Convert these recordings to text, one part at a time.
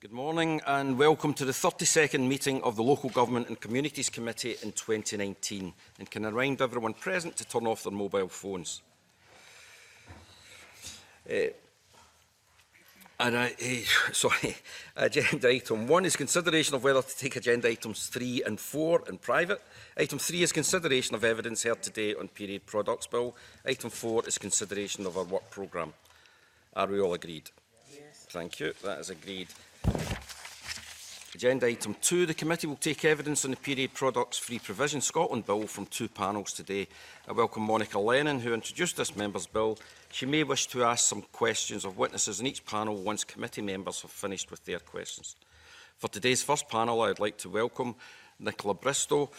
Good morning and welcome to the 32nd meeting of the Local Government and Communities Committee in 2019. And can I remind everyone present to turn off their mobile phones. Agenda item 1 is consideration of whether to take agenda items 3 and 4 in private. Item 3 is consideration of evidence heard today on Period Products Bill. Item 4 is consideration of our work programme. Are we all agreed? Yes. Thank you. That is agreed. Agenda item 2, the committee will take evidence on the Period Products Free Provision Scotland Bill from 2 panels today. I welcome Monica Lennon, who introduced this member's bill. She may wish to ask some questions of witnesses in each panel once committee members have finished with their questions. For today's first panel, I would like to welcome Nicola Bristow,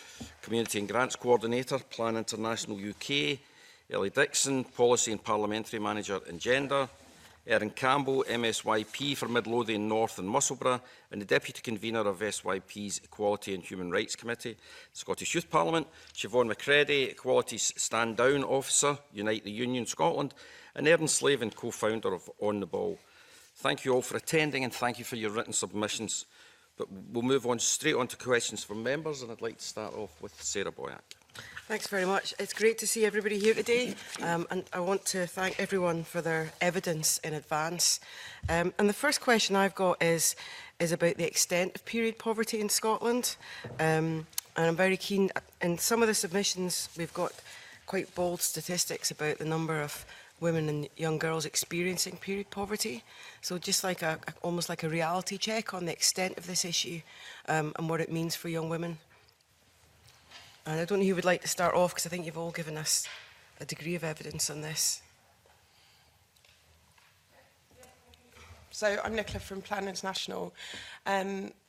Community and Grants Coordinator, Plan International UK, Ellie Dixon, Policy and Parliamentary Manager in Gender, Erin Campbell, MSYP for Midlothian North and Musselburgh, and the Deputy Convener of SYP's Equality and Human Rights Committee, Scottish Youth Parliament, Siobhan McCready, Equality's Stand Down Officer, Unite the Union Scotland, and Erin Slavin, co-founder of On the Ball. Thank you all for attending and thank you for your written submissions. But we'll move on straight on to questions from members, and I'd like to start off with Sarah Boyack. Thanks very much. It's great to see everybody here today, and I want to thank everyone for their evidence in advance. And the first question I've got is about the extent of period poverty in Scotland. And I'm very keen, in some of the submissions, we've got quite bold statistics about the number of women and young girls experiencing period poverty. So just like almost like a reality check on the extent of this issue and what it means for young women. And I don't know who would like to start off, because I think you've all given us a degree of evidence on this. So I'm Nicola from Plan International.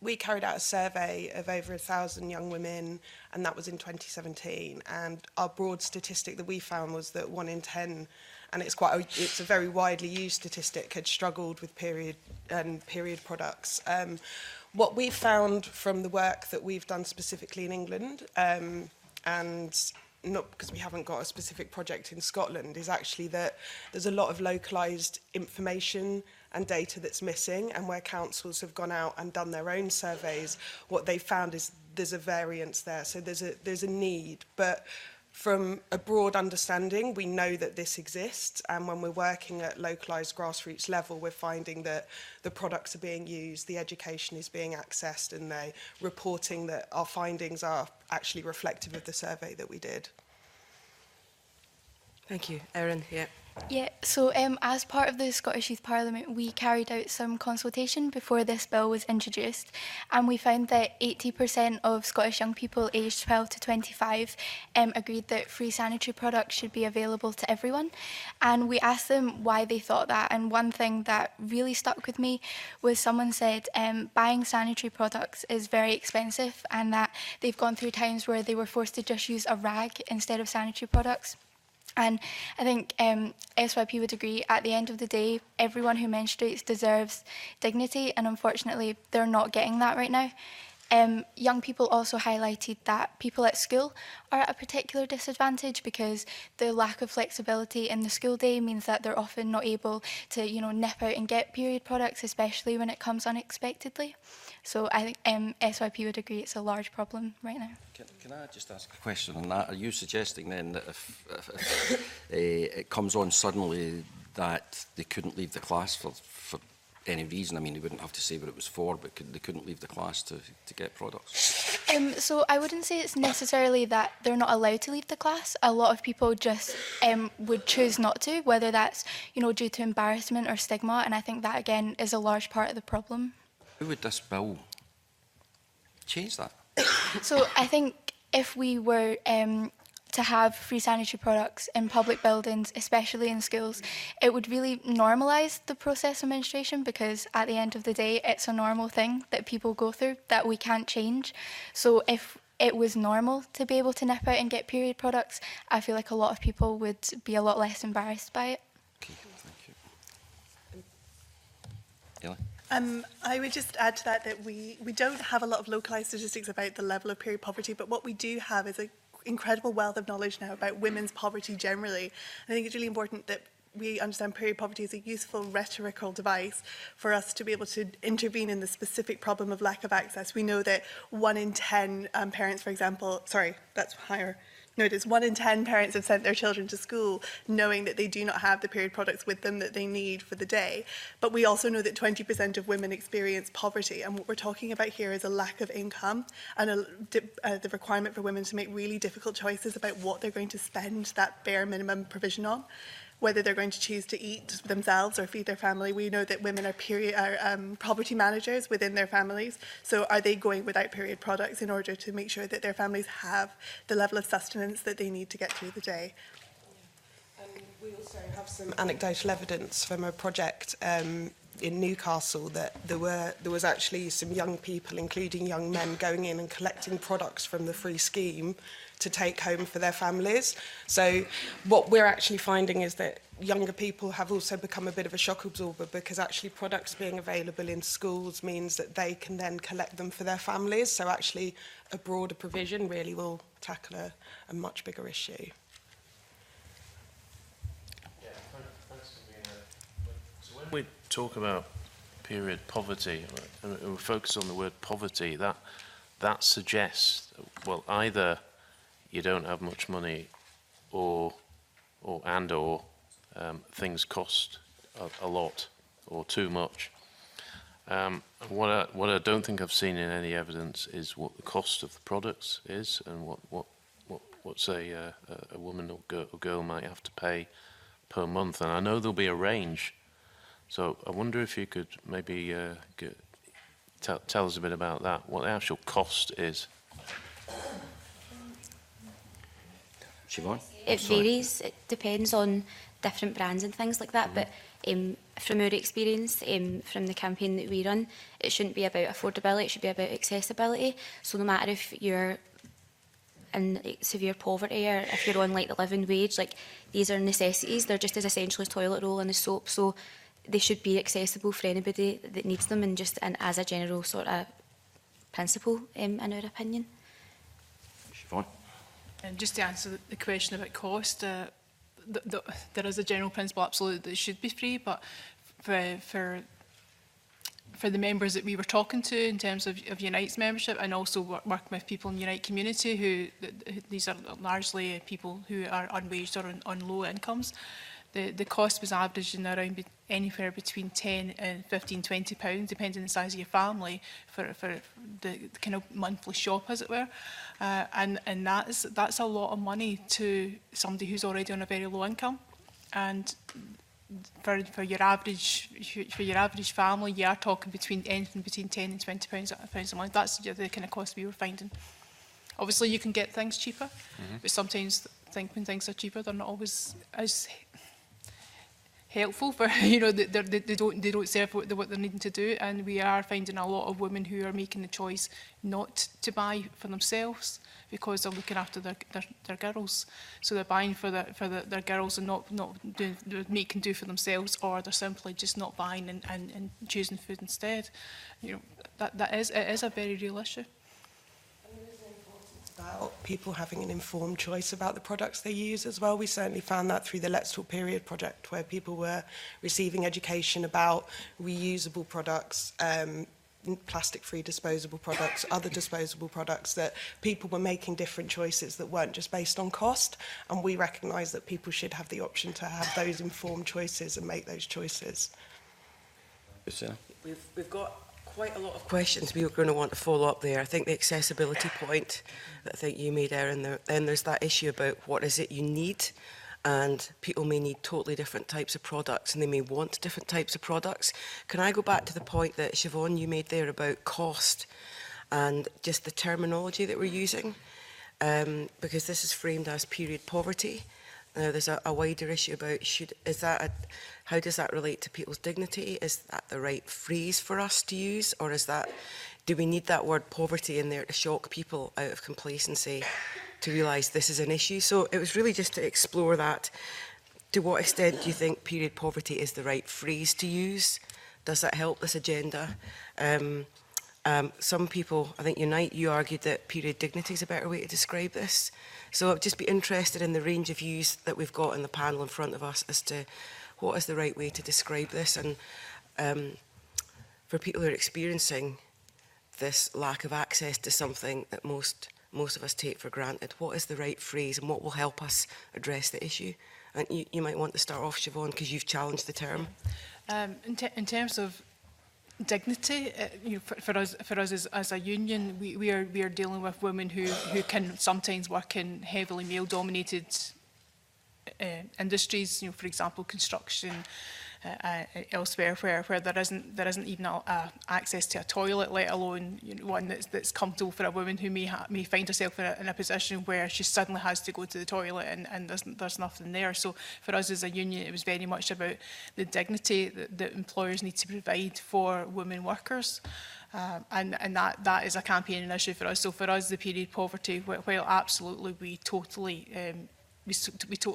We carried out a survey of over 1,000 young women, and that was in 2017. And our broad statistic that we found was that 1 in 10, and it's a very widely used statistic, had struggled with period products. What we found from the work that we've done specifically in England, and not because we haven't got a specific project in Scotland, is actually that there's a lot of localised information and data that's missing, and where councils have gone out and done their own surveys, what they found is there's a variance there. So there's a need, but from a broad understanding, we know that this exists, and when we're working at localised grassroots level, we're finding that the products are being used, the education is being accessed, and they're reporting that our findings are actually reflective of the survey that we did. Thank you. Erin, yeah. Yeah, so as part of the Scottish Youth Parliament, we carried out some consultation before this bill was introduced, and we found that 80% of Scottish young people aged 12 to 25 agreed that free sanitary products should be available to everyone. And we asked them why they thought that, and one thing that really stuck with me was someone said buying sanitary products is very expensive, and that they've gone through times where they were forced to just use a rag instead of sanitary products. And I think SYP would agree, at the end of the day, everyone who menstruates deserves dignity, and unfortunately they're not getting that right now. Young people also highlighted that people at school are at a particular disadvantage because the lack of flexibility in the school day means that they're often not able to, nip out and get period products, especially when it comes unexpectedly. So I think SYP would agree it's a large problem right now. Can I just ask a question on that? Are you suggesting then that if it comes on suddenly that they couldn't leave the class for any reason? I mean, they wouldn't have to say what it was for, but they couldn't leave the class to get products? So I wouldn't say it's necessarily that they're not allowed to leave the class. A lot of people just would choose not to, whether that's due to embarrassment or stigma, and I think that again is a large part of the problem. How would this bill change that? So I think if we were to have free sanitary products in public buildings, especially in schools, it would really normalise the process of menstruation, because at the end of the day, it's a normal thing that people go through that we can't change. So if it was normal to be able to nip out and get period products, I feel like a lot of people would be a lot less embarrassed by it. Okay, thank you. Ellie? I would just add to that we don't have a lot of localised statistics about the level of period poverty, but what we do have is an incredible wealth of knowledge now about women's poverty generally. I think it's really important that we understand period poverty is a useful rhetorical device for us to be able to intervene in the specific problem of lack of access. We know that 1 in 10 parents, for example, sorry, that's higher. No, it is 1 in 10 parents have sent their children to school knowing that they do not have the period products with them that they need for the day. But we also know that 20% of women experience poverty. And what we're talking about here is a lack of income and the requirement for women to make really difficult choices about what they're going to spend that bare minimum provision on, whether they're going to choose to eat themselves or feed their family. We know that women are poverty managers within their families. So are they going without period products in order to make sure that their families have the level of sustenance that they need to get through the day? And we also have some anecdotal evidence from a project in Newcastle that there was actually some young people, including young men, going in and collecting products from the free scheme to take home for their families. So what we're actually finding is that younger people have also become a bit of a shock absorber, because actually products being available in schools means that they can then collect them for their families. So actually a broader provision really will tackle a much bigger issue. Yeah, thanks for being there. So when we talk about period poverty, and we focus on the word poverty, that suggests, well, either you don't have much money, or things cost a lot or too much. What I don't think I've seen in any evidence is what the cost of the products is, and what say a woman or girl might have to pay per month. And I know there'll be a range. So I wonder if you could maybe tell us a bit about that, what the actual cost is. Siobhan? It varies. It depends on different brands and things like that. But from our experience, from the campaign that we run, it shouldn't be about affordability. It should be about accessibility. So no matter if you're in severe poverty or if you're on like the living wage, like these are necessities. They're just as essential as toilet roll and a soap. So they should be accessible for anybody that needs them, and as a general sort of principle, in our opinion. Siobhan? And just to answer the question about cost, there is a general principle, absolutely, that it should be free, but for the members that we were talking to in terms of Unite's membership, and also working with people in Unite community, who these are largely people who are unwaged or on low incomes, the cost was averaging around anywhere between 10 and 15, 20 pounds, depending on the size of your family, for the kind of monthly shop, as it were. And that's a lot of money to somebody who's already on a very low income. And for your average family, you are talking anything between 10 and 20 pounds a month. That's the kind of cost we were finding. Obviously, you can get things cheaper, but sometimes when things are cheaper, they're not always as helpful for, they don't serve what they're needing to do. And we are finding a lot of women who are making the choice not to buy for themselves because they're looking after their girls. So they're buying for their girls and not doing what they can do for themselves, or they're simply just not buying and choosing food instead. It is a very real issue. About people having an informed choice about the products they use as well. We certainly found that through the Let's Talk Period project, where people were receiving education about reusable products, plastic-free disposable products, other disposable products, that people were making different choices that weren't just based on cost. And we recognise that people should have the option to have those informed choices and make those choices. We've got quite a lot of questions we were going to want to follow up there. I think the accessibility point that I think you made, Erin, then there's that issue about what is it you need, and people may need totally different types of products and they may want different types of products. Can I go back to the point that Siobhan, you made there about cost and just the terminology that we're using? Because this is framed as period poverty. Now, there's a wider issue about how does that relate to people's dignity? Is that the right phrase for us to use, or do we need that word poverty in there to shock people out of complacency to realise this is an issue? So it was really just to explore that. To what extent do you think period poverty is the right phrase to use? Does that help this agenda? Some people, I think Unite, you argued that period dignity is a better way to describe this. So I'd just be interested in the range of views that we've got in the panel in front of us as to what is the right way to describe this? And for people who are experiencing this lack of access to something that most of us take for granted, what is the right phrase and what will help us address the issue? And you might want to start off, Siobhan, because you've challenged the term. In terms of dignity, you know, for us as a union, we are dealing with women who can sometimes work in heavily male-dominated industries. You know, for example, construction, elsewhere where there isn't even access to a toilet, let alone, you know, one that's comfortable for a woman who may find herself in a position where she suddenly has to go to the toilet and there's nothing there. So for us as a union, it was very much about the dignity that employers need to provide for women workers. And that is a campaigning issue for us. So for us, the period poverty, while absolutely we totally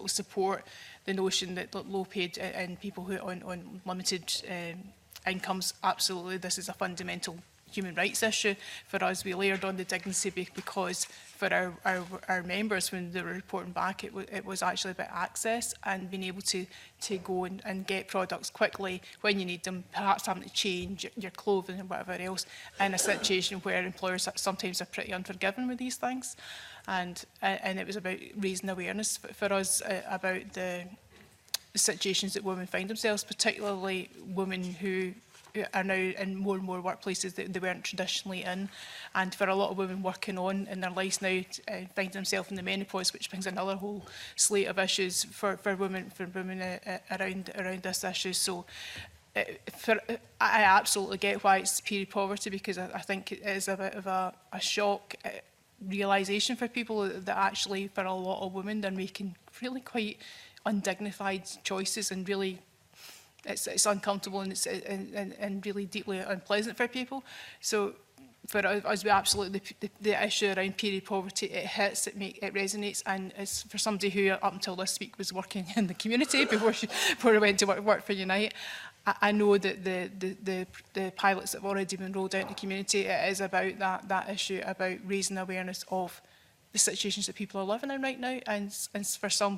support the notion that low-paid and people who are on limited incomes, absolutely, this is a fundamental human rights issue. For us, we layered on the dignity because for our members, when they were reporting back, it was actually about access and being able to go and get products quickly when you need them, perhaps having to change your clothing and whatever else, in a situation where employers sometimes are pretty unforgiving with these things. And it was about raising awareness for us about the situations that women find themselves, particularly women who are now in more and more workplaces that they weren't traditionally in. And for a lot of women working on in their lives now, finding themselves in the menopause, which brings another whole slate of issues for women around this issue. So I absolutely get why it's period poverty, because I think it is a bit of a shock realisation for people that actually, for a lot of women, they're making really quite undignified choices, and really it's uncomfortable and it's and really deeply unpleasant for people. So for us, we absolutely, the issue around period poverty, it hits, it resonates, and it's for somebody who up until this week was working in the community before I went to work for Unite. I know that the pilots that have already been rolled out in the community, it is about that issue, about raising awareness of the situations that people are living in right now, and for some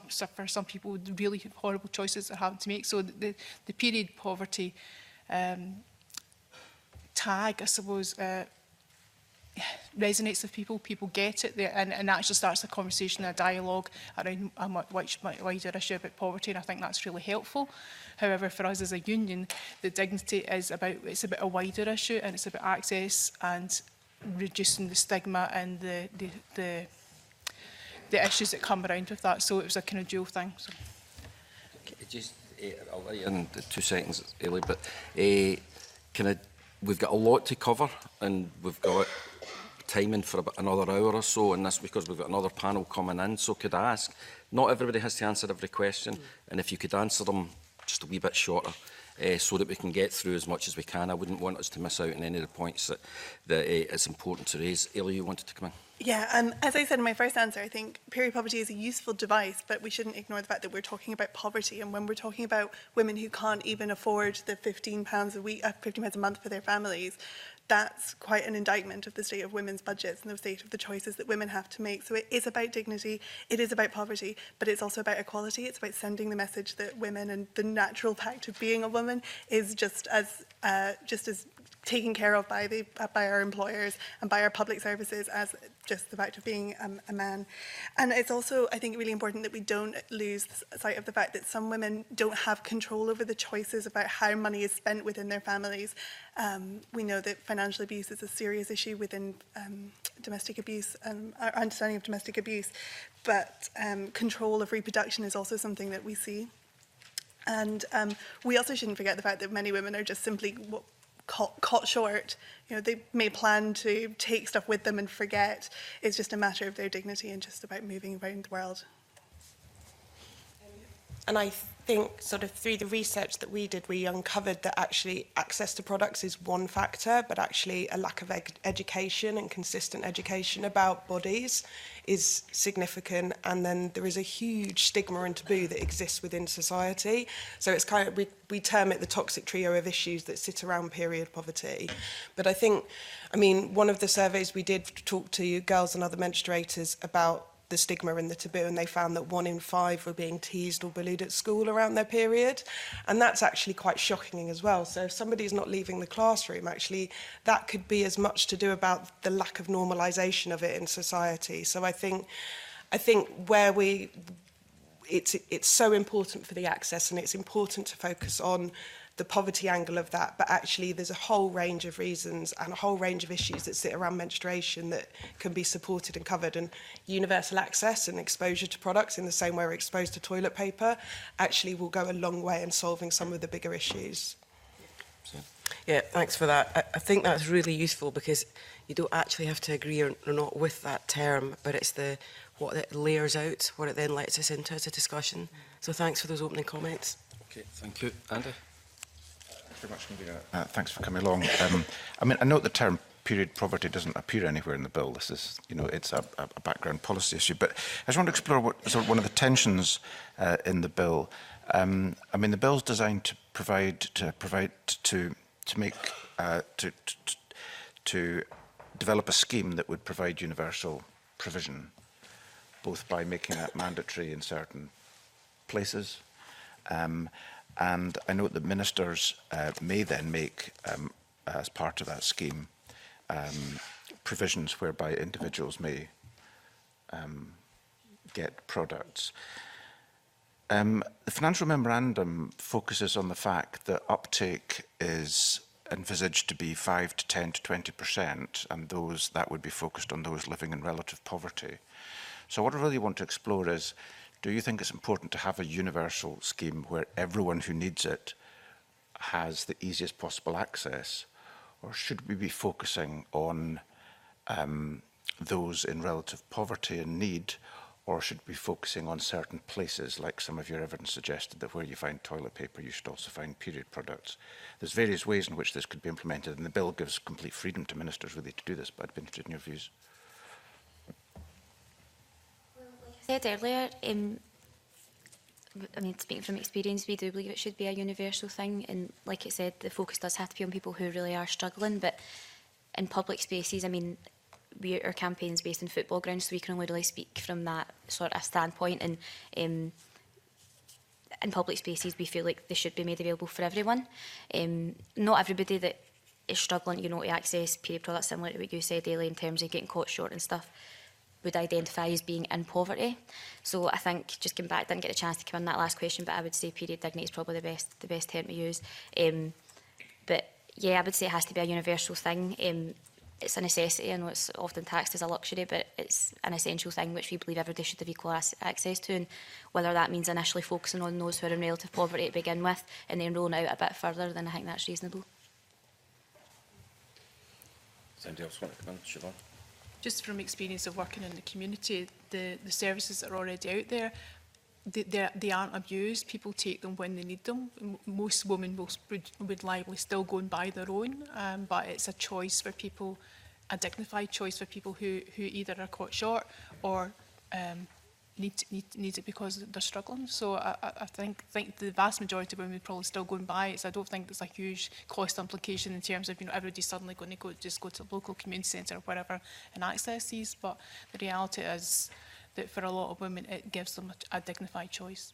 people, the really horrible choices they're having to make. So the period poverty tag, I suppose, resonates with people. People get it, and actually starts a conversation, a dialogue around a much wider issue about poverty, and I think that's really helpful. However, for us as a union, the dignity is about a wider issue, and it's about access and reducing the stigma and the issues that come around with that. So it was a kind of dual thing. So. Just, I'll let you in 2 seconds, Ellie, but we've got a lot to cover, and we've got timing for about another hour or so, and that's because we've got another panel coming in. So could I ask, not everybody has to answer every question, and if you could answer them just a wee bit shorter, so that we can get through as much as we can. I wouldn't want us to miss out on any of the points that it's important to raise. Ellie, you wanted to come in? Yeah, as I said in my first answer, I think period poverty is a useful device, but we shouldn't ignore the fact that we're talking about poverty. And when we're talking about women who can't even afford the £15 a week, £15 a month for their families, that's quite an indictment of the state of women's budgets and the state of the choices that women have to make. So it is about dignity, it is about poverty, but it's also about equality. It's about sending the message that women and the natural fact of being a woman is just as taken care of by our employers and by our public services as just the fact of being a man. And it's also, I think, really important that we don't lose sight of the fact that some women don't have control over the choices about how money is spent within their families. We know that financial abuse is a serious issue within domestic abuse, our understanding of domestic abuse, but control of reproduction is also something that we see. And we also shouldn't forget the fact that many women are just simply caught short. You know, they may plan to take stuff with them and forget. It's just a matter of their dignity and just about moving around the world. And I think sort of through the research that we did, we uncovered that actually access to products is one factor, but actually a lack of education and consistent education about bodies is significant. And then there is a huge stigma and taboo that exists within society. So it's kind of, we term it the toxic trio of issues that sit around period poverty. But I think, I mean, one of the surveys we did talk to girls and other menstruators about the stigma and the taboo, and they found that 1 in 5 were being teased or bullied at school around their period. And that's actually quite shocking as well. So if somebody's not leaving the classroom, actually, that could be as much to do about the lack of normalisation of it in society. So I think where it's so important for the access, and it's important to focus on the poverty angle of that, but actually there's a whole range of reasons and a whole range of issues that sit around menstruation that can be supported and covered, and universal access and exposure to products in the same way we're exposed to toilet paper actually will go a long way in solving some of the bigger issues. Yeah, thanks for that. I think that's really useful because you don't actually have to agree or not with that term, but it's what it layers out, what it then lets us into as a discussion. So thanks for those opening comments. Okay, thank you. Andy? Very much, thanks for coming along. I mean, I note the term period poverty doesn't appear anywhere in the bill. This is, you know, it's a background policy issue. But I just want to explore sort of one of the tensions in the bill. I mean, the bill's designed to develop a scheme that would provide universal provision, both by making that mandatory in certain places. And I note that ministers may then make, as part of that scheme, provisions whereby individuals may get products. The financial memorandum focuses on the fact that uptake is envisaged to be 5 to 10 to 20%, and that would be focused on those living in relative poverty. So what I really want to explore is, do you think it's important to have a universal scheme where everyone who needs it has the easiest possible access? Or should we be focusing on those in relative poverty and need? Or should we be focusing on certain places, like some of your evidence suggested, that where you find toilet paper, you should also find period products? There's various ways in which this could be implemented, and the bill gives complete freedom to ministers really to do this, but I'd be interested in your views. Said earlier, I mean, speaking from experience, we do believe it should be a universal thing, and like it said, the focus does have to be on people who really are struggling, but in public spaces, I mean, our campaign's based in football grounds, so we can only really speak from that sort of standpoint, and in public spaces we feel like they should be made available for everyone. Not everybody that is struggling, you know, to access period products, similar to what you said, Ellie, in terms of getting caught short and stuff, would identify as being in poverty. So I think, just coming back, didn't get a chance to come on that last question, but I would say period dignity is probably the best term to use. But yeah, I would say it has to be a universal thing. It's a necessity. I know it's often taxed as a luxury, but it's an essential thing which we believe everybody should have equal access to, and whether that means initially focusing on those who are in relative poverty to begin with and then rolling out a bit further, then I think that's reasonable. Does anybody else want to come in? Siobhan? Just from experience of working in the community, the services that are already out there, they aren't abused. People take them when they need them. Most women would likely still go and buy their own, but it's a choice for people, a dignified choice for people who either are caught short or need it because they're struggling. So I think the vast majority of women would probably still go and buy it. So I don't think there's a huge cost implication in terms of, you know, everybody's suddenly going to just go to the local community centre or wherever and access these. But the reality is that for a lot of women, it gives them a dignified choice.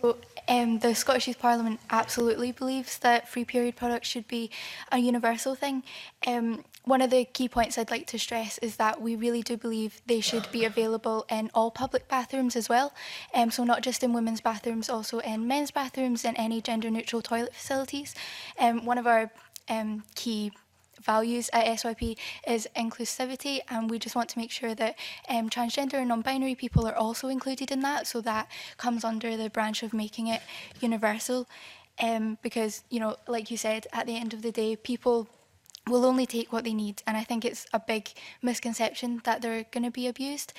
So, the Scottish Youth Parliament absolutely believes that free period products should be a universal thing. One of the key points I'd like to stress is that we really do believe they should be available in all public bathrooms as well. So not just in women's bathrooms, also in men's bathrooms and any gender-neutral toilet facilities. One of our key values at SYP is inclusivity, and we just want to make sure that transgender and non-binary people are also included in that, so that comes under the branch of making it universal. Because, you know, like you said, at the end of the day, people will only take what they need, and I think it's a big misconception that they're going to be abused,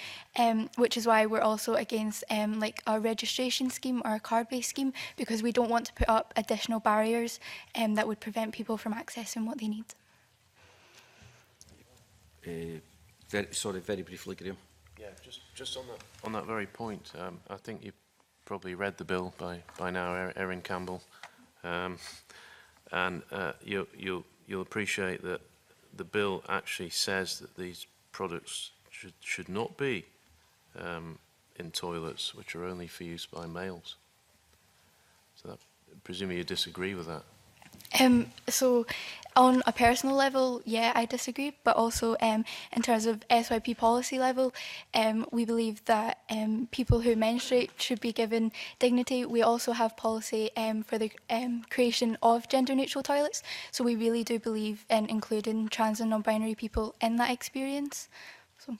which is why we're also against like a registration scheme or a card-based scheme, because we don't want to put up additional barriers that would prevent people from accessing what they need. Very briefly, Graham. Yeah, just on that very point, I think you've probably read the bill by now, Erin Campbell, and you'll appreciate that the bill actually says that these products should not be in toilets which are only for use by males. So that, presumably you disagree with that. So on a personal level, yeah, I disagree, but also in terms of SYP policy level, we believe that people who menstruate should be given dignity. We also have policy for the creation of gender-neutral toilets, so we really do believe in including trans and non-binary people in that experience. So.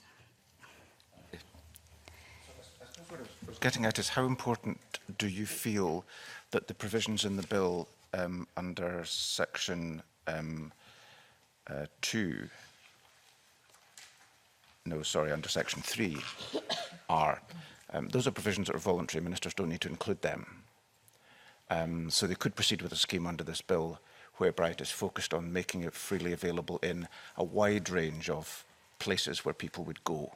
What I was getting at is how important do you feel that the provisions in the bill under section 2, no, sorry, under section 3 are, those are provisions that are voluntary. Ministers don't need to include them. So they could proceed with a scheme under this bill whereby it is focused on making it freely available in a wide range of places where people would go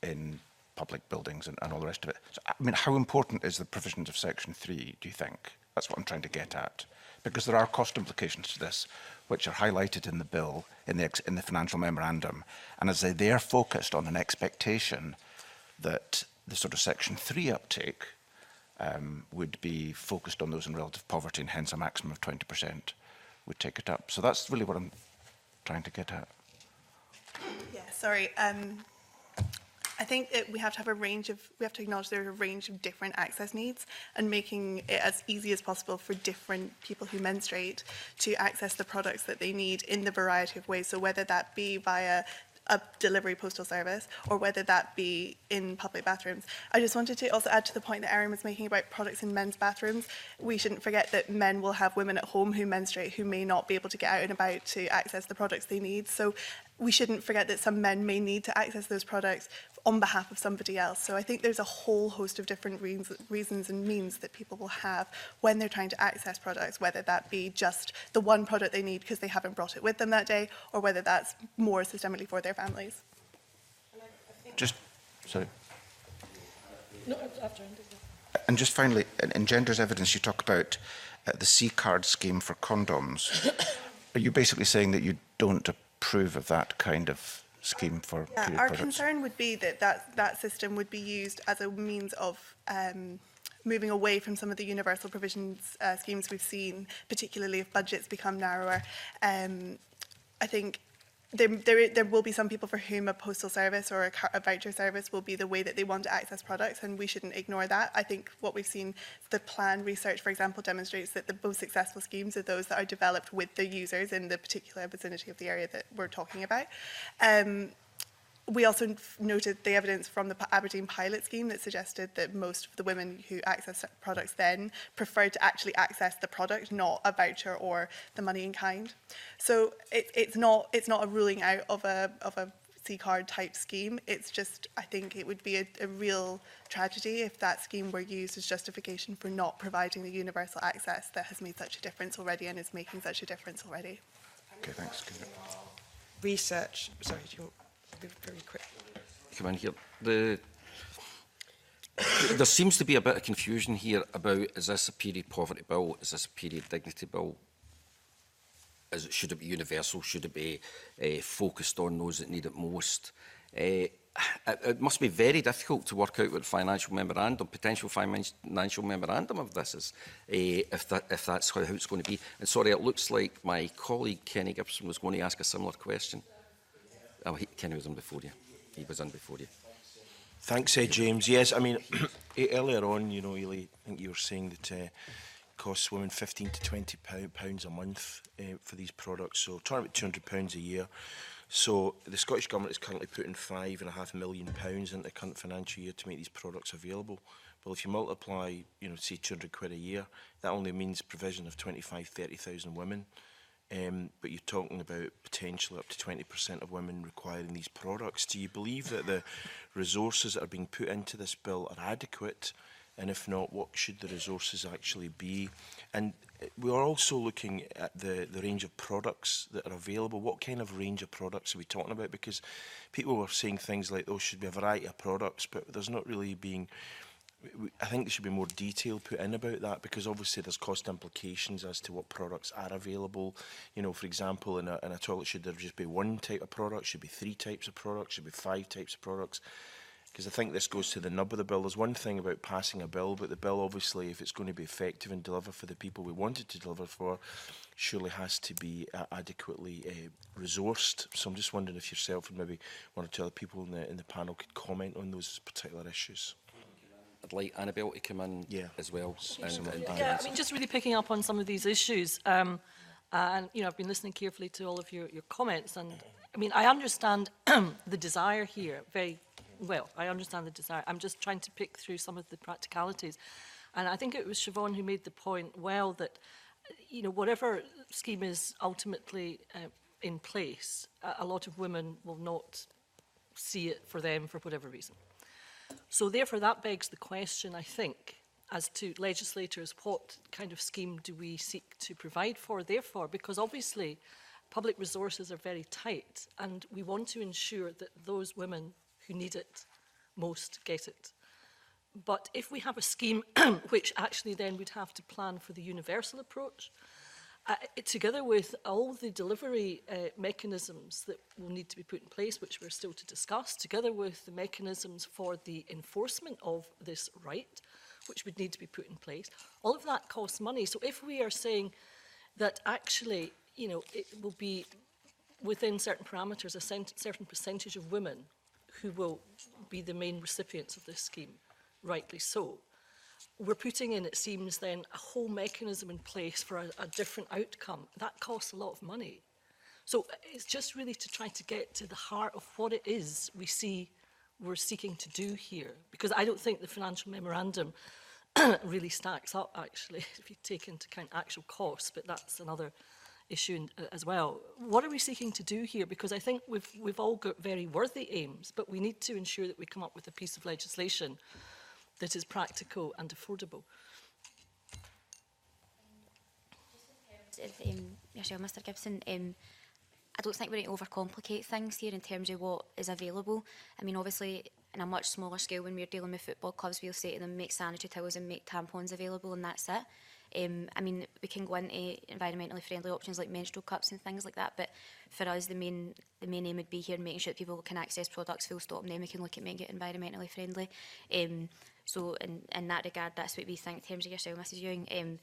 in public buildings and all the rest of it. So, I mean, how important is the provisions of section 3, do you think? That's what I'm trying to get at. Because there are cost implications to this, which are highlighted in the bill, in the financial memorandum. And as they are focused on an expectation that the sort of section 3 uptake would be focused on those in relative poverty, and hence a maximum of 20% would take it up. So that's really what I'm trying to get at. Yeah, sorry. I think that we have to acknowledge there are a range of different access needs, and making it as easy as possible for different people who menstruate to access the products that they need in the variety of ways. So whether that be via a delivery postal service or whether that be in public bathrooms. I just wanted to also add to the point that Erin was making about products in men's bathrooms. We shouldn't forget that men will have women at home who menstruate who may not be able to get out and about to access the products they need. So we shouldn't forget that some men may need to access those products on behalf of somebody else. So I think there's a whole host of different reasons and means that people will have when they're trying to access products, whether that be just the one product they need because they haven't brought it with them that day, or whether that's more systemically for their families. Just, sorry. No, after. And just finally, in gender's evidence, you talk about the C-card scheme for condoms. Are you basically saying that you don't approve of that kind of scheme for period our products? concern would be that system would be used as a means of moving away from some of the universal provisions schemes we've seen, particularly if budgets become narrower. I think there will be some people for whom a postal service or a voucher service will be the way that they want to access products, and we shouldn't ignore that. I think what we've seen, the plan research, for example, demonstrates that the most successful schemes are those that are developed with the users in the particular vicinity of the area that we're talking about. We also noted the evidence from the Aberdeen pilot scheme that suggested that most of the women who access products then preferred to actually access the product, not a voucher or the money in kind. So it's not a ruling out of a C-card type scheme. It's just, I think it would be a real tragedy if that scheme were used as justification for not providing the universal access that has made such a difference already and is making such a difference already. Okay, thanks. Research, sorry, do you want to be very quick? Come in here. There seems to be a bit of confusion here about, is this a period poverty bill? Is this a period dignity bill? Should it be universal? Should it be focused on those that need it most? It must be very difficult to work out what the potential financial memorandum of this is, if that's how it's going to be. And sorry, it looks like my colleague Kenny Gibson was going to ask a similar question. Oh, Kenny was in before you. He was in before you. Thanks, James. Yes, I mean, earlier on, you know, Ely, I think you were saying that it costs women £15 to £20 a month for these products, so talking about £200 a year. So the Scottish Government is currently putting £5.5 million into the current financial year to make these products available. Well, if you multiply, you know, say £200 a year, that only means provision of 30,000 women. But you're talking about potentially up to 20% of women requiring these products. Do you believe that the resources that are being put into this bill are adequate? And if not, what should the resources actually be? And we are also looking at the range of products that are available. What kind of range of products are we talking about? Because people were saying things like, oh, should be a variety of products, but there's not really being I think there should be more detail put in about that, because obviously there's cost implications as to what products are available. You know, for example, in a toilet, should there just be one type of product? Should be 3 types of products? Should be 5 types of products? Because I think this goes to the nub of the bill. There's one thing about passing a bill, but the bill, obviously, if it's going to be effective and deliver for the people we want it to deliver for, surely has to be adequately resourced. So I'm just wondering if yourself and maybe one or two other people in the panel could comment on those particular issues. I'd like Annabelle to come in as well. Yeah, I mean, just really picking up on some of these issues, and you know, I've been listening carefully to all of your comments, and I mean, I understand the desire here very well. I understand the desire. I'm just trying to pick through some of the practicalities, and I think it was Siobhan who made the point well that, you know, whatever scheme is ultimately in place, a lot of women will not see it for them for whatever reason. So therefore that begs the question, I think, as to legislators, what kind of scheme do we seek to provide for? Therefore, because obviously public resources are very tight and we want to ensure that those women who need it most get it. But if we have a scheme which actually then we'd have to plan for the universal approach, together with all the delivery mechanisms that will need to be put in place, which we're still to discuss, together with the mechanisms for the enforcement of this right, which would need to be put in place, all of that costs money. So if we are saying that actually, you know, it will be within certain parameters, a certain percentage of women who will be the main recipients of this scheme, rightly so, we're putting in, it seems then, a whole mechanism in place for a different outcome. That costs a lot of money. So it's just really to try to get to the heart of what it is we see we're seeking to do here. Because I don't think the financial memorandum really stacks up, actually, if you take into account actual costs, but that's another issue as well. What are we seeking to do here? Because I think we've all got very worthy aims, but we need to ensure that we come up with a piece of legislation that is practical and affordable. Yourself, Mr Gibson, I don't think we need to overcomplicate things here in terms of what is available. I mean, obviously, in a much smaller scale, when we're dealing with football clubs, we'll say to them, make sanitary towels and make tampons available, and that's it. I mean, we can go into environmentally friendly options like menstrual cups and things like that, but for us, the main aim would be here making sure that people can access products full stop, and then we can look at making it environmentally friendly. So in that regard, that's what we think in terms of yourself, Mrs Ewing.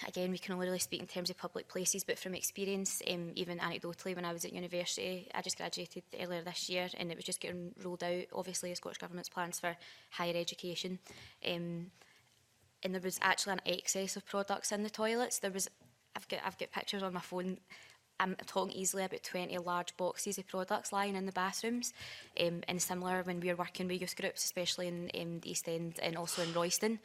Again, we can only really speak in terms of public places, but from experience, even anecdotally, when I was at university, I just graduated earlier this year, and it was just getting rolled out, obviously, the Scottish Government's plans for higher education. And there was actually an excess of products in the toilets. I've got pictures on my phone. I'm talking easily about 20 large boxes of products lying in the bathrooms. And similar when we were working with youth groups, especially in the East End and also in Royston,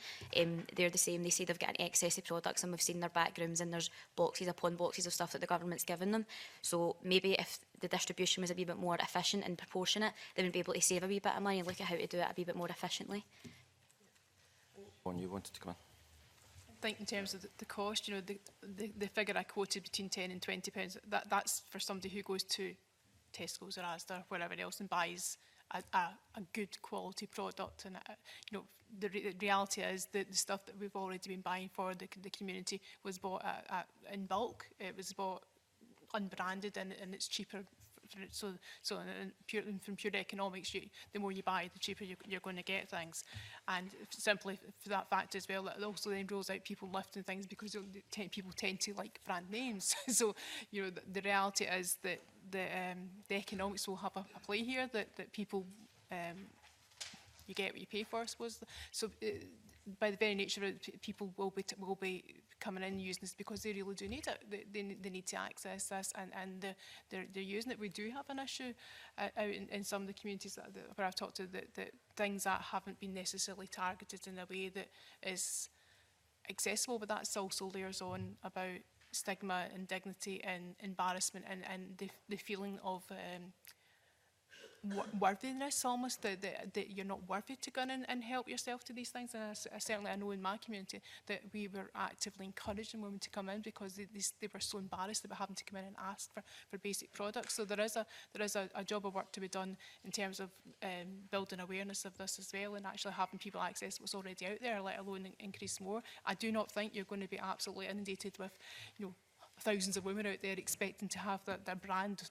they're the same. They say they've got an excess of products, and we've seen their back rooms and there's boxes upon boxes of stuff that the government's given them. So maybe if the distribution was a wee bit more efficient and proportionate, they would be able to save a wee bit of money and look at how to do it a wee bit more efficiently. One you wanted to come in? I think in terms of the cost, you know, the figure I quoted between £10 and £20, that's for somebody who goes to Tesco's or Asda, wherever else, and buys a good quality product. And you know, the reality is that the stuff that we've already been buying for the community was bought in bulk. It was bought unbranded, and it's cheaper. So from pure economics, the more you buy, the cheaper you're going to get things. And simply for that fact as well, it also then rules out people lifting things because people tend to like brand names. So, you know, the reality is that the economics will have a play here, that people, you get what you pay for, I suppose. So by the very nature of it, people will be coming in using this because they really do need it. They need to access this, and they're using it. We do have an issue out in some of the communities where I've talked to that things that haven't been necessarily targeted in a way that is accessible, but that's also layers on about stigma, indignity and embarrassment and the feeling of worthiness almost, that you're not worthy to go in and help yourself to these things. And certainly I know in my community that we were actively encouraging women to come in because they were so embarrassed about having to come in and ask for basic products. So there is a job of work to be done in terms of building awareness of this as well, and actually having people access what's already out there, let alone increase more. I do not think you're going to be absolutely inundated with, thousands of women out there expecting to have their brand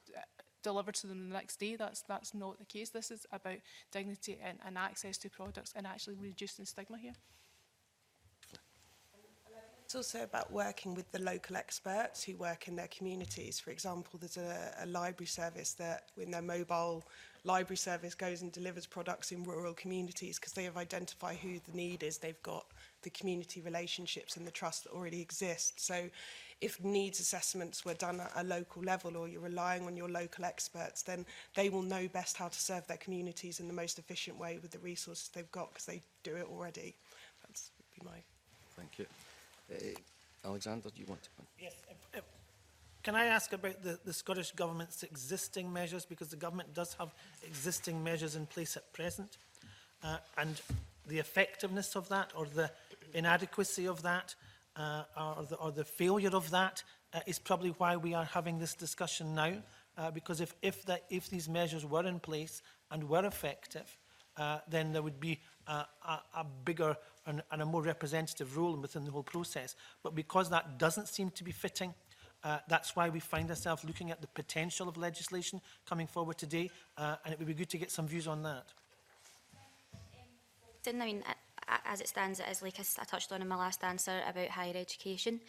delivered to them the next day. That's not the case. This is about dignity and access to products and actually reducing stigma here. It's also about working with the local experts who work in their communities. For example, there's a library service that, when their mobile library service goes and delivers products in rural communities, because they have identified who the need is. They've got the community relationships and the trust that already exist. So if needs assessments were done at a local level, or you're relying on your local experts, then they will know best how to serve their communities in the most efficient way with the resources they've got, because they do it already. That's would be my... Thank you. Alexander, do you want to come in? Yes. Can I ask about the Scottish Government's existing measures, because the Government does have existing measures in place at present, and the effectiveness of that, or the inadequacy of that, or the failure of that is probably why we are having this discussion now, because if these measures were in place and were effective, then there would be a bigger and a more representative role within the whole process. But because that doesn't seem to be fitting, that's why we find ourselves looking at the potential of legislation coming forward today, and it would be good to get some views on that. I mean, as it stands, it is like I touched on in my last answer about higher education.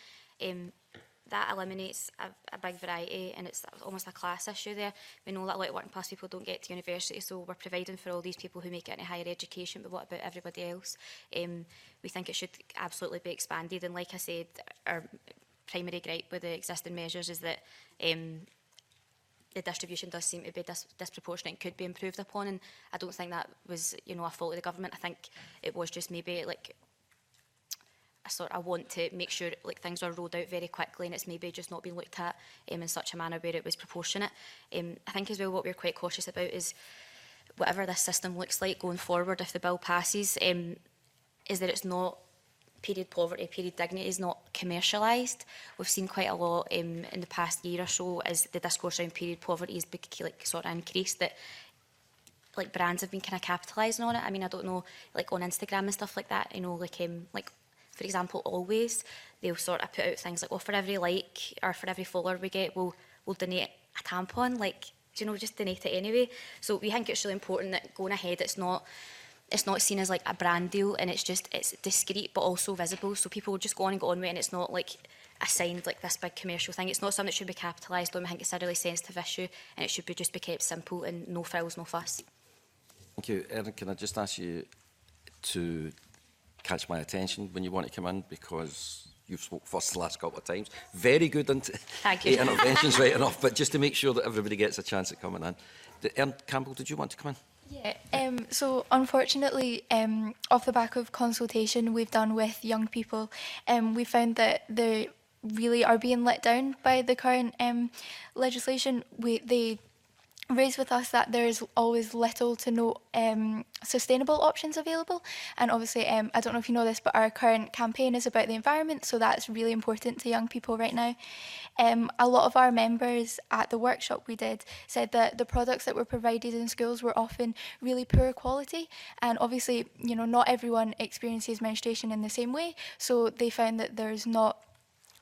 That eliminates a big variety, and it's almost a class issue there. We know that a lot of working class people don't get to university, so we're providing for all these people who make it into higher education, but what about everybody else? We think it should absolutely be expanded, and like I said, our primary gripe with the existing measures is that the distribution does seem to be disproportionate and could be improved upon, and I don't think that was, a fault of the government. I think it was just maybe like I want to make sure things are rolled out very quickly, and it's maybe just not being looked at in such a manner where it was proportionate. I think as well what we're quite cautious about is whatever this system looks like going forward, if the bill passes, is that it's not period poverty, period dignity is not commercialised. We've seen quite a lot in the past year or so as the discourse around period poverty has increased, that brands have been kind of capitalising on it. I mean, I don't know, on Instagram and stuff like that, for example, Always, they'll sort of put out things like, for every like or for every follower we get, we'll donate a tampon, just donate it anyway. So we think it's really important that going ahead, it's not seen as a brand deal, and it's discreet but also visible, so people will just go on and go on with it, and it's not assigned this big commercial thing. It's not something that should be capitalised on. I think it's a really sensitive issue, and it should be kept simple and no frills, no fuss. Thank you. Erin, can I just ask you to catch my attention when you want to come in, because you've spoke first the last couple of times. Very good interventions, right enough, but just to make sure that everybody gets a chance at coming in. Erin Campbell, did you want to come in? Yeah, so unfortunately, off the back of consultation we've done with young people, we found that they really are being let down by the current legislation. They raised with us that there is always little to no sustainable options available, and obviously I don't know if you know this, but our current campaign is about the environment, so that's really important to young people right now. A lot of our members at the workshop we did said that the products that were provided in schools were often really poor quality, and obviously not everyone experiences menstruation in the same way, so they found that there's not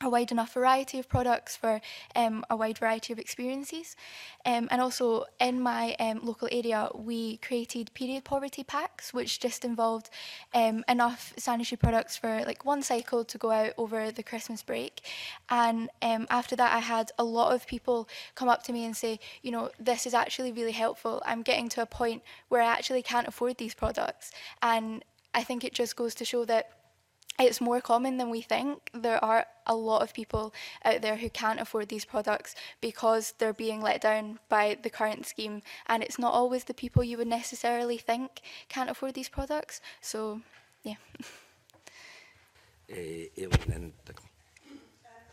a wide enough variety of products for a wide variety of experiences. And also in my local area, we created period poverty packs, which just involved enough sanitary products for one cycle to go out over the Christmas break. And after that, I had a lot of people come up to me and say, this is actually really helpful. I'm getting to a point where I actually can't afford these products. And I think it just goes to show that it's more common than we think. There are a lot of people out there who can't afford these products because they're being let down by the current scheme, and it's not always the people you would necessarily think can't afford these products. So, yeah. Aileen and Declan.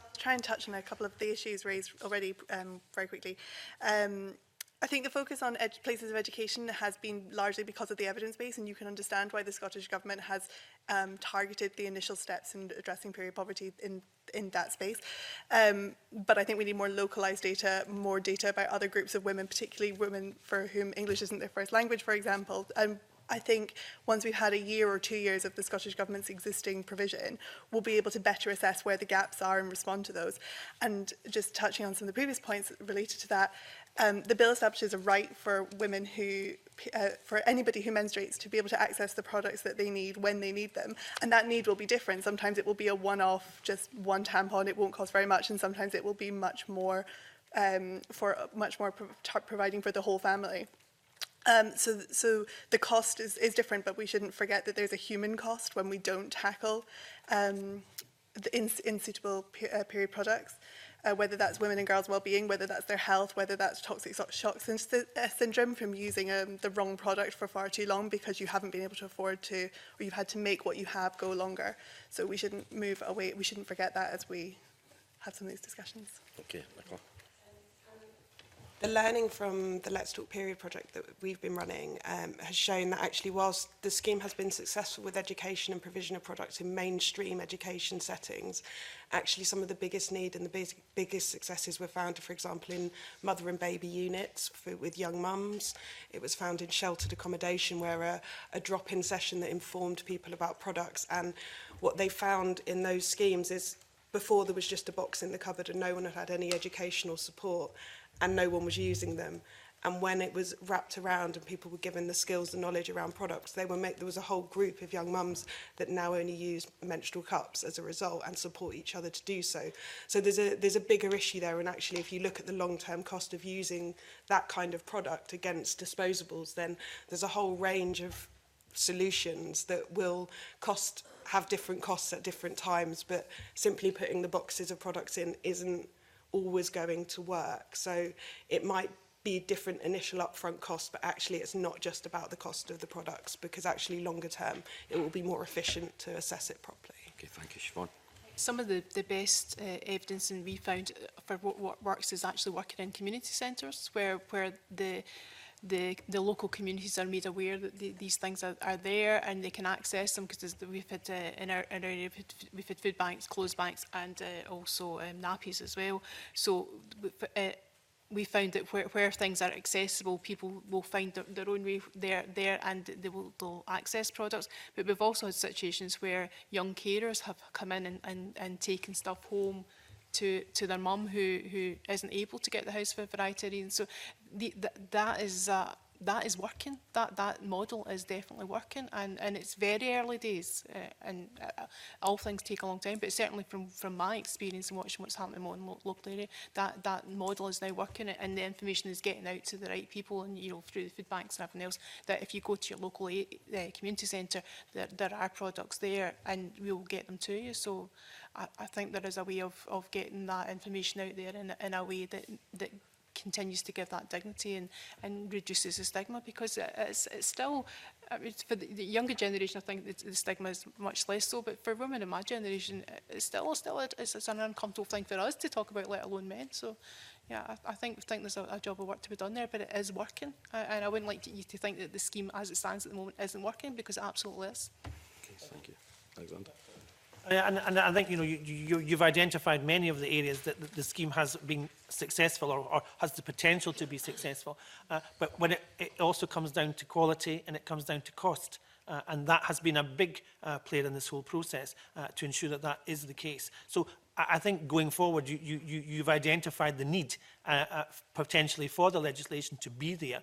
I'll try and touch on a couple of the issues raised already very quickly. I think the focus on places of education has been largely because of the evidence base, and you can understand why the Scottish Government has targeted the initial steps in addressing period poverty in that space. But I think we need more localised data, more data about other groups of women, particularly women for whom English isn't their first language, for example. I think once we've had a year or 2 years of the Scottish Government's existing provision, we'll be able to better assess where the gaps are and respond to those. And just touching on some of the previous points related to that, the bill establishes a right for women who, for anybody who menstruates to be able to access the products that they need when they need them. And that need will be different. Sometimes it will be a one-off, just one tampon, it won't cost very much, and sometimes it will be much more, providing for the whole family. So the cost is different, but we shouldn't forget that there's a human cost when we don't tackle the unsuitable period products, whether that's women and girls' well-being, whether that's their health, whether that's toxic shock syndrome from using the wrong product for far too long because you haven't been able to afford to, or you've had to make what you have go longer. So we shouldn't move away, we shouldn't forget that as we have some of these discussions. Okay, Nicola. The learning from the Let's Talk Period project that we've been running has shown that actually whilst the scheme has been successful with education and provision of products in mainstream education settings, actually some of the biggest need and the biggest successes were found, for example, in mother and baby units with young mums. It was found in sheltered accommodation where a drop-in session that informed people about products, and what they found in those schemes is before there was just a box in the cupboard and no one had had any educational support, and no one was using them. And when it was wrapped around and people were given the skills and knowledge around products, there was a whole group of young mums that now only use menstrual cups as a result and support each other to do so. So there's a bigger issue there, and actually if you look at the long-term cost of using that kind of product against disposables, then there's a whole range of solutions that will have different costs at different times, but simply putting the boxes of products in isn't always going to work. So it might be different initial upfront costs, but actually it's not just about the cost of the products, because actually longer term it will be more efficient to assess it properly. Okay, thank you, Siobhan. Some of the best evidence and we found for what works is actually working in community centres where the local communities are made aware that these things are there and they can access them, because we've had in our area we've had food banks, clothes banks, and also nappies as well. So we found that where things are accessible, people will find their own way there and they'll access products. But we've also had situations where young carers have come in and taken stuff home to their mum who isn't able to get the house for a variety of reasons. So that is working. That model is definitely working, and it's very early days, and all things take a long time. But certainly from my experience and watching what's happening in my local area, that model is now working, and the information is getting out to the right people, and through the food banks and everything else. That if you go to your local community centre, there are products there, and we will get them to you. So I think there is a way of getting that information out there in a way that continues to give that dignity and reduces the stigma, because it's still, I mean, for the younger generation, I think the stigma is much less so, but for women in my generation, it's an uncomfortable thing for us to talk about, let alone men. So yeah, I think there's a job of work to be done there, but it is working, and I wouldn't like you to think that the scheme as it stands at the moment isn't working, because it absolutely is. Okay, thank you. Alexander. And I think you've identified many of the areas that the scheme has been successful or has the potential to be successful. But when it also comes down to quality and it comes down to cost. And that has been a big player in this whole process to ensure that is the case. So I think going forward, you've identified the need potentially for the legislation to be there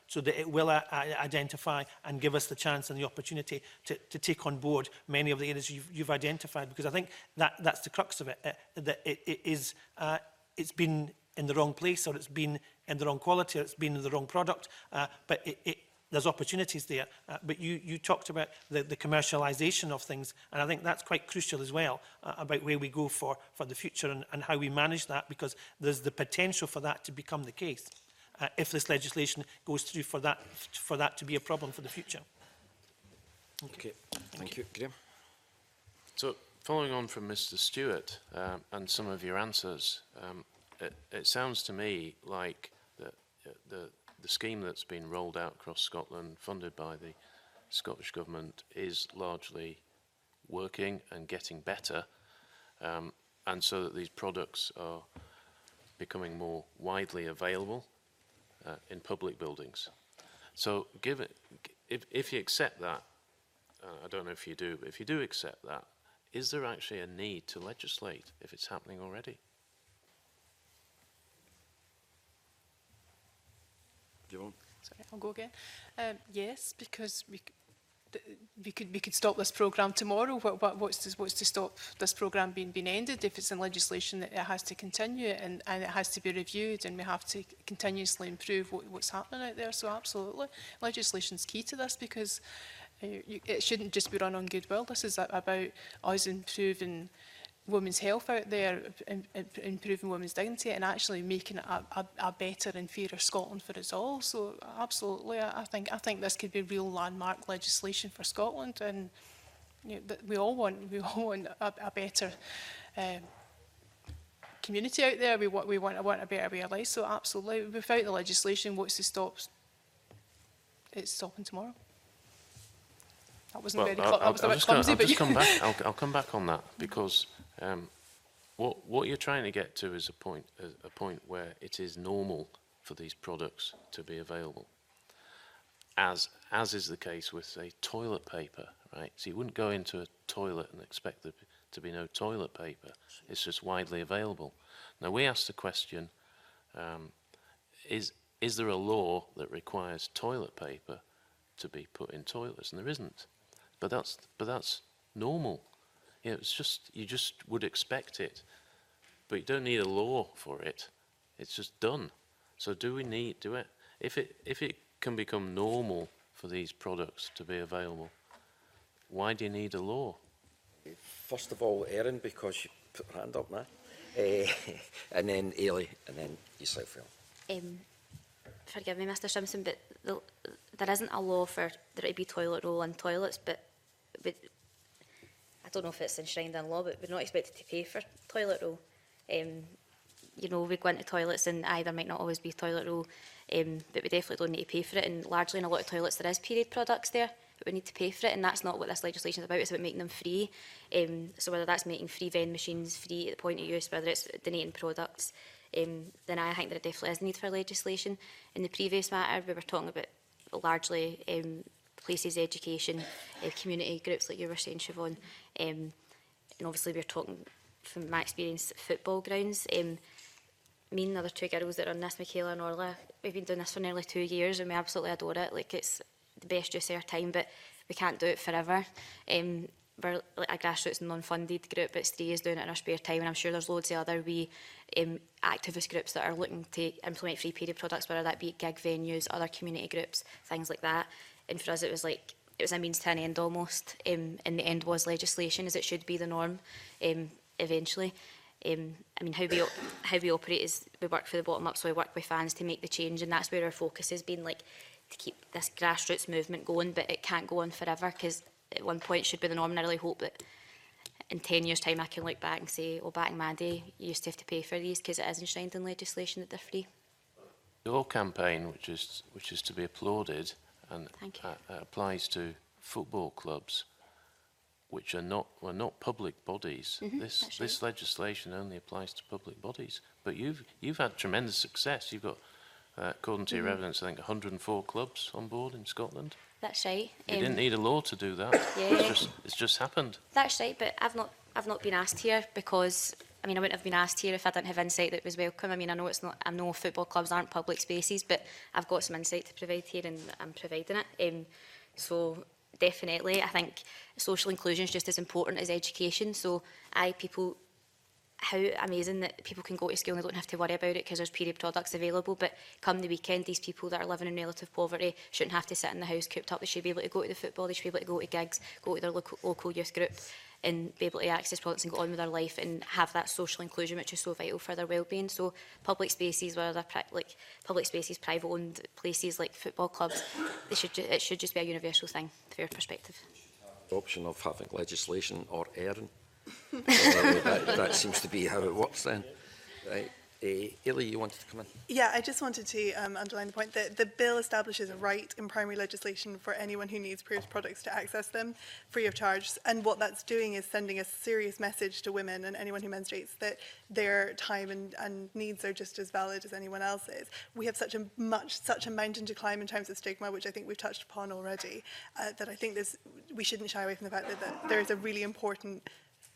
so that it will identify and give us the chance and the opportunity to take on board many of the areas you've identified, because I think that's the crux of it, that it's been in the wrong place, or it's been in the wrong quality, or it's been in the wrong product, but there's opportunities there, but you talked about the commercialisation of things, and I think that's quite crucial as well, about where we go for the future and how we manage that, because there's the potential for that to become the case if this legislation goes through, for that to be a problem for the future. Okay, thank you. Graham. So, following on from Mr. Stewart and some of your answers, it sounds to me like the scheme that's been rolled out across Scotland, funded by the Scottish Government, is largely working and getting better, and so that these products are becoming more widely available in public buildings. So if you accept that, I don't know if you do, but if you do accept that, is there actually a need to legislate if it's happening already? Sorry, I'll go again. Yes, because we could stop this programme tomorrow. What's to stop this programme being ended? If it's in legislation, that it has to continue and it has to be reviewed, and we have to continuously improve what's happening out there. So absolutely, legislation's key to this, because it shouldn't just be run on goodwill. This is about us improving women's health out there, improving women's dignity, and actually making it a better and fairer Scotland for us all. So absolutely, I think this could be real landmark legislation for Scotland, and we all want a better community out there. We want a better way of life. So absolutely, without the legislation, what's to stop? It's stopping tomorrow. That wasn't very that was a bit clumsy, but I'll come back on that, because what you're trying to get to is a point where it is normal for these products to be available, as is the case with, say, toilet paper, right? So you wouldn't go into a toilet and expect there to be no toilet paper. It's just widely available. Now, we asked the question, is there a law that requires toilet paper to be put in toilets? And there isn't. But that's normal. You know, it's just, you just would expect it, but you don't need a law for it. It's just done. So do we need it? If it can become normal for these products to be available, why do you need a law? First of all, Erin, because you put her hand up now, and then Ailey, and then yourself, Phil. Forgive me, Mr Simpson, but there isn't a law for there to be toilet roll in toilets, but I don't know if it's enshrined in law, but we're not expected to pay for toilet roll. You know, we go into toilets and there might not always be toilet roll, but we definitely don't need to pay for it, and largely in a lot of toilets there is period products there, but we need to pay for it, and that's not what this legislation is about. It's about making them free. So whether that's making free vending machines, free at the point of use, whether it's donating products, then I think there definitely is need for legislation. In the previous matter, we were talking about largely places, education, community groups like you were saying, Siobhan, and obviously we're talking from my experience football grounds. Me and the other two girls that are on this, Michaela and Orla, we've been doing this for nearly 2 years and we absolutely adore it. Like, it's the best use of our time, but we can't do it forever. We're like a grassroots non-funded group, but 3 years doing it in our spare time, and I'm sure there's loads of other wee activist groups that are looking to implement free period products, whether that be gig venues, other community groups, things like that. And for us, it was a means to an end almost, and the end was legislation, as it should be the norm eventually. I mean, how we operate is we work for the bottom up, so we work with fans to make the change, and that's where our focus has been, like, to keep this grassroots movement going, but it can't go on forever, because at one point it should be the norm, and I really hope that in 10 years' time I can look back and say, oh, back in my day, you used to have to pay for these, because it is enshrined in legislation that they're free. Your campaign, which is to be applauded, and applies to football clubs, which are not public bodies. This legislation only applies to public bodies. But you've had tremendous success. You've got, according to your evidence, I think 104 clubs on board in Scotland. That's right. You didn't need a law to do that. Yeah. It's just happened. That's right, but I've not been asked here because, I mean, I wouldn't have been asked here if I didn't have insight that was welcome. I mean, I know football clubs aren't public spaces, but I've got some insight to provide here, and I'm providing it. So definitely, I think social inclusion is just as important as education. So how amazing that people can go to school and they don't have to worry about it because there's period products available. But come the weekend, these people that are living in relative poverty shouldn't have to sit in the house cooped up. They should be able to go to the football, they should be able to go to gigs, go to their local youth group, and be able to access products and go on with their life and have that social inclusion, which is so vital for their well-being. So public spaces, whether they're public spaces, private-owned places like football clubs, it should just be a universal thing, from your perspective. The option of having legislation or Erin. That seems to be how it works then. Right. Ailey, you wanted to come in? Yeah, I just wanted to underline the point that the bill establishes a right in primary legislation for anyone who needs period products to access them free of charge. And what that's doing is sending a serious message to women and anyone who menstruates that their time and needs are just as valid as anyone else's. We have such a mountain to climb in terms of stigma, which I think we've touched upon already, that I think we shouldn't shy away from the fact that there is a really important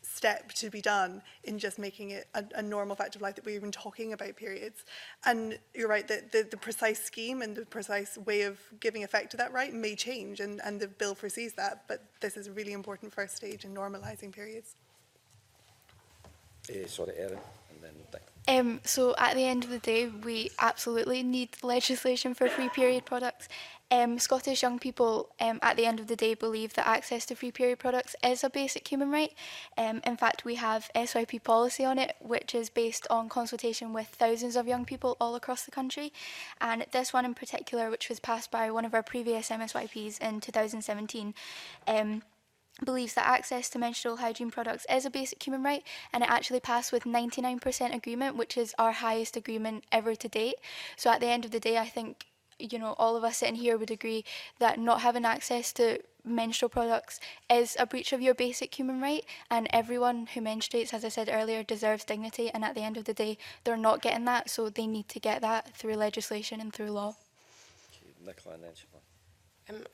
step to be done in just making it a normal fact of life that we're even talking about periods. And you're right that the precise scheme and the precise way of giving effect to that right may change, and the bill foresees that, but this is a really important first stage in normalising periods. Sorry, Erin, and then Dick. So at the end of the day, we absolutely need legislation for free period products. Scottish young people, at the end of the day, believe that access to free period products is a basic human right. In fact, we have SYP policy on it, which is based on consultation with thousands of young people all across the country. And this one in particular, which was passed by one of our previous MSYPs in 2017, believes that access to menstrual hygiene products is a basic human right, and it actually passed with 99% agreement, which is our highest agreement ever to date. So at the end of the day, I think, you know, all of us sitting here would agree that not having access to menstrual products is a breach of your basic human right, and everyone who menstruates, as I said earlier, deserves dignity, and at the end of the day, they're not getting that, so they need to get that through legislation and through law. Nicola and then Siobhan.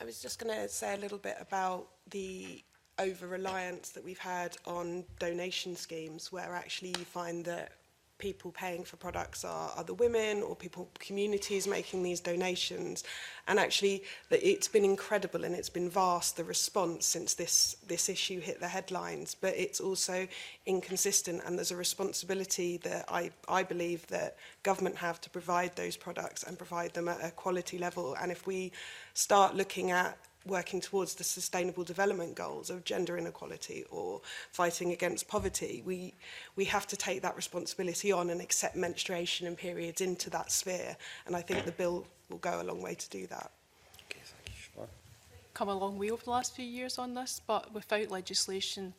I was just going to say a little bit about the over-reliance that we've had on donation schemes, where actually you find that people paying for products are other women or communities making these donations. And actually, it's been incredible and it's been vast, the response since this issue hit the headlines, but it's also inconsistent, and there's a responsibility that I believe that government have to provide those products and provide them at a quality level. And if we start looking at working towards the Sustainable Development Goals of gender inequality or fighting against poverty, we have to take that responsibility on and accept menstruation and periods into that sphere. And I think the bill will go a long way to do that. Okay, thank you, Siobhan. Come a long way over the last few years on this, but without legislation,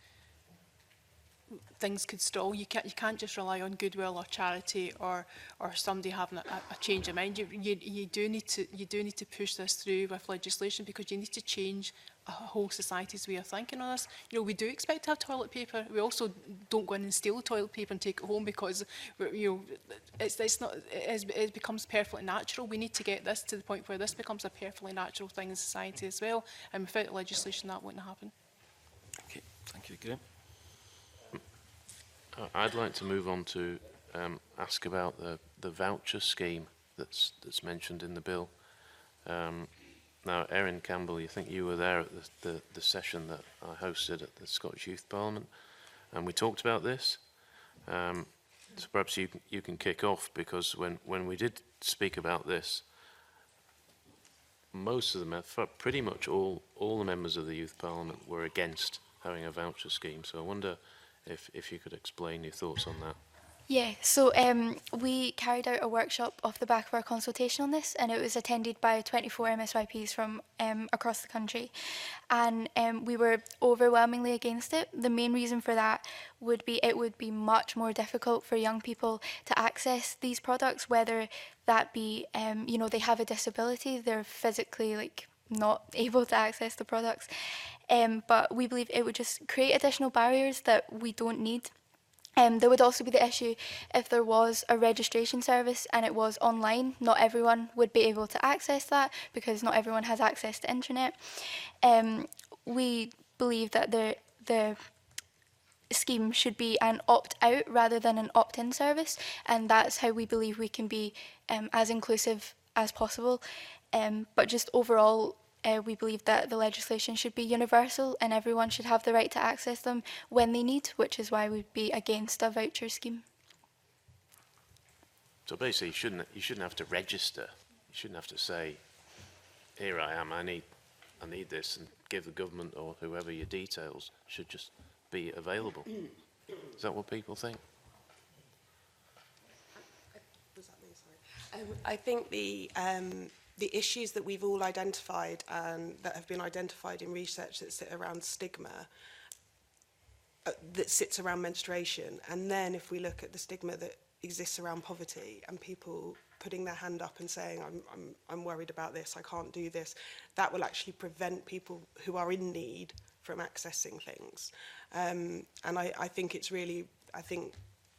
things could stall. You can't just rely on goodwill or charity or somebody having a change of mind. You do need to push this through with legislation, because you need to change a whole society's way of thinking on this. You know, we do expect to have toilet paper. We also don't go in and steal toilet paper and take it home, because it becomes perfectly natural. We need to get this to the point where this becomes a perfectly natural thing in society as well. And without legislation, that wouldn't happen. Okay, thank you, Graham. I'd like to move on to ask about the voucher scheme that's mentioned in the bill. Now, Erin Campbell, you think you were there at the session that I hosted at the Scottish Youth Parliament, and we talked about this. So perhaps you can kick off, because when we did speak about this, most of them, pretty much all the members of the Youth Parliament were against having a voucher scheme. So I wonder if you could explain your thoughts on that. Yeah, so we carried out a workshop off the back of our consultation on this, and it was attended by 24 MSYPs from across the country, and we were overwhelmingly against it. The main reason for that would be it would be much more difficult for young people to access these products, whether that be, you know, they have a disability, they're physically not able to access the products, but we believe it would just create additional barriers that we don't need. There would also be the issue if there was a registration service and it was online. Not everyone would be able to access that, because not everyone has access to internet. We believe that the scheme should be an opt-out rather than an opt-in service, and that's how we believe we can be as inclusive as possible. But just overall, we believe that the legislation should be universal and everyone should have the right to access them when they need, which is why we'd be against a voucher scheme. So basically, you shouldn't have to register. You shouldn't have to say, "Here I am. I need this," and give the government or whoever your details. Should just be available. Is that what people think? Was that me? Sorry. I think the issues that we've all identified and that have been identified in research that sit around stigma that sits around menstruation, and then if we look at the stigma that exists around poverty and people putting their hand up and saying, I'm worried about this, I can't do this, that will actually prevent people who are in need from accessing things. And I think it's really,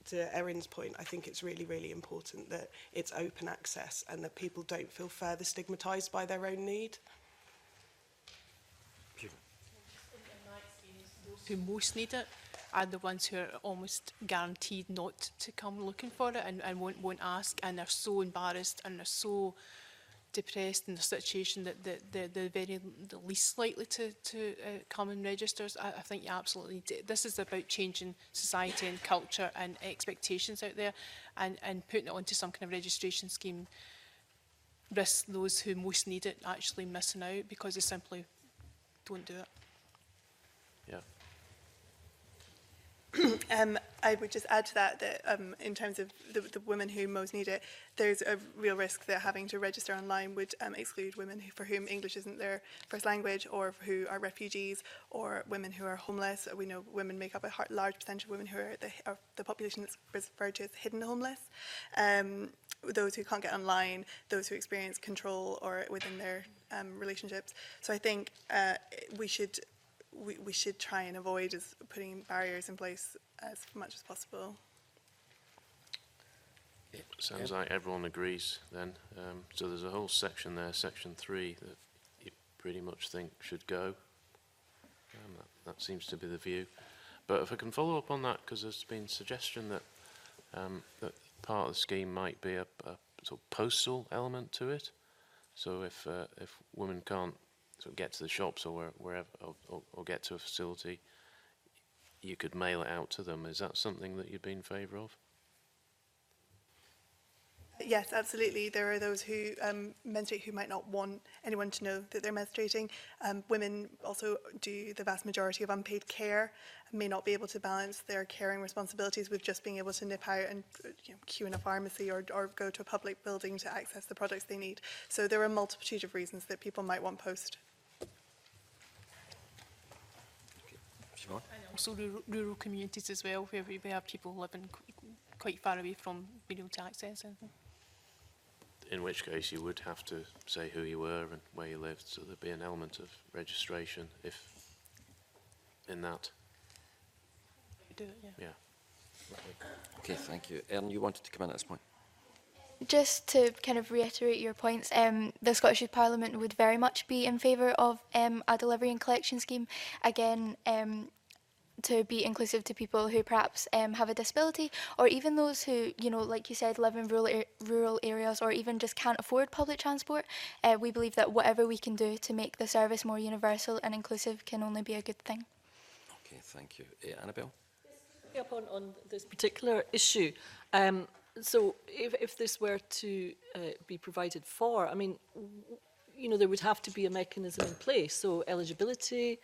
to Erin's point, I think it's really, really important that it's open access and that people don't feel further stigmatised by their own need. Who most need it are the ones who are almost guaranteed not to come looking for it and won't ask, and they're so embarrassed and they're so depressed in the situation that they're the least likely to come and register. I think you absolutely do. This is about changing society and culture and expectations out there, and putting it onto some kind of registration scheme risks those who most need it actually missing out because they simply don't do it. Yeah. I would just add to that in terms of the women who most need it, there's a real risk that having to register online would exclude women for whom English isn't their first language, or who are refugees, or women who are homeless. We know women make up a large percentage of women who are the population that's referred to as hidden homeless. Those who can't get online, those who experience control or within their relationships. So I think we should try and avoid putting barriers in place as much as possible. Sounds like everyone agrees then. So there's a whole section there, section 3, that you pretty much think should go. That seems to be the view. But if I can follow up on that, because there's been suggestion that that part of the scheme might be a sort of postal element to it. So if women can't sort of get to the shops or wherever, or get to a facility, you could mail it out to them. Is that something that you'd be in favour of? Yes, absolutely. There are those who menstruate who might not want anyone to know that they're menstruating. Women also do the vast majority of unpaid care, may not be able to balance their caring responsibilities with just being able to nip out and queue in a pharmacy or go to a public building to access the products they need. So there are a multitude of reasons that people might want post. And also rural communities as well, where we have people living quite far away from being able to access anything. In which case you would have to say who you were and where you lived, so there'd be an element of registration if in that. Do it, yeah. Yeah. Okay, thank you. Erin, you wanted to come in at this point. Just to kind of reiterate your points, the Scottish Youth Parliament would very much be in favour of a delivery and collection scheme, again, to be inclusive to people who perhaps have a disability, or even those who, like you said, live in rural areas, or even just can't afford public transport. We believe that whatever we can do to make the service more universal and inclusive can only be a good thing. Okay, thank you. Annabelle? Up on this particular issue. So if this were to be provided for, I mean, there would have to be a mechanism in place. So eligibility,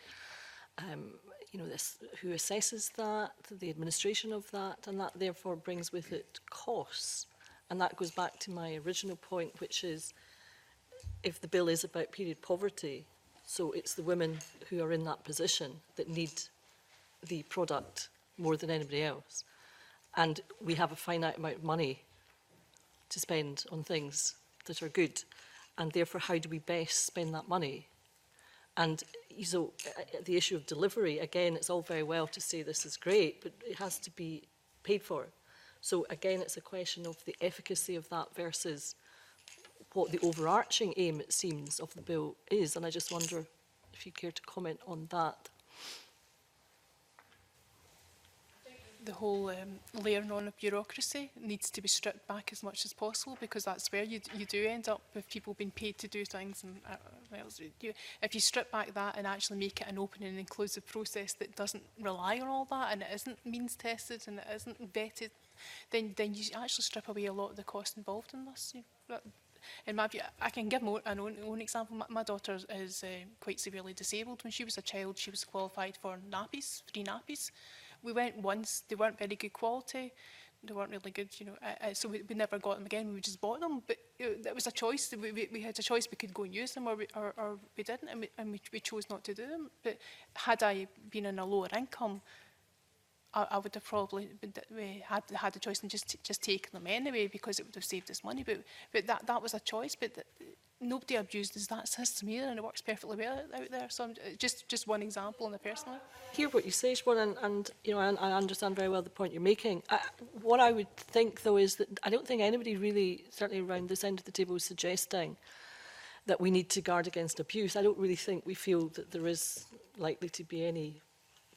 this, who assesses that, the administration of that, and that therefore brings with it costs. And that goes back to my original point, which is if the bill is about period poverty, so it's the women who are in that position that need the product more than anybody else. And we have a finite amount of money to spend on things that are good. And therefore, how do we best spend that money? And so the issue of delivery, again, it's all very well to say this is great, but it has to be paid for. So again, it's a question of the efficacy of that versus what the overarching aim, it seems, of the bill is. And I just wonder if you care to comment on that. The whole layering on of bureaucracy needs to be stripped back as much as possible, because that's where you do end up with people being paid to do things. And if you strip back that and actually make it an open and inclusive process that doesn't rely on all that, and it isn't means tested and it isn't vetted, then you actually strip away a lot of the cost involved in this. In my view, I can give an own example. My daughter is quite severely disabled. When she was a child, she was qualified for nappies, free nappies. We went once, they weren't very good quality, they weren't really good, so we never got them again, we just bought them. But that was a choice, we had a choice, we could go and use them or we didn't, and we chose not to do them. But had I been in a lower income, I would have probably had the choice and just taken them anyway, because it would have saved us money. But that was a choice. But nobody abuses that system either, and it works perfectly well out there. So just one example on the personal. Hear what you say, Siobhan, and you know, I understand very well the point you're making. What I would think, though, is that I don't think anybody really, certainly around this end of the table, is suggesting that we need to guard against abuse. I don't really think we feel that there is likely to be any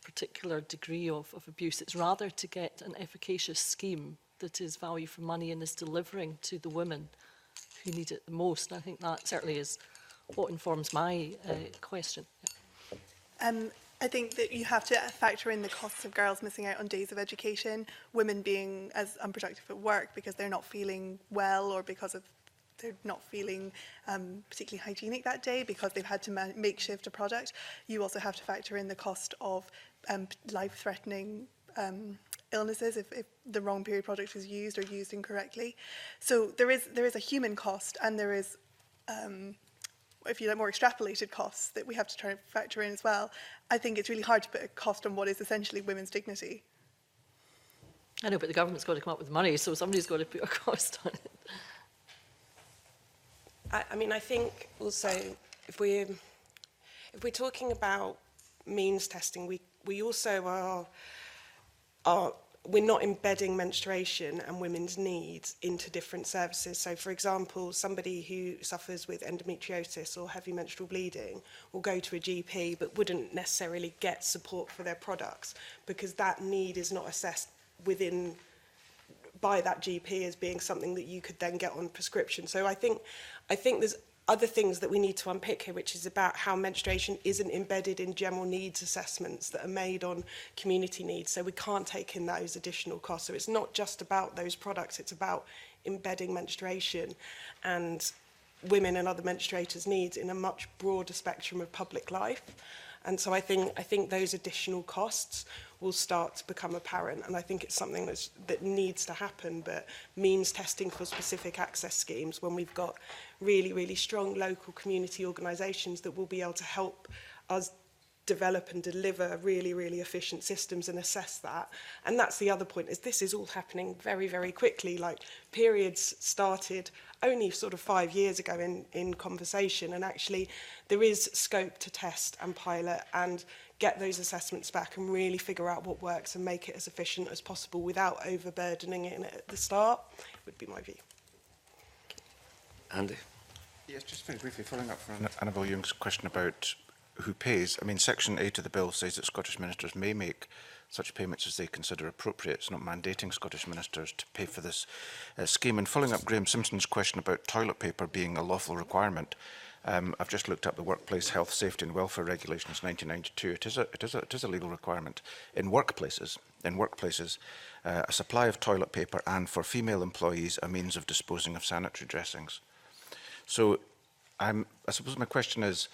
particular degree of abuse. It's rather to get an efficacious scheme that is value for money and is delivering to the women who need it the most. And I think that certainly is what informs my question. I think that you have to factor in the costs of girls missing out on days of education, women being as unproductive at work because they're not feeling well, or because of they're not feeling particularly hygienic that day because they've had to makeshift a product. You also have to factor in the cost of life-threatening illnesses if the wrong period product is used or used incorrectly. So there is a human cost, and there is, if you like, more extrapolated costs that we have to try and factor in as well. I think it's really hard to put a cost on what is essentially women's dignity. I know, but the government's got to come up with money, so somebody's got to put a cost on it. I mean, I think also if we're talking about means testing, we also we're not embedding menstruation and women's needs into different services. So, for example, somebody who suffers with endometriosis or heavy menstrual bleeding will go to a GP but wouldn't necessarily get support for their products because that need is not assessed by that GP as being something that you could then get on prescription. So I think there's other things that we need to unpick here, which is about how menstruation isn't embedded in general needs assessments that are made on community needs. So we can't take in those additional costs. So it's not just about those products, it's about embedding menstruation and women and other menstruators' needs in a much broader spectrum of public life. And so I think those additional costs will start to become apparent, and I think it's something that needs to happen. But means testing for specific access schemes, when we've got really, really strong local community organisations that will be able to help us develop and deliver really, really efficient systems and assess that. And that's the other point, is this is all happening very, very quickly. Like, periods started only sort of 5 years ago in conversation, and actually there is scope to test and pilot and get those assessments back and really figure out what works and make it as efficient as possible without overburdening it at the start, would be my view. Andy? Yes, just very briefly, following up from Annabel Young's question about who pays. I mean, Section 8 of the bill says that Scottish ministers may make such payments as they consider appropriate. It's not mandating Scottish ministers to pay for this scheme. And following up Graham Simpson's question about toilet paper being a lawful requirement, I've just looked up the Workplace Health, Safety and Welfare Regulations 1992. It is a legal requirement in workplaces. A supply of toilet paper, and for female employees, a means of disposing of sanitary dressings. So I suppose my question is,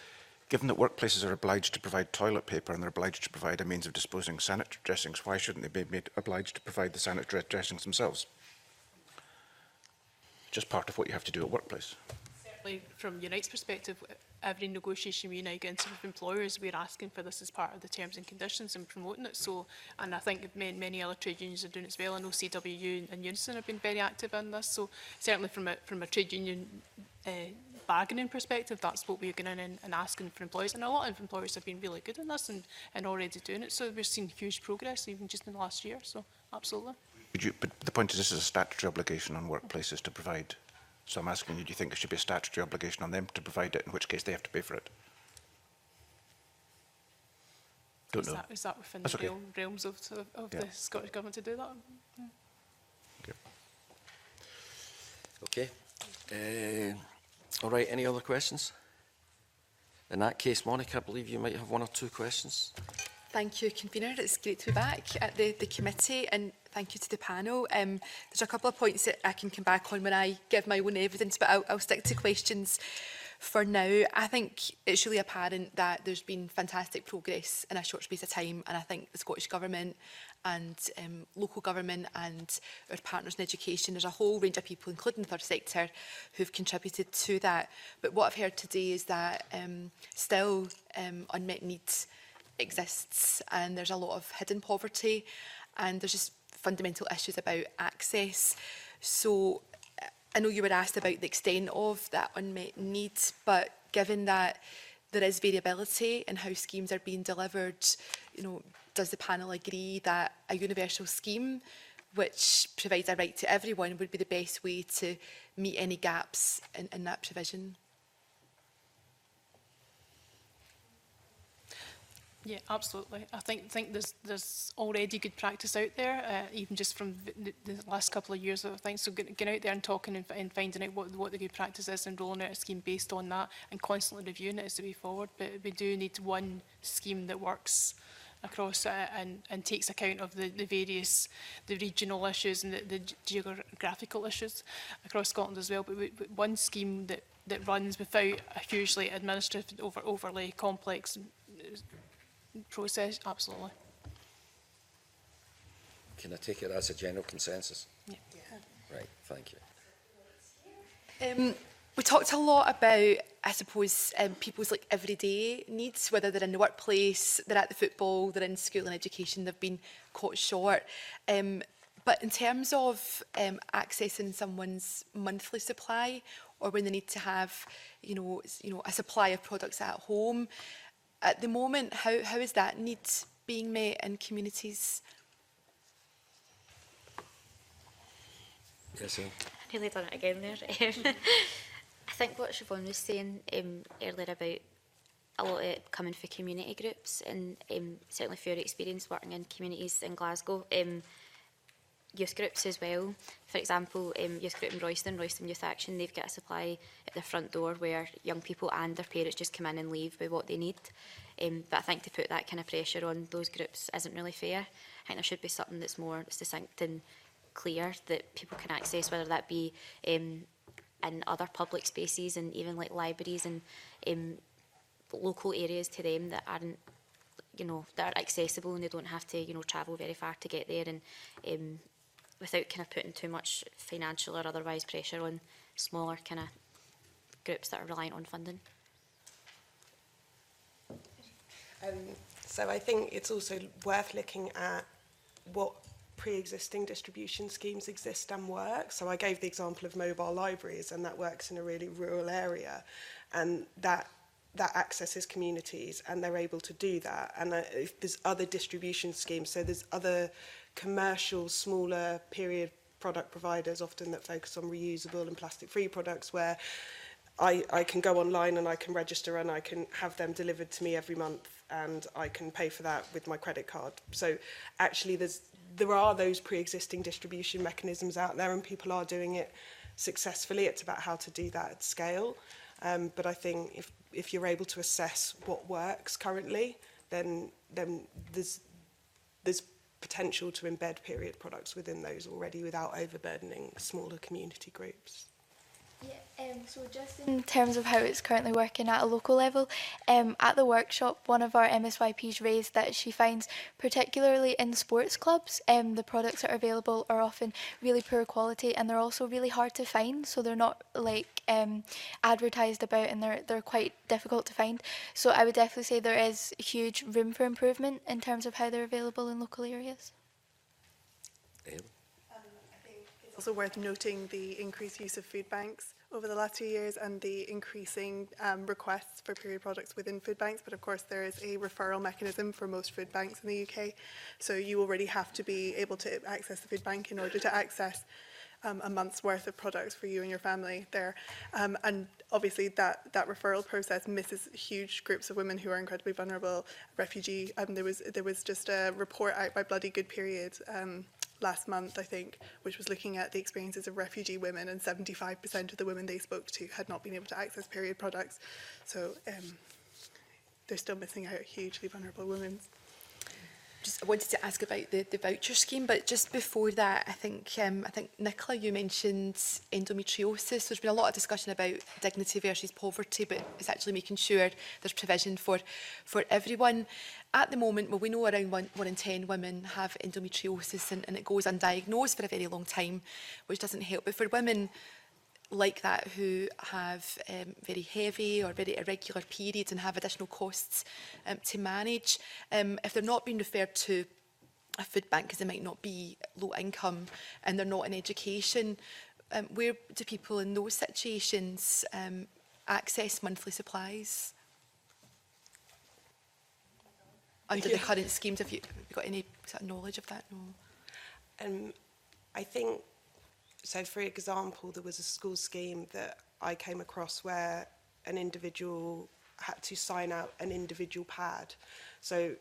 given that workplaces are obliged to provide toilet paper and they're obliged to provide a means of disposing sanitary dressings, why shouldn't they be made obliged to provide the sanitary dressings themselves? Just part of what you have to do at workplace. Certainly, from Unite's perspective, every negotiation we now get into with employers, we're asking for this as part of the terms and conditions and promoting it. So, and I think many other trade unions are doing it as well. I know CWU and Unison have been very active in this. So certainly from a trade union bargaining perspective, that's what we're going in and asking for employers. And a lot of employers have been really good in this and already doing it. So we've seen huge progress even just in the last year. So absolutely. But the point is, this is a statutory obligation on workplaces to provide. So I'm asking you, do you think there should be a statutory obligation on them to provide it, in which case they have to pay for it? Don't know. Is that within That's the okay. realms of the Scottish Government to do that? Okay. Okay. All right, any other questions? In that case, Monica, I believe you might have one or two questions. Thank you, Convener. It's great to be back at the committee, and thank you to the panel. There's a couple of points that I can come back on when I give my own evidence, but I'll stick to questions for now. I think it's really apparent that there's been fantastic progress in a short space of time, and I think the Scottish Government and local government and our partners in education, there's a whole range of people, including the third sector, who've contributed to that. But what I've heard today is that still unmet needs exists, and there's a lot of hidden poverty. and there's just fundamental issues about access. So I know you were asked about the extent of that unmet need, but given that there is variability in how schemes are being delivered, you know, does the panel agree that a universal scheme which provides a right to everyone would be the best way to meet any gaps in that provision? Yeah, absolutely. I think there's already good practice out there, even just from the last couple of years, I think. So getting out there and talking and finding out what the good practice is and rolling out a scheme based on that and constantly reviewing it is the way forward. But we do need one scheme that works across and takes account of the regional issues and the geographical issues across Scotland as well. But one scheme that runs without a hugely administrative overly complex process, absolutely. Can I take it as a general consensus? Yeah. Right, thank you. We talked a lot about, I suppose, people's like everyday needs, whether they're in the workplace, they're at the football, they're in school and education, they've been caught short. But in terms of accessing someone's monthly supply, or when they need to have, you know, a supply of products at home, at the moment, how is that need being met in communities? Yes, sir. I nearly done it again there. I think what Siobhan was saying earlier about a lot of it coming for community groups, and certainly for your experience working in communities in Glasgow, youth groups as well. For example, youth group in Royston Youth Action, they've got a supply at their front door where young people and their parents just come in and leave with what they need. But I think to put that kind of pressure on those groups isn't really fair. I think there should be something that's more succinct and clear that people can access, whether that be in other public spaces and even like libraries and local areas to them that aren't, you know, that are accessible and they don't have to, you know, travel very far to get there, and without kind of putting too much financial or otherwise pressure on smaller kind of groups that are reliant on funding. So I think it's also worth looking at what pre-existing distribution schemes exist and work. So I gave the example of mobile libraries, and that works in a really rural area, and that accesses communities, and they're able to do that. And if there's other distribution schemes, so there's other commercial, smaller period product providers often that focus on reusable and plastic-free products, where I can go online and I can register and I can have them delivered to me every month, and I can pay for that with my credit card. So actually there are those pre-existing distribution mechanisms out there, and people are doing it successfully. It's about how to do that at scale. But I think if you're able to assess what works currently, then there's potential to embed period products within those already without overburdening smaller community groups. Yeah, so just in terms of how it's currently working at a local level, at the workshop, one of our MSYPs raised that she finds, particularly in sports clubs, the products that are available are often really poor quality, and they're also really hard to find, so they're not like advertised about, and they're quite difficult to find. So I would definitely say there is huge room for improvement in terms of how they're available in local areas. It's also worth noting the increased use of food banks over the last few years, and the increasing requests for period products within food banks. But of course there is a referral mechanism for most food banks in the UK, so you already have to be able to access the food bank in order to access a month's worth of products for you and your family there. And obviously that referral process misses huge groups of women who are incredibly vulnerable, refugee. There was just a report out by Bloody Good Period last month, I think, which was looking at the experiences of refugee women, and 75% of the women they spoke to had not been able to access period products. So they're still missing out hugely vulnerable women. I wanted to ask about the voucher scheme, but just before that, I think Nicola, you mentioned endometriosis. There's been a lot of discussion about dignity versus poverty, but it's actually making sure there's provision for everyone. At the moment, well, we know around 1 in 10 women have endometriosis, and it goes undiagnosed for a very long time, which doesn't help. But for women like that who have very heavy or very irregular periods and have additional costs to manage, if they're not being referred to a food bank because they might not be low income and they're not in education. Where do people in those situations access monthly supplies? Under the current schemes, have you got any sort of knowledge of that? No. I think, so for example, there was a school scheme that I came across where an individual had to sign out an individual pad. So,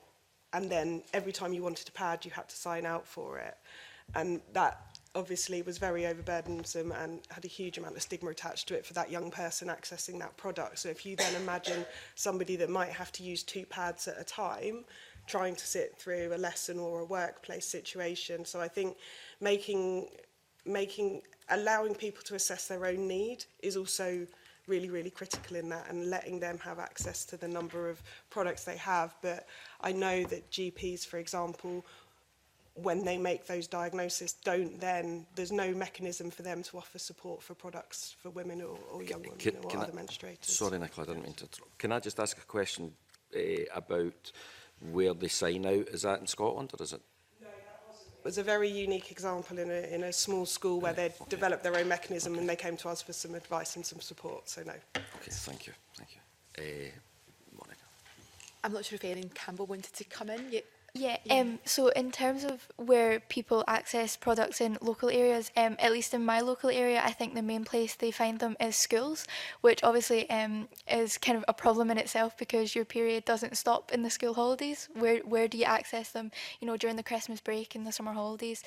and then every time you wanted a pad, you had to sign out for it. And that obviously was very overburdensome and had a huge amount of stigma attached to it for that young person accessing that product. So if you then imagine somebody that might have to use 2 pads at a time, trying to sit through a lesson or a workplace situation. So I think allowing people to assess their own need is also really, really critical in that, and letting them have access to the number of products they have. But I know that GPs, for example, when they make those diagnoses, there's no mechanism for them to offer support for products for women or young women or other menstruators. Sorry, Nicola, I didn't mean to interrupt. Can I just ask a question about where they sign out? Is that in Scotland, or is it? It was a very unique example in a small school where they'd developed their own mechanism, and they came to us for some advice and some support, so no. Okay, thank you. Monica. I'm not sure if Erin Campbell wanted to come in yet. Yeah, so in terms of where people access products in local areas, at least in my local area, I think the main place they find them is schools, which obviously is kind of a problem in itself because your period doesn't stop in the school holidays. Where do you access them, you know, during the Christmas break and the summer holidays,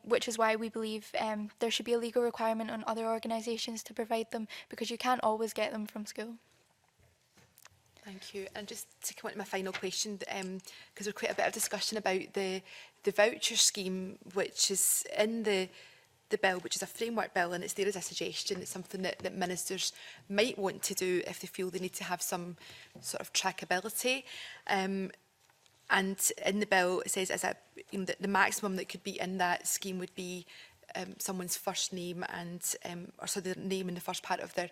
which is why we believe there should be a legal requirement on other organisations to provide them, because you can't always get them from school. Thank you. And just to come on to my final question, because there's quite a bit of discussion about the voucher scheme, which is in the bill, which is a framework bill, and it's there as a suggestion. It's something that ministers might want to do if they feel they need to have some sort of trackability. And in the bill, it says the maximum that could be in that scheme would be someone's first name and or so their name in the first part of their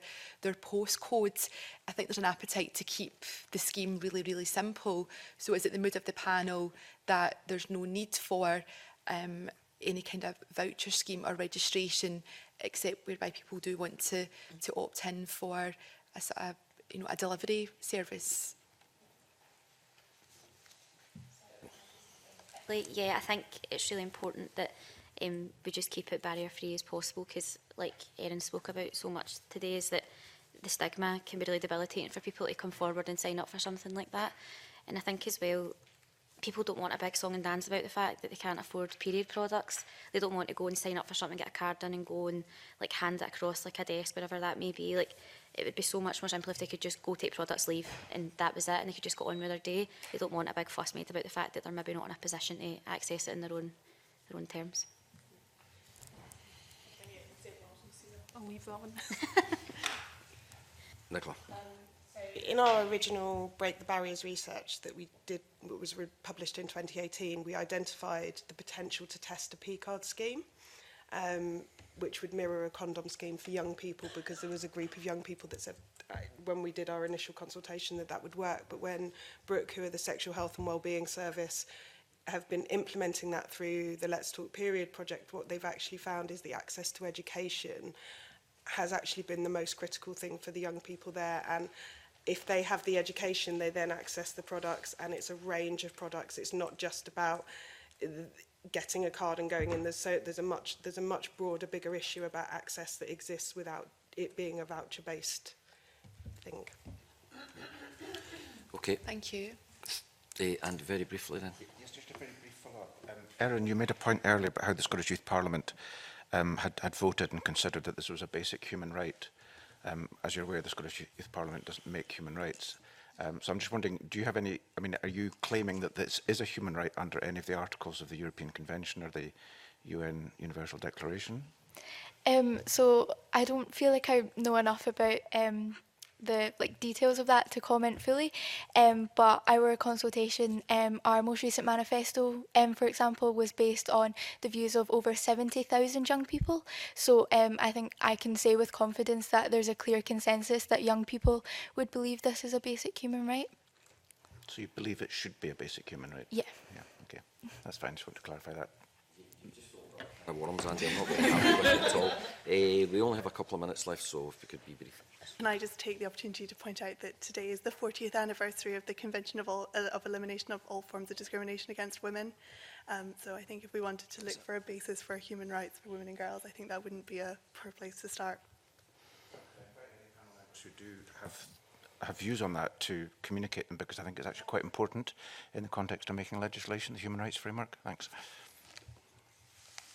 postcode. I think there's an appetite to keep the scheme really, really simple. So is it the mood of the panel that there's no need for any kind of voucher scheme or registration, except whereby people do want to opt in for a delivery service? Yeah, I think it's really important that we just keep it barrier-free as possible, because, like Erin spoke about so much today, is that the stigma can be really debilitating for people to come forward and sign up for something like that. And I think as well, people don't want a big song and dance about the fact that they can't afford period products. They don't want to go and sign up for something, get a card done and go and like hand it across like a desk, wherever that may be. Like, it would be so much more simple if they could just go take products, leave, and that was it, and they could just go on with their day. They don't want a big fuss made about the fact that they're maybe not in a position to access it in their own terms. I'll leave that one. Nicola. In our original Break the Barriers research that we did, that was published in 2018, we identified the potential to test a P-card scheme, which would mirror a condom scheme for young people, because there was a group of young people that said, when we did our initial consultation, that would work. But when Brooke, who are the Sexual Health and Wellbeing Service, have been implementing that through the Let's Talk Period project, what they've actually found is the access to education has actually been the most critical thing for the young people there. And if they have the education, they then access the products, and it's a range of products. It's not just about getting a card and going in. There's a much broader, bigger issue about access that exists without it being a voucher-based thing. Okay. Thank you. And very briefly then. Yes, just a very brief follow-up. Erin, you made a point earlier about how the Scottish Youth Parliament had voted and considered that this was a basic human right. As you're aware, the Scottish Youth Parliament doesn't make human rights. So I'm just wondering, do you have any, are you claiming that this is a human right under any of the articles of the European Convention or the UN Universal Declaration? So I don't feel like I know enough about the details of that to comment fully, but our consultation, our most recent manifesto, for example, was based on the views of over 70,000 young people. So I think I can say with confidence that there's a clear consensus that young people would believe this is a basic human right. So you believe it should be a basic human right? Yeah. Yeah. Okay, that's fine. Just want to clarify that. The worms, Andy, I'm not very happy with it at all. We only have a couple of minutes left, so if we could be brief. Can I just take the opportunity to point out that today is the 40th anniversary of the Convention of Elimination of All Forms of Discrimination Against Women. So I think if we wanted to look for a basis for human rights for women and girls, I think that wouldn't be a poor place to start. Who do have views on that to communicate them, because I think it's actually quite important in the context of making legislation, the human rights framework. Thanks.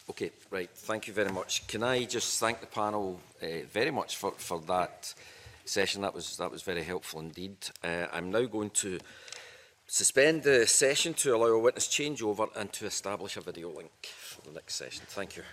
Okay, right. Thank you very much. Can I just thank the panel very much for that session? That was very helpful indeed. I'm now going to suspend the session to allow a witness changeover and to establish a video link for the next session. Thank you.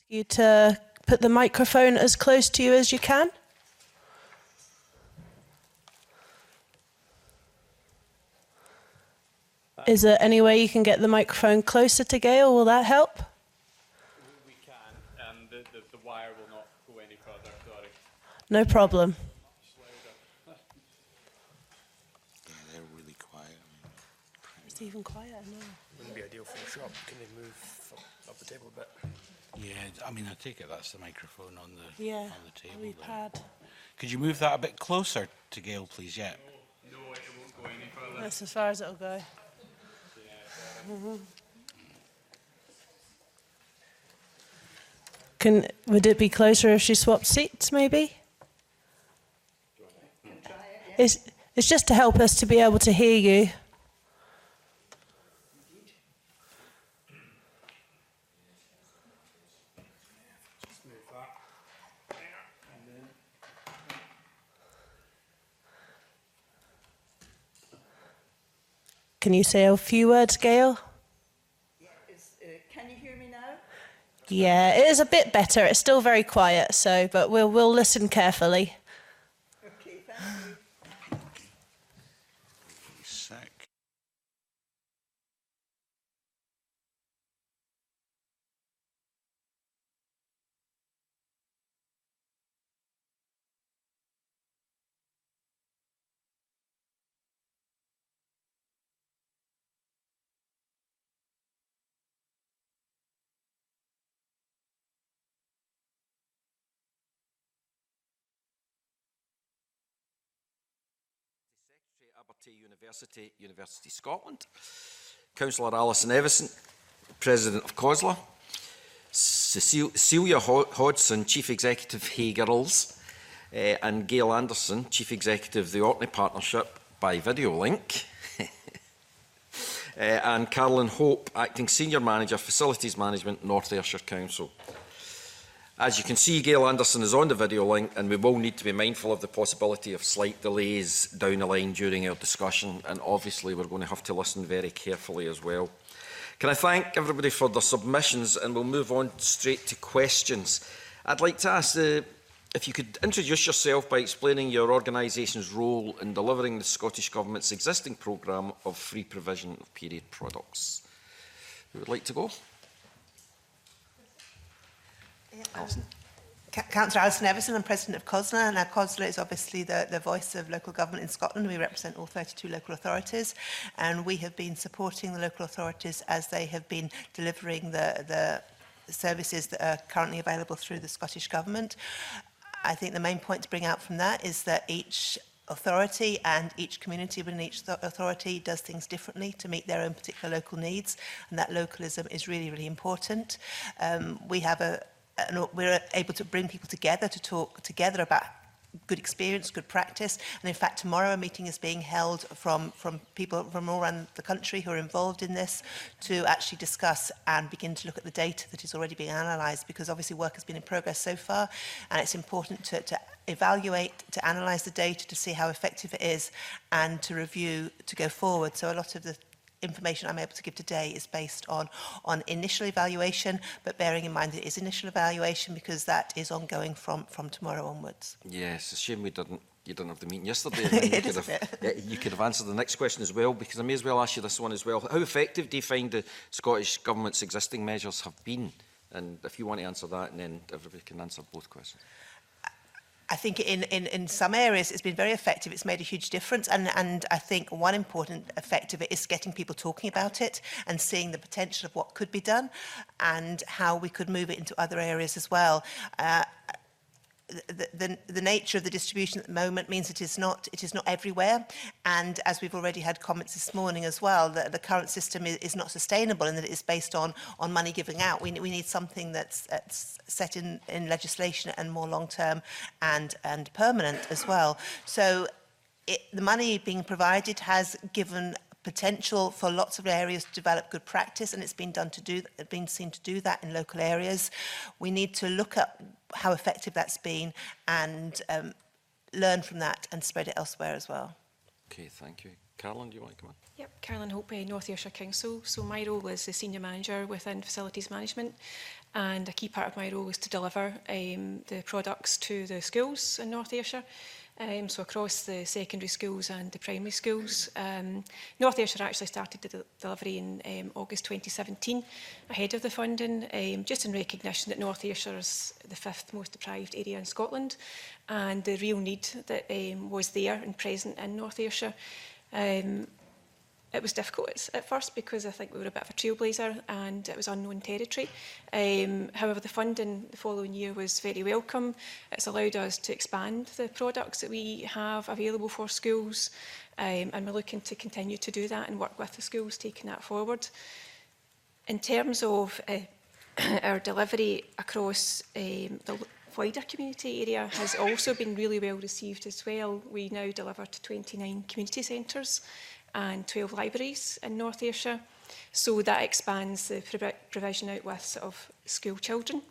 You to put the microphone as close to you as you can. Is there any way you can get the microphone closer to Gail? Will that help? We can. The wire will not go any further, sorry. No problem. Yeah, they're really quiet. It's even quieter now. Wouldn't be ideal for the shop. Can they move up the table a bit? Yeah, I mean, I take it that's the microphone on the table. Wee pad. Could you move that a bit closer to Gail, please? Yeah. No, it won't go any further. That's as far as it'll go. Would it be closer if she swapped seats, maybe? It's just to help us to be able to hear you. Can you say a few words, Gail? Can you hear me now? Yeah, it is a bit better. It's still very quiet, so but we'll listen carefully. Okay, thank you. Sick. University Scotland, Councillor Alison Evison, President of COSLA, Celia Hodgson, Chief Executive Hey Girls, and Gail Anderson, Chief Executive of the Orkney Partnership by video link, and Carolyn Hope, Acting Senior Manager, Facilities Management, North Ayrshire Council. As you can see, Gail Anderson is on the video link, and we will need to be mindful of the possibility of slight delays down the line during our discussion, and obviously we're going to have to listen very carefully as well. Can I thank everybody for their submissions, and we'll move on straight to questions. I'd like to ask if you could introduce yourself by explaining your organisation's role in delivering the Scottish Government's existing programme of free provision of period products. Who would like to go? Councillor Alison Evison, I'm President of COSLA, and our COSLA is obviously the voice of local government in Scotland. We represent all 32 local authorities, and we have been supporting the local authorities as they have been delivering the services that are currently available through the Scottish Government. I think the main point to bring out from that is that each authority and each community within each authority does things differently to meet their own particular local needs, and that localism is really, really important. We're able to bring people together to talk together about good experience, good practice, and in fact tomorrow a meeting is being held from people from all around the country who are involved in this to actually discuss and begin to look at the data that is already being analysed, because obviously work has been in progress so far, and it's important to evaluate, to analyse the data to see how effective it is, and to review to go forward. So a lot of the information I'm able to give today is based on initial evaluation, but bearing in mind that it is initial evaluation because that is ongoing from tomorrow onwards. Yes, it's a shame you didn't have the meeting yesterday. You could have answered the next question as well, because I may as well ask you this one as well. How effective do you find the Scottish Government's existing measures have been? And if you want to answer that, and then everybody can answer both questions. I think in some areas it's been very effective. It's made a huge difference, and I think one important effect of it is getting people talking about it and seeing the potential of what could be done and how we could move it into other areas as well. The nature of the distribution at the moment means it is not everywhere, and as we've already had comments this morning as well, that the current system is not sustainable and that it is based on money giving out. We need something that's set in legislation and more long term and permanent as well. So the money being provided has given potential for lots of areas to develop good practice, and it's been seen to do that in local areas. We need to look at how effective that's been and learn from that and spread it elsewhere as well. Okay, thank you. Caroline, do you want to come on? Yep. Caroline Hope, North Ayrshire Council. So my role is the Senior Manager within Facilities Management, and a key part of my role is to deliver the products to the schools in North Ayrshire. So across the secondary schools and the primary schools. North Ayrshire actually started the delivery in August 2017, ahead of the funding, just in recognition that North Ayrshire is the 5th most deprived area in Scotland, and the real need that was there and present in North Ayrshire. It was difficult at first because I think we were a bit of a trailblazer and it was unknown territory. However, the funding the following year was very welcome. It's allowed us to expand the products that we have available for schools, and we're looking to continue to do that and work with the schools, taking that forward. In terms of our delivery across the wider community area has also been really well received as well. We now deliver to 29 community centres and 12 libraries in North Ayrshire. So that expands the provision out with sort of school children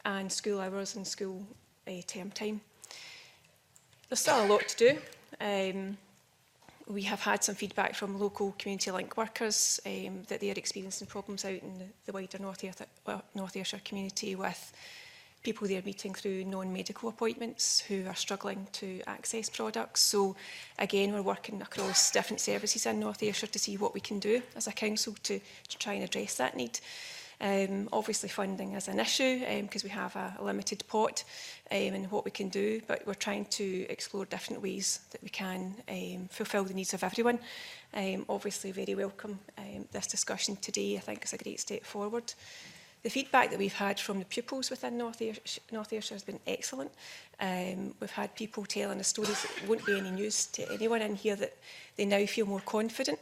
and school hours and school term time. There's still a lot to do. We have had some feedback from local community link workers that they are experiencing problems out in the wider North Ayrshire community with people they are meeting through non-medical appointments who are struggling to access products. So again, we're working across different services in North Ayrshire to see what we can do as a council to try and address that need. Obviously funding is an issue because we have a limited pot in what we can do, but we're trying to explore different ways that we can fulfil the needs of everyone. Obviously very welcome this discussion today. I think it's a great step forward. The feedback that we've had from the pupils within North Ayrshire has been excellent. We've had people telling us stories that won't be any news to anyone in here, that they now feel more confident.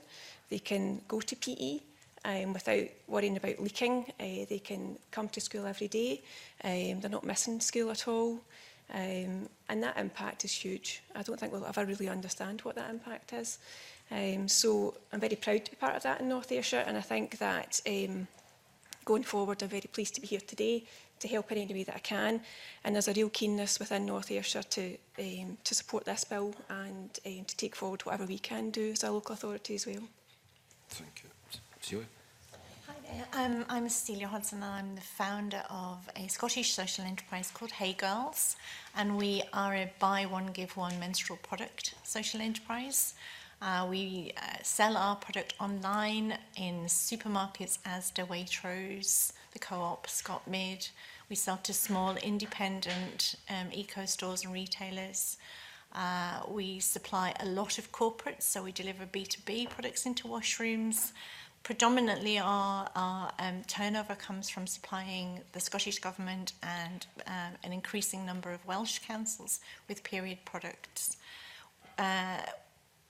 They can go to PE without worrying about leaking. They can come to school every day. They're not missing school at all. And that impact is huge. I don't think we'll ever really understand what that impact is. So I'm very proud to be part of that in North Ayrshire, and I think that going forward, I'm very pleased to be here today to help in any way that I can. And there's a real keenness within North Ayrshire to support this bill and to take forward whatever we can do as a local authority as well. Thank you. Celia? Hi there. I'm Cecilia Hodson, and I'm the founder of a Scottish social enterprise called Hey Girls. And we are a buy one, give one menstrual product social enterprise. We sell our product online in supermarkets, Asda, Waitrose, the Co-op, Scott Mid. We sell to small independent eco stores and retailers. We supply a lot of corporates, so we deliver B2B products into washrooms. Predominantly our turnover comes from supplying the Scottish Government and an increasing number of Welsh councils with period products.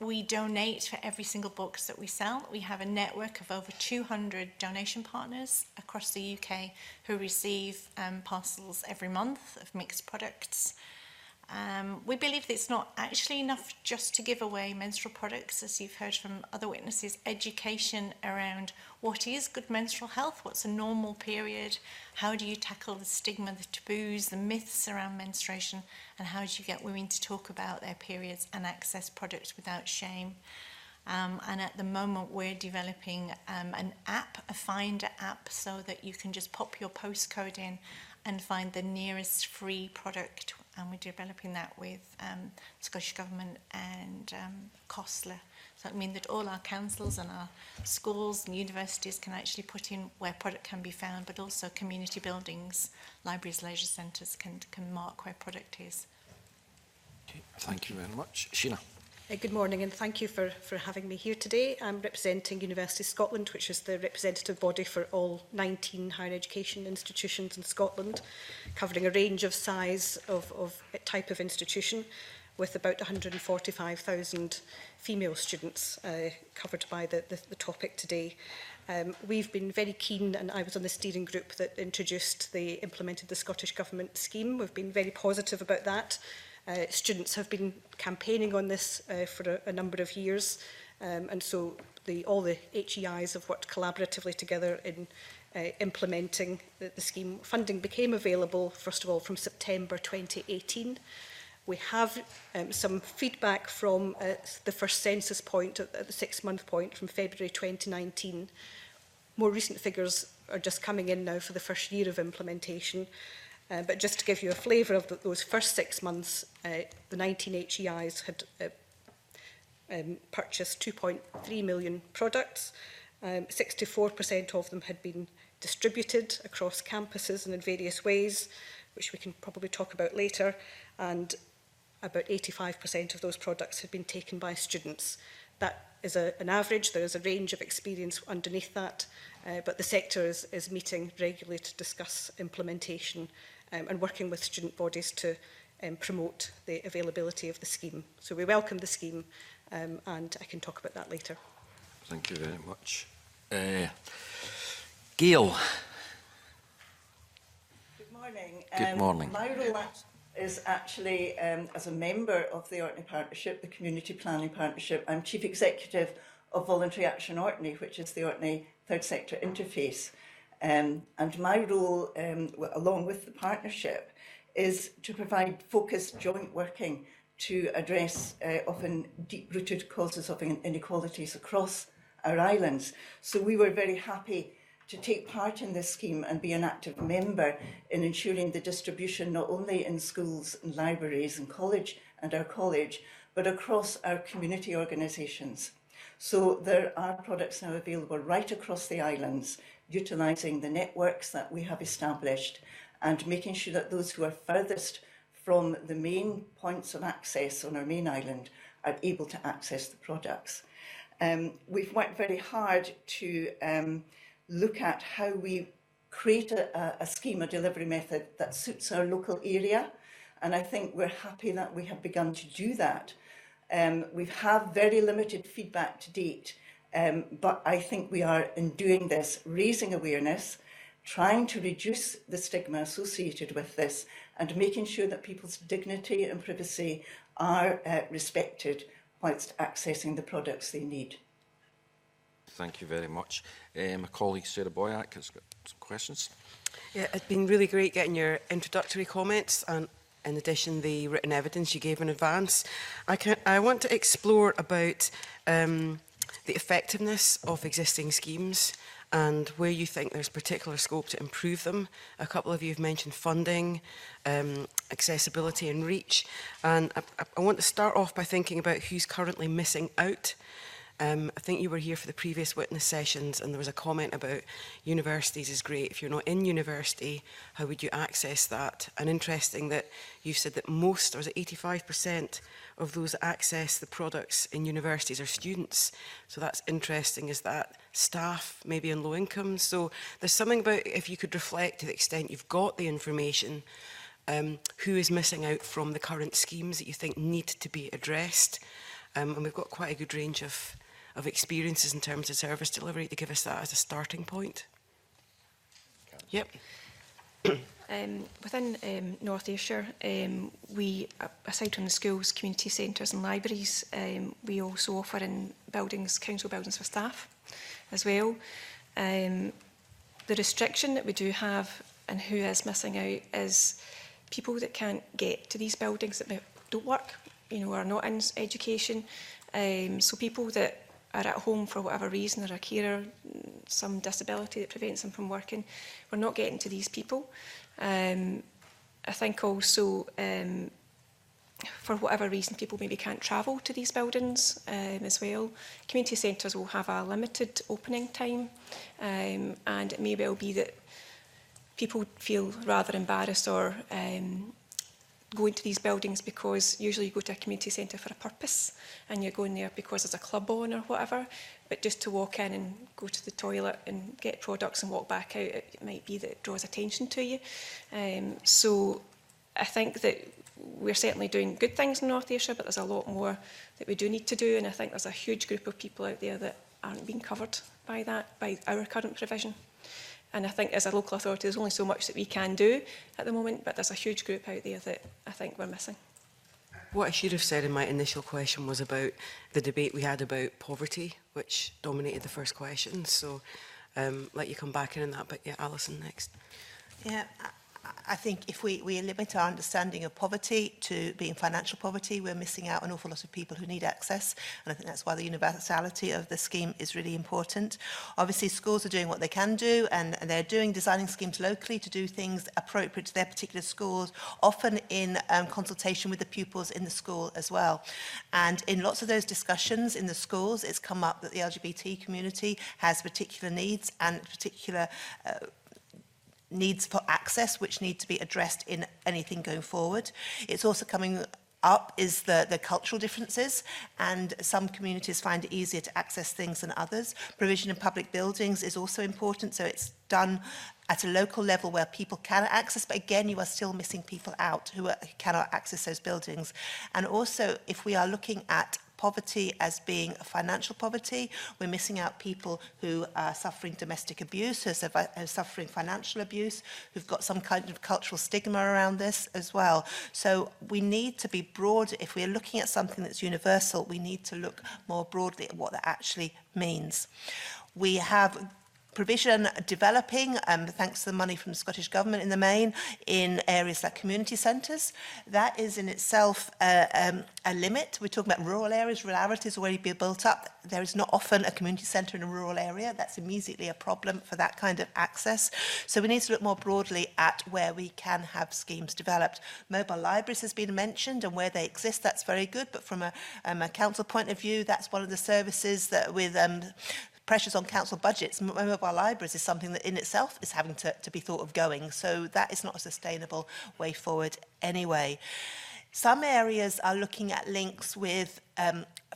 We donate for every single box that we sell. We have a network of over 200 donation partners across the UK who receive parcels every month of mixed products. We believe that it's not actually enough just to give away menstrual products, as you've heard from other witnesses. Education around what is good menstrual health, what's a normal period, how do you tackle the stigma, the taboos, the myths around menstruation, and how do you get women to talk about their periods and access products without shame. And at the moment we're developing an app, a finder app, so that you can just pop your postcode in and find the nearest free product. And we're developing that with Scottish Government and COSLA. So that means that all our councils and our schools and universities can actually put in where product can be found, but also community buildings, libraries, leisure centres can mark where product is. Okay, thank you very much. Sheena. Good morning, and thank you for having me here today. I'm representing University Scotland, which is the representative body for all 19 higher education institutions in Scotland, covering a range of size of type of institution, with about 145,000 female students covered by the topic today. We've been very keen, and I was on the steering group that implemented the Scottish Government scheme. We've been very positive about that. Students have been campaigning on this for a number of years, and so all the HEIs have worked collaboratively together in implementing the scheme. Funding became available, first of all, from September 2018. We have some feedback from the first census point, at the 6-month point from February 2019. More recent figures are just coming in now for the first year of implementation. But just to give you a flavour of those first 6 months, the 19 HEIs had purchased 2.3 million products. 64% of them had been distributed across campuses and in various ways, which we can probably talk about later, and about 85% of those products had been taken by students. That is an average. There is a range of experience underneath that, but the sector is meeting regularly to discuss implementation and working with student bodies to promote the availability of the scheme. So we welcome the scheme, and I can talk about that later. Thank you very much. Gail. Good morning. Good morning. My role is actually, as a member of the Orkney Partnership, the Community Planning Partnership, I'm Chief Executive of Voluntary Action Orkney, which is the Orkney Third Sector Interface. And my role, along with the partnership, is to provide focused joint working to address often deep-rooted causes of inequalities across our islands. So we were very happy to take part in this scheme and be an active member in ensuring the distribution not only in schools and libraries and our college, but across our community organisations. So there are products now available right across the islands, utilising the networks that we have established and making sure that those who are furthest from the main points of access on our main island are able to access the products. We've worked very hard to look at how we create a scheme, a delivery method that suits our local area, and I think we're happy that we have begun to do that. We've had very limited feedback to date, but I think we are, in doing this, raising awareness, trying to reduce the stigma associated with this, and making sure that people's dignity and privacy are respected whilst accessing the products they need. Thank you very much. My colleague Sarah Boyack has got some questions. Yeah, it's been really great getting your introductory comments and, in addition, the written evidence you gave in advance. I want to explore about the effectiveness of existing schemes and where you think there's particular scope to improve them. A couple of you have mentioned funding, accessibility and reach. And I want to start off by thinking about who's currently missing out. I think you were here for the previous witness sessions and there was a comment about universities is great. If you're not in university, how would you access that? And interesting that you've said that most, or is it 85% of those that access the products in universities are students. So that's interesting. Is that staff, maybe on low income? So there's something about, if you could reflect to the extent you've got the information, who is missing out from the current schemes that you think need to be addressed? And we've got quite a good range of experiences in terms of service delivery to give us that as a starting point. Yep. Within North Ayrshire, we, aside from the schools, community centres and libraries, we also offer in buildings, council buildings for staff as well. The restriction that we do have and who is missing out is people that can't get to these buildings that don't work, you know, are not in education. So people that are at home for whatever reason, or a carer, some disability that prevents them from working, we're not getting to these people. I think also, for whatever reason, people maybe can't travel to these buildings as well. Community centres will have a limited opening time, and it may well be that people feel rather embarrassed or going to these buildings because usually you go to a community centre for a purpose and you're going there because there's a club on or whatever, but just to walk in and go to the toilet and get products and walk back out, it might be that it draws attention to you. So I think that we're certainly doing good things in North Ayrshire, but there's a lot more that we do need to do, and I think there's a huge group of people out there that aren't being covered by that, by our current provision. And I think as a local authority, there's only so much that we can do at the moment, but there's a huge group out there that I think we're missing. What I should have said in my initial question was about the debate we had about poverty, which dominated the first question. So let you come back in on that, but yeah, Alison next. Yeah, I think if we limit our understanding of poverty to being financial poverty, we're missing out an awful lot of people who need access. And I think that's why the universality of the scheme is really important. Obviously, schools are doing what they can do, and they're designing schemes locally to do things appropriate to their particular schools, often in consultation with the pupils in the school as well. And in lots of those discussions in the schools, it's come up that the LGBT community has particular needs and particular needs for access which need to be addressed in anything going forward. It's also coming up is the cultural differences, and some communities find it easier to access things than others. Provision in public buildings is also important, so it's done at a local level where people can access, but again, you are still missing people out who cannot access those buildings. And also, if we are looking at poverty as being financial poverty, we're missing out people who are suffering domestic abuse, who are suffering financial abuse, who've got some kind of cultural stigma around this as well. So we need to be broad. If we're looking at something that's universal, we need to look more broadly at what that actually means. We have provision developing, thanks to the money from the Scottish Government in the main, in areas like community centres. That is in itself a limit. We're talking about rural areas. Rurality is already being built up. There is not often a community centre in a rural area. That's immediately a problem for that kind of access. So we need to look more broadly at where we can have schemes developed. Mobile libraries has been mentioned, and where they exist, that's very good. But from a council point of view, that's one of the services that with pressures on council budgets, mobile libraries is something that in itself is having to be thought of going. So that is not a sustainable way forward anyway. Some areas are looking at links with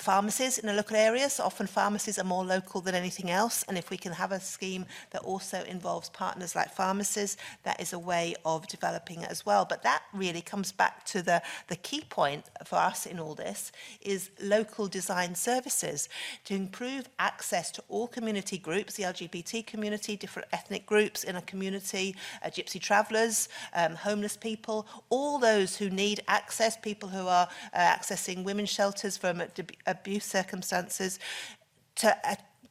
pharmacies in the local areas. Often pharmacies are more local than anything else, and if we can have a scheme that also involves partners like pharmacies, that is a way of developing it as well. But that really comes back to the key point for us in all this is local design services to improve access to all community groups, the LGBT community, different ethnic groups in a community, gypsy travellers, homeless people, all those who need access, people who are accessing women's shelters from abuse circumstances, to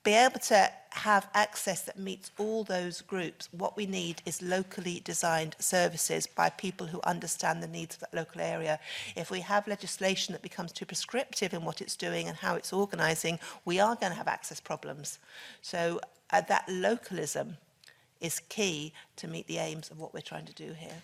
be able to have access that meets all those groups. What we need is locally designed services by people who understand the needs of that local area. If we have legislation that becomes too prescriptive in what it's doing and how it's organising, we are going to have access problems. So that localism is key to meet the aims of what we're trying to do here.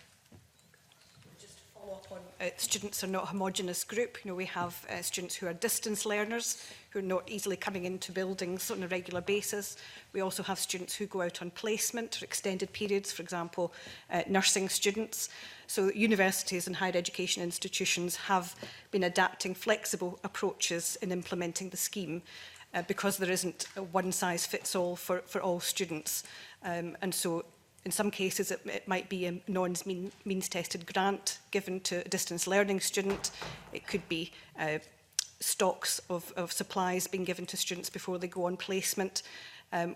Students are not a homogenous group. You know, we have students who are distance learners, who are not easily coming into buildings on a regular basis. We also have students who go out on placement for extended periods, for example, nursing students. So universities and higher education institutions have been adapting flexible approaches in implementing the scheme because there isn't a one-size-fits-all for all students. And so in some cases, it might be a non-means-tested grant given to a distance learning student. It could be stocks of supplies being given to students before they go on placement.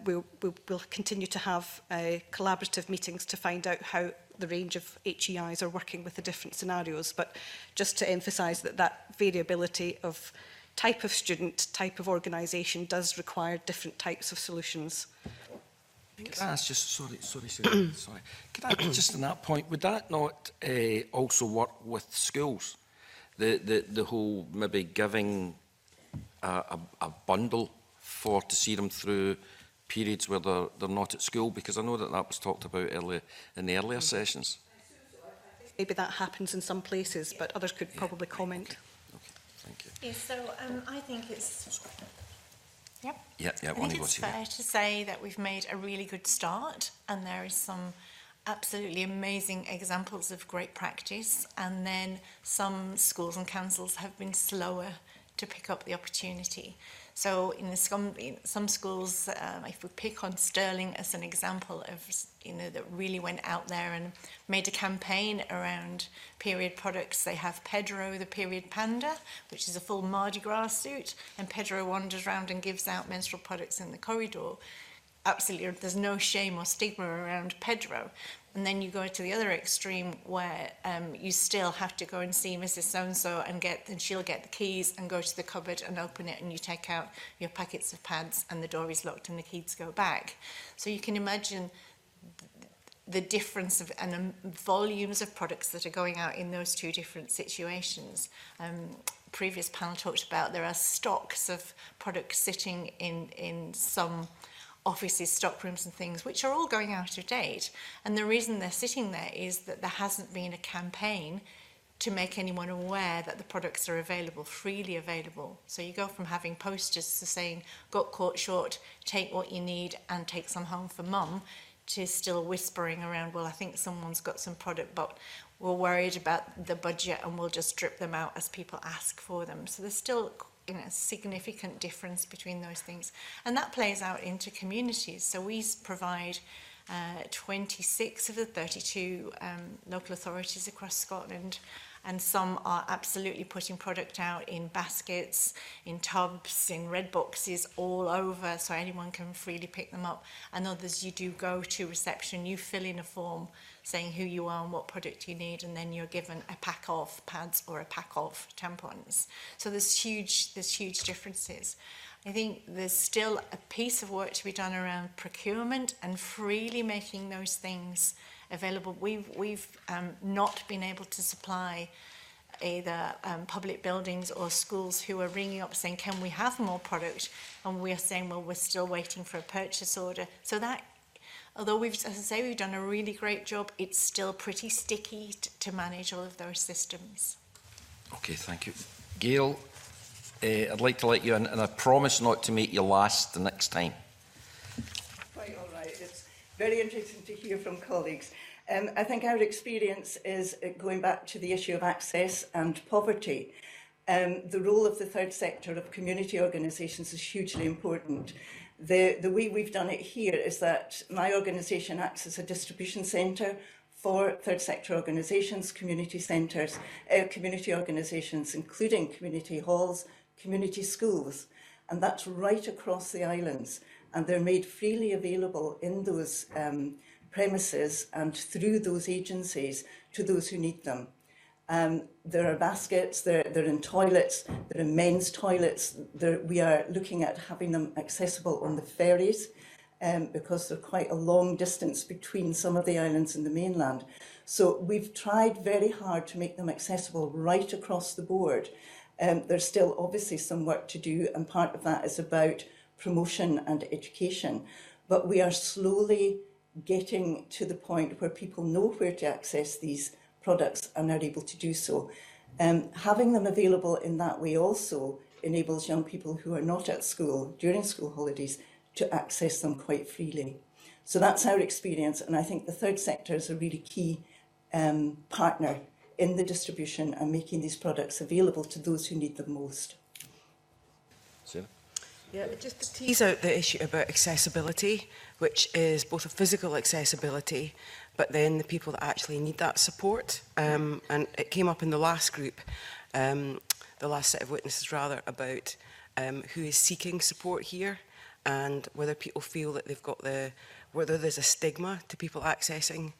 We'll continue to have collaborative meetings to find out how the range of HEIs are working with the different scenarios. But just to emphasise that variability of type of student, type of organisation does require different types of solutions. Could I ask just, sorry. Could I, just on that point, would that not also work with schools? The whole maybe giving a bundle to see them through periods where they're not at school? Because I know that was talked about earlier in the earlier sessions. Maybe that happens in some places, but others could probably comment. Okay, thank you. Yes, so I think it's... Yep. Yeah, I think it's fair to say that we've made a really good start, and there is some absolutely amazing examples of great practice, and then some schools and councils have been slower to pick up the opportunity. So in some schools, if we pick on Stirling as an example of, that really went out there and made a campaign around period products, they have Pedro, the period panda, which is a full Mardi Gras suit, and Pedro wanders around and gives out menstrual products in the corridor. Absolutely, there's no shame or stigma around Pedro. And then you go to the other extreme where you still have to go and see Mrs. So-and-so and she'll get the keys and go to the cupboard and open it, and you take out your packets of pads and the door is locked and the keys go back. So you can imagine the difference of and volumes of products that are going out in those two different situations. Previous panel talked about there are stocks of products sitting in some offices, stockrooms and things, which are all going out of date. And the reason they're sitting there is that there hasn't been a campaign to make anyone aware that the products are available, freely available. So you go from having posters to saying, got caught short, take what you need and take some home for mum, to still whispering around, well, I think someone's got some product, but we're worried about the budget and we'll just drip them out as people ask for them. So there's still, you know, a significant difference between those things. And that plays out into communities. So we provide 26 of the 32 local authorities across Scotland, and some are absolutely putting product out in baskets, in tubs, in red boxes all over, so anyone can freely pick them up. And others, you do go to reception, you fill in a form saying who you are and what product you need, and then you're given a pack of pads or a pack of tampons. So there's huge differences. I think there's still a piece of work to be done around procurement and freely making those things available. We've not been able to supply either public buildings or schools who are ringing up saying, can we have more product? And we're saying, well, we're still waiting for a purchase order. So that, although we've, as I say, we've done a really great job, it's still pretty sticky to manage all of those systems. Okay, thank you. Gail, I'd like to let you in, and I promise not to make you last the next time. Quite all right. It's very interesting to hear from colleagues. I think our experience is going back to the issue of access and poverty. The role of the third sector, of community organisations, is hugely important. The way we've done it here is that my organisation acts as a distribution centre for third sector organisations, community centres, community organisations, including community halls, community schools, and that's right across the islands. And they're made freely available in those premises and through those agencies to those who need them. There are baskets, they're in toilets, they're in men's toilets. We are looking at having them accessible on the ferries because there's quite a long distance between some of the islands and the mainland. So we've tried very hard to make them accessible right across the board. There's still obviously some work to do, and part of that is about promotion and education. But we are slowly getting to the point where people know where to access these products and are able to do so. Having them available in that way also enables young people who are not at school during school holidays to access them quite freely. So that's our experience, and I think the third sector is a really key partner in the distribution and making these products available to those who need them most. Sarah? Yeah, just to tease out the issue about accessibility, which is both a physical accessibility, but then the people that actually need that support. And it came up in the last group, the last set of witnesses rather, about who is seeking support here and whether people feel that they've got whether there's a stigma to people accessing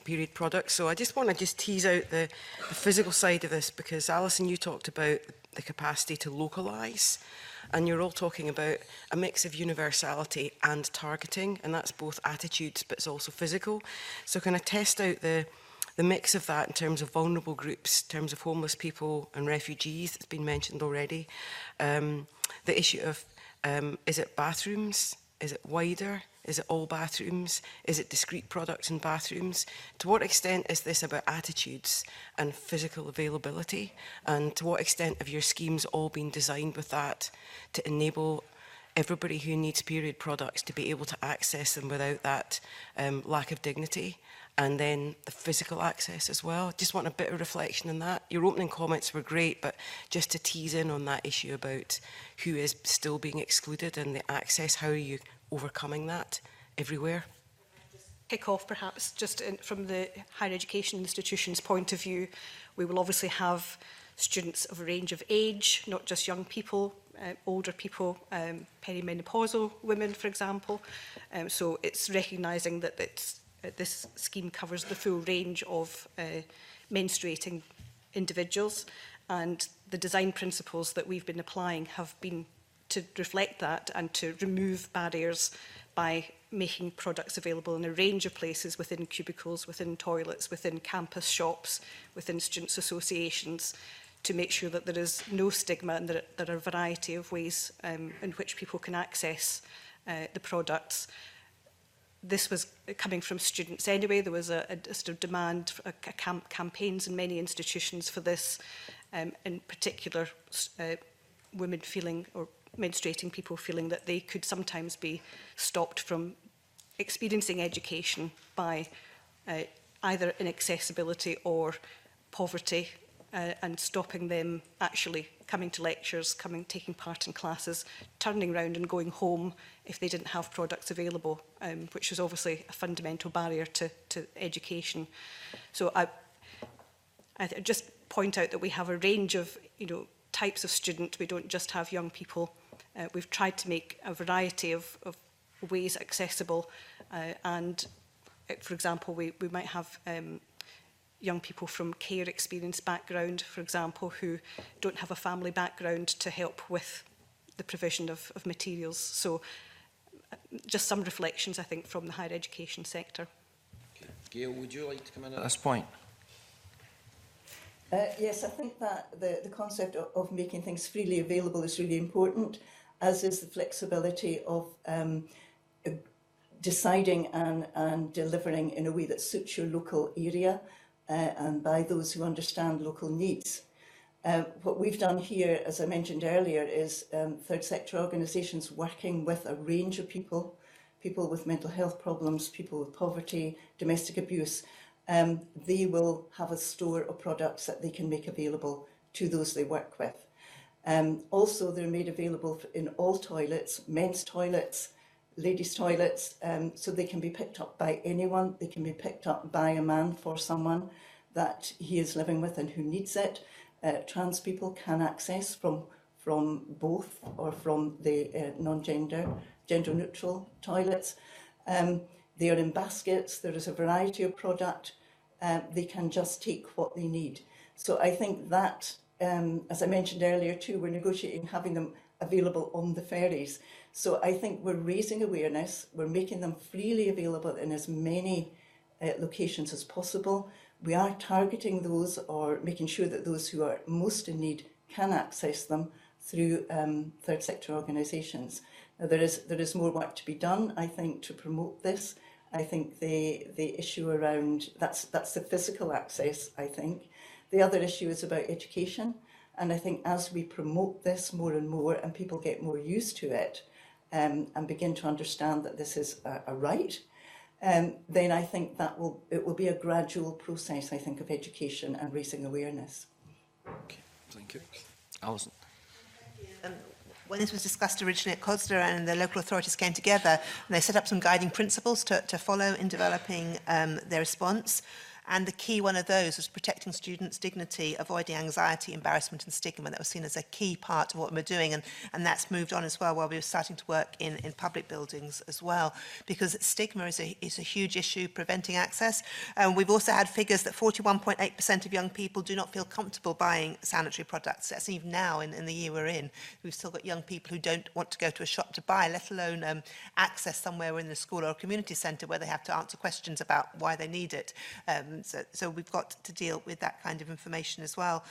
period products. So I just want to tease out the physical side of this, because Alison, you talked about the capacity to localise, and you're all talking about a mix of universality and targeting, and that's both attitudes but it's also physical. So can I test out the mix of that in terms of vulnerable groups, in terms of homeless people and refugees that's been mentioned already. The issue of is it bathrooms? Is it wider? Is it all bathrooms? Is it discrete products in bathrooms? To what extent is this about attitudes and physical availability? And to what extent have your schemes all been designed with that to enable everybody who needs period products to be able to access them without that lack of dignity? And then the physical access as well. Just want a bit of reflection on that. Your opening comments were great, but just to tease in on that issue about who is still being excluded and the access, how are you overcoming that everywhere? Kick off perhaps from the higher education institution's point of view. We will obviously have students of a range of age, not just young people, older people, perimenopausal women, for example. So it's recognising that this scheme covers the full range of menstruating individuals, and the design principles that we've been applying have been to reflect that and to remove barriers, by making products available in a range of places within cubicles, within toilets, within campus shops, within students' associations, to make sure that there is no stigma and that there are a variety of ways in which people can access the products. This was coming from students anyway. There was a sort of demand, campaigns in many institutions for this, in particular women feeling, or menstruating people feeling, that they could sometimes be stopped from experiencing education by either inaccessibility or poverty, and stopping them actually coming to lectures, taking part in classes, turning around and going home if they didn't have products available, which was obviously a fundamental barrier to education. So I just point out that we have a range of types of student. We don't just have young people. We've tried to make a variety of ways accessible, and for example, we might have young people from care experience background, for example, who don't have a family background to help with the provision of materials. So just some reflections, I think, from the higher education sector. Okay. Gail, would you like to come in at this point? Yes, I think that the concept of making things freely available is really important, as is the flexibility of deciding and delivering in a way that suits your local area and by those who understand local needs. What we've done here, as I mentioned earlier, is third sector organisations working with a range of people with mental health problems, people with poverty, domestic abuse. They will have a store of products that they can make available to those they work with. Also, they're made available in all toilets, men's toilets, ladies' toilets, so they can be picked up by anyone. They can be picked up by a man for someone that he is living with and who needs it. Trans people can access from both or from the non-gender, gender-neutral toilets. They are in baskets. There is a variety of product. They can just take what they need. So I think that, as I mentioned earlier too, we're negotiating having them available on the ferries. So I think we're raising awareness. We're making them freely available in as many locations as possible. We are targeting those, or making sure that those who are most in need can access them through third sector organisations. Now, there is more work to be done, I think, to promote this. I think the issue around, that's the physical access, I think. The other issue is about education. And I think as we promote this more and more and people get more used to it and begin to understand that this is a right, then I think it will be a gradual process, I think, of education and raising awareness. Okay, thank you. Alison. When this was discussed originally at COSLA and the local authorities came together, and they set up some guiding principles to follow in developing their response. And the key one of those was protecting students' dignity, avoiding anxiety, embarrassment and stigma. That was seen as a key part of what we're doing, and that's moved on as well while we were starting to work in public buildings as well, because stigma is a huge issue, preventing access. We've also had figures that 41.8% of young people do not feel comfortable buying sanitary products. That's even now in the year we're in. We've still got young people who don't want to go to a shop to buy, let alone access somewhere in the school or a community centre where they have to answer questions about why they need it. So we've got to deal with that kind of information as well.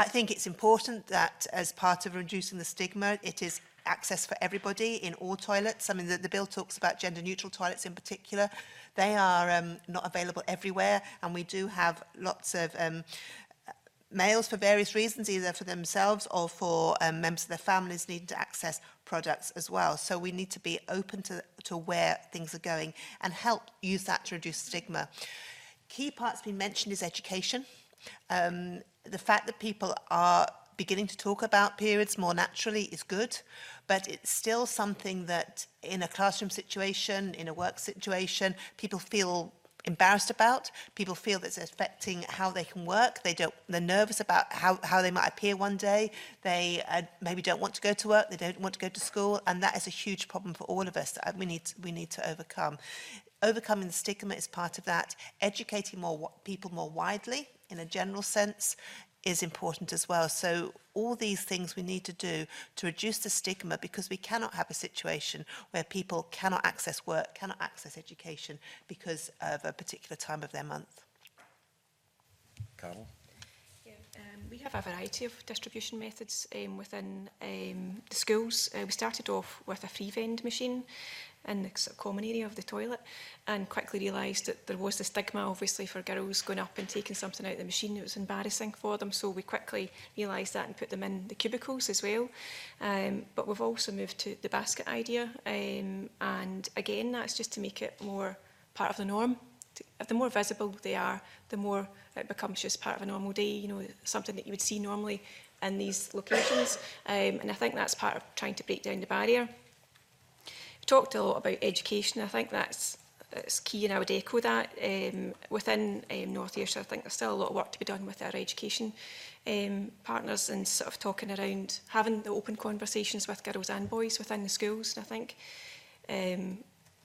I think it's important that as part of reducing the stigma, it is access for everybody in all toilets. I mean, the bill talks about gender-neutral toilets in particular. They are not available everywhere, and we do have lots of males for various reasons, either for themselves or for members of their families needing to access products as well. So we need to be open to where things are going and help use that to reduce stigma. Key parts being mentioned is education. The fact that people are beginning to talk about periods more naturally is good, but it's still something that in a classroom situation, in a work situation, people feel embarrassed about. People feel that it's affecting how they can work. They're nervous about how they might appear one day. They maybe don't want to go to work. They don't want to go to school, and that is a huge problem for all of us that we need to overcome. Overcoming the stigma is part of that. Educating people more widely in a general sense is important as well. So all these things we need to do to reduce the stigma, because we cannot have a situation where people cannot access work, cannot access education because of a particular time of their month. Carol? We have a variety of distribution methods within the schools. We started off with a free vend machine in the sort of common area of the toilet, and quickly realised that there was the stigma, obviously, for girls going up and taking something out of the machine. It was embarrassing for them, so we quickly realised that and put them in the cubicles as well. But we've also moved to the basket idea, and again, that's just to make it more part of the norm. The more visible they are, the more it becomes just part of a normal day, you know, something that you would see normally in these locations. And I think that's part of trying to break down the barrier. We talked a lot about education. I think that's key, and I would echo that. Within North Ayrshire, I think there's still a lot of work to be done with our education partners, and sort of talking around having the open conversations with girls and boys within the schools. And I think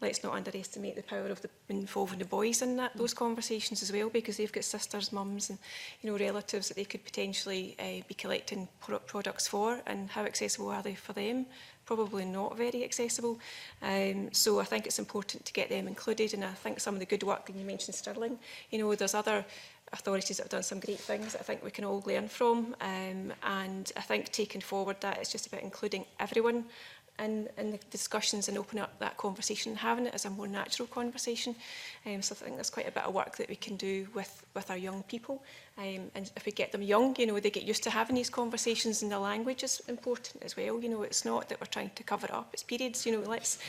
let's not underestimate the power of involving the boys in those conversations as well, because they've got sisters, mums and, you know, relatives that they could potentially be collecting products for, and how accessible are they for them? Probably not very accessible. So I think it's important to get them included, and I think some of the good work, and you mentioned Stirling, you know, there's other authorities that have done some great things that I think we can all learn from, and I think taking forward that it's just about including everyone in the discussions and opening up that conversation and having it as a more natural conversation. So I think there's quite a bit of work that we can do with our young people. And if we get them young, you know, they get used to having these conversations, and the language is important as well. You know, it's not that we're trying to cover up, it's periods, you know, let's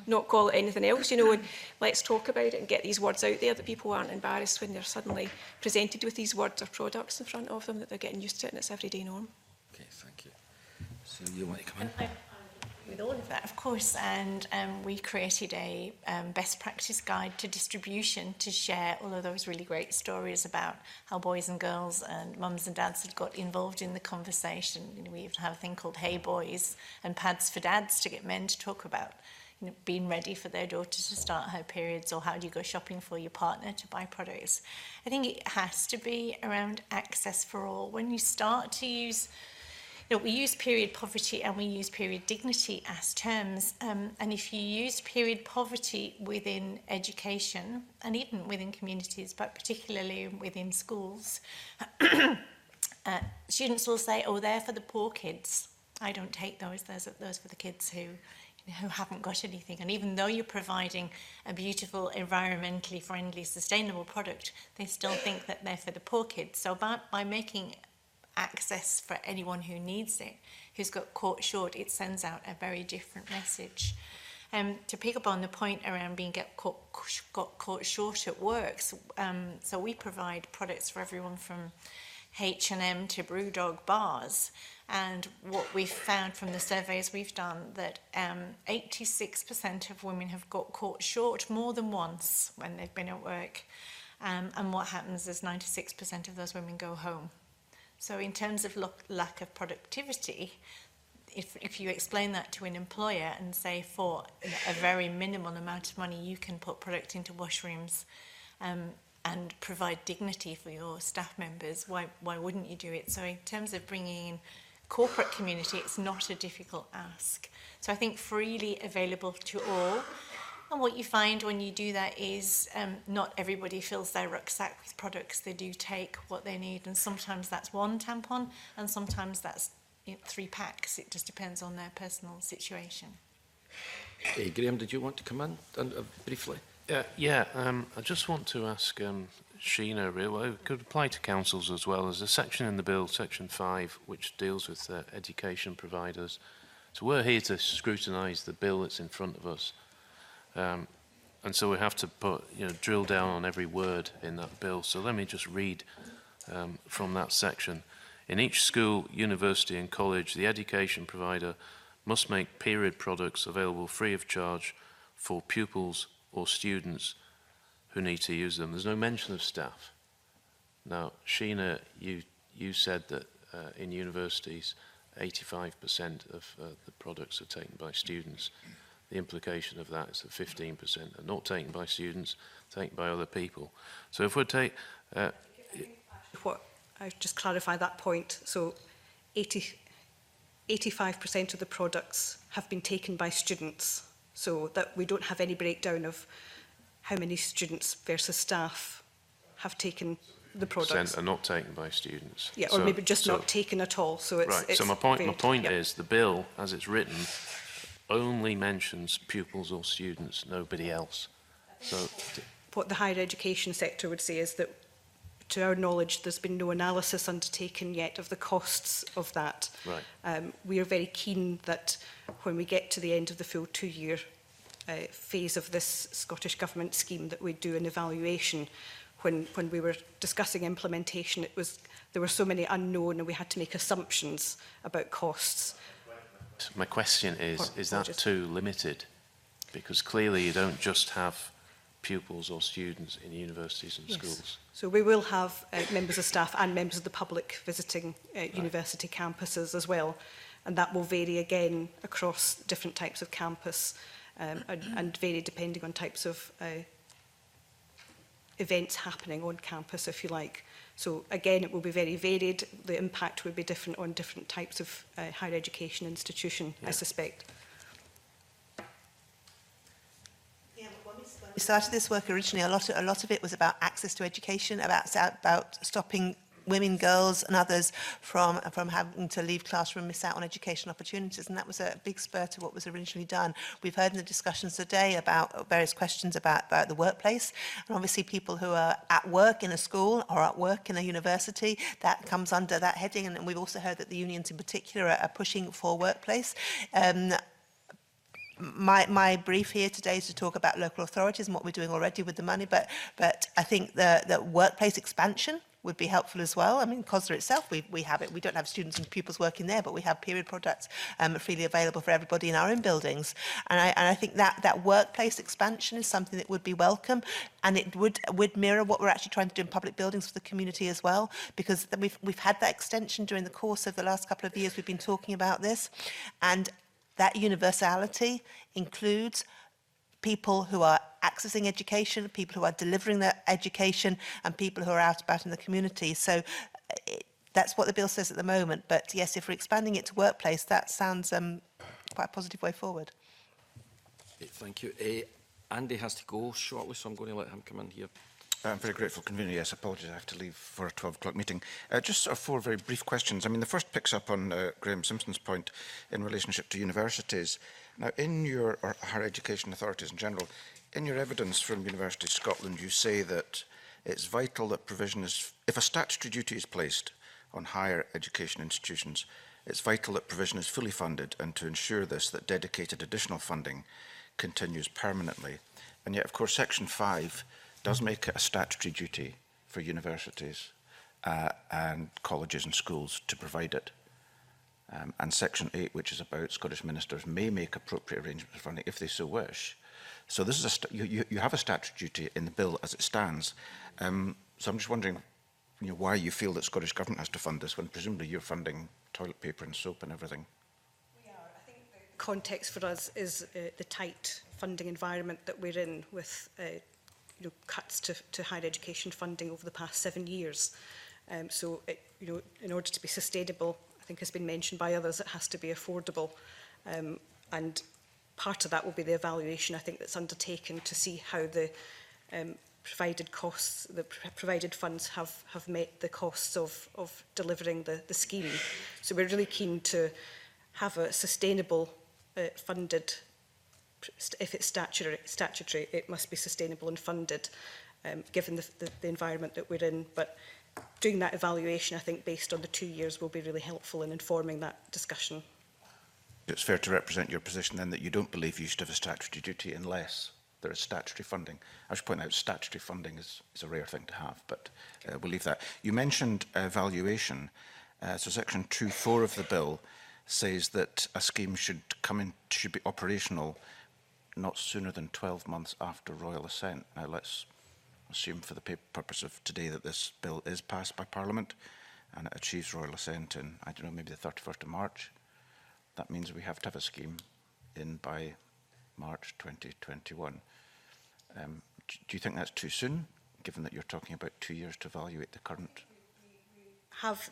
not call it anything else, you know, and let's talk about it and get these words out there that people aren't embarrassed when they're suddenly presented with these words or products in front of them, that they're getting used to it and it's everyday norm. Okay, thank you. So you want to come in? With all of that, of course, and we created a best practice guide to distribution to share all of those really great stories about how boys and girls and mums and dads had got involved in the conversation. You know, we even have a thing called Hey Boys and Pads for Dads to get men to talk about, you know, being ready for their daughter to start her periods, or how do you go shopping for your partner to buy products. I think it has to be around access for all. When you start to use, you know, we use period poverty and we use period dignity as terms, and if you use period poverty within education and even within communities, but particularly within schools, students will say, oh, they're for the poor kids. I don't take those. Those for the kids who haven't got anything. And even though you're providing a beautiful, environmentally friendly, sustainable product, they still think that they're for the poor kids. So by making access for anyone who needs it, who's got caught short, it sends out a very different message. To pick up on the point around being got caught short at work, so we provide products for everyone from H&M to Brewdog bars, and what we've found from the surveys we've done, that 86% of women have got caught short more than once when they've been at work, and what happens is 96% of those women go home. So in terms of lack of productivity, if you explain that to an employer and say for a very minimal amount of money you can put product into washrooms and provide dignity for your staff members, why wouldn't you do it? So in terms of bringing in corporate community, it's not a difficult ask. So I think freely available to all. And what you find when you do that is not everybody fills their rucksack with products. They do take what they need, and sometimes that's one tampon, and sometimes that's 3 packs. It just depends on their personal situation. Hey, Graham, did you want to come in briefly? I just want to ask Sheena, really, it could apply to councils as well. There's a section in the bill, section 5, which deals with education providers. So we're here to scrutinise the bill that's in front of us. And so we have to drill down on every word in that bill. So let me just read from that section. In each school, university and college, the education provider must make period products available free of charge for pupils or students who need to use them. There's no mention of staff. Now, Sheena, you said that in universities, 85% of the products are taken by students. The implication of that is that 15% are not taken by students, taken by other people. So if we take... What I just clarify that point. So 85% of the products have been taken by students, so that we don't have any breakdown of how many students versus staff have taken the products. Are not taken by students. Yeah, or maybe just not taken at all. So it's, right. it's so my point is the bill, as it's written, only mentions pupils or students, nobody else. So what the higher education sector would say is that, to our knowledge, there's been no analysis undertaken yet of the costs of that. Right. We are very keen that when we get to the end of the full 2-year phase of this Scottish Government scheme, that we do an evaluation. When we were discussing implementation, there were so many unknown and we had to make assumptions about costs. My question is that too limited? Because clearly you don't just have pupils or students in universities and schools. So we will have members of staff and members of the public visiting university campuses as well, and that will vary again across different types of campus and vary depending on types of events happening on campus, if you like. So again, it will be very varied. The impact will be different on different types of higher education institution, I suspect. We started this work originally, a lot of it was about access to education, about stopping women, girls and others from having to leave classroom, miss out on educational opportunities, and that was a big spur to what was originally done. We've heard in the discussions today about various questions about the workplace, and obviously people who are at work in a school or at work in a university, that comes under that heading, and we've also heard that the unions in particular are pushing for workplace. My brief here today is to talk about local authorities and what we're doing already with the money, but I think the workplace expansion would be helpful as well. I mean, COSLA itself, we have it. We don't have students and pupils working there, but we have period products freely available for everybody in our own buildings. And I think that workplace expansion is something that would be welcome, and it would mirror what we're actually trying to do in public buildings for the community as well, because we've had that extension during the course of the last couple of years. We've been talking about this, and that universality includes people who are accessing education, people who are delivering their education, and people who are out about in the community. So that's what the bill says at the moment. But yes, if we're expanding it to workplace, that sounds quite a positive way forward. Thank you. Andy has to go shortly, so I'm going to let him come in here. I'm very grateful, Convener. Yes, apologies, I have to leave for a 12 o'clock meeting. Just sort of 4 very brief questions. I mean, the first picks up on Graham Simpson's point in relationship to universities. Now, in your, or higher education authorities in general, in your evidence from University of Scotland, you say that it's vital that provision is, if a statutory duty is placed on higher education institutions, it's vital that provision is fully funded, and to ensure this, that dedicated additional funding continues permanently. And yet, of course, Section 5 does make it a statutory duty for universities and colleges and schools to provide it. And Section 8, which is about Scottish ministers, may make appropriate arrangements for funding if they so wish. So this is you have a statutory duty in the bill as it stands. So I'm just wondering, why you feel that Scottish Government has to fund this when presumably you're funding toilet paper and soap and everything. We are. I think the context for us is the tight funding environment that we're in, with cuts to higher education funding over the past 7 years. So in order to be sustainable, I think has been mentioned by others, it has to be affordable. And part of that will be the evaluation, I think, that's undertaken to see how the provided costs, the provided funds have met the costs of delivering the scheme. So we're really keen to have a sustainable funded, if it's statutory, it must be sustainable and funded, given the environment that we're in. But doing that evaluation, I think, based on the 2 years, will be really helpful in informing that discussion. It's fair to represent your position then that you don't believe you should have a statutory duty unless there is statutory funding. I should point out statutory funding is a rare thing to have, but we'll leave that. You mentioned evaluation. So Section 2.4 of the bill says that a scheme should be operational not sooner than 12 months after royal assent. Now let's assume for the purpose of today that this bill is passed by Parliament and it achieves royal assent in, I don't know, maybe the 31st of March. That means we have to have a scheme in by March 2021. Do you think that's too soon, given that you're talking about 2 years to evaluate the current?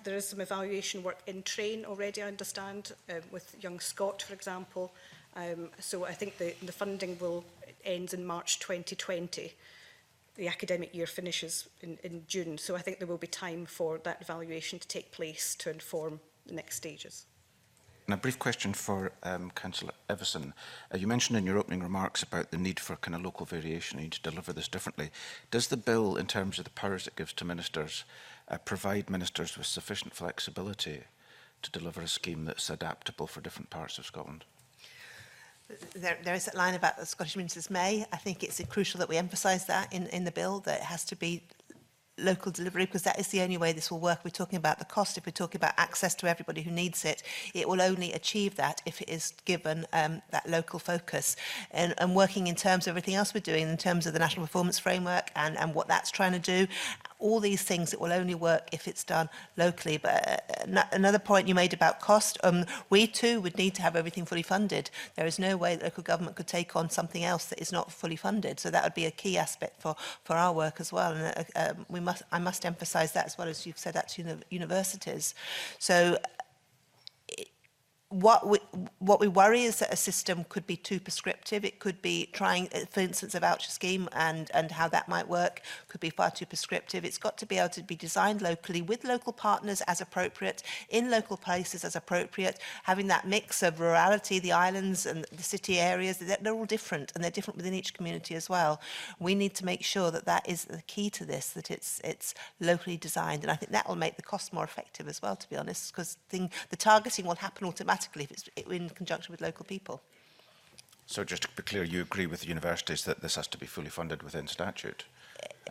there is some evaluation work in train already, I understand, with Young Scott, for example. So I think the funding ends in March 2020. The academic year finishes in June, so I think there will be time for that evaluation to take place to inform the next stages. And a brief question for Councillor Everson. You mentioned in your opening remarks about the need for kind of local variation, you need to deliver this differently. Does the bill, in terms of the powers it gives to ministers, provide ministers with sufficient flexibility to deliver a scheme that's adaptable for different parts of Scotland? There is that line about the Scottish ministers may. I think it's crucial that we emphasise that in the bill, that it has to be local delivery, because that is the only way this will work. We're talking about the cost. If we're talking about access to everybody who needs it, it will only achieve that if it is given that local focus. And working in terms of everything else we're doing, in terms of the National Performance Framework and what that's trying to do, all these things, it will only work if it's done locally. But another point you made about cost, we too would need to have everything fully funded. There is no way that local government could take on something else that is not fully funded. So that would be a key aspect for our work as well. And I must emphasise that, as well as you've said that to universities. So what we worry is that a system could be too prescriptive. It could be trying, for instance, a voucher scheme and how that might work could be far too prescriptive. It's got to be able to be designed locally with local partners as appropriate, in local places as appropriate, having that mix of rurality, the islands and the city areas. They're all different, and they're different within each community as well. We need to make sure that that is the key to this, that it's locally designed. And I think that will make the cost more effective as well, to be honest, because the targeting will happen automatically if it's in conjunction with local people. So just to be clear, you agree with the universities that this has to be fully funded within statute,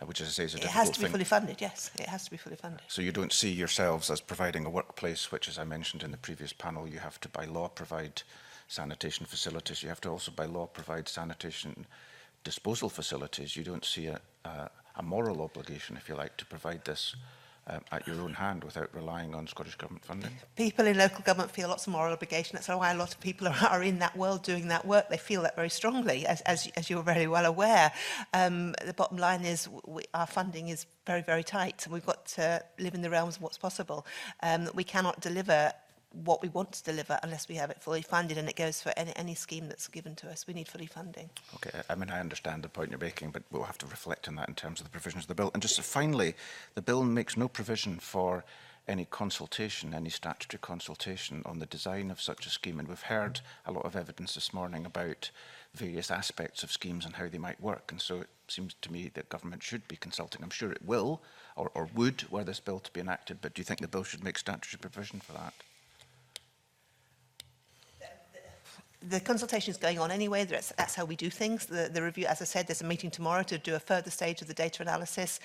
which, as I say, is a difficult thing. It has to be fully funded, yes. It has to be fully funded. So you don't see yourselves as providing a workplace, which, as I mentioned in the previous panel, you have to, by law, provide sanitation facilities. You have to also, by law, provide sanitation disposal facilities. You don't see a moral obligation, if you like, to provide this at your own hand without relying on Scottish Government funding? People in local government feel lots of moral obligation. That's why a lot of people are in that world doing that work. They feel that very strongly, as you're very well aware. The bottom line is our funding is very, very tight. We've got to live in the realms of what's possible. We cannot deliver what we want to deliver unless we have it fully funded, and it goes for any scheme that's given to us. We need fully funding. Okay, I mean, I understand the point you're making, but we'll have to reflect on that in terms of the provisions of the bill. And just finally, the bill makes no provision for any consultation, any statutory consultation on the design of such a scheme. And we've heard a lot of evidence this morning about various aspects of schemes and how they might work. And so it seems to me that government should be consulting. I'm sure it will, or would, were this bill to be enacted. But do you think the bill should make statutory provision for that? The consultation is going on anyway. That's how we do things. The review, as I said, there's a meeting tomorrow to do a further stage of the data analysis.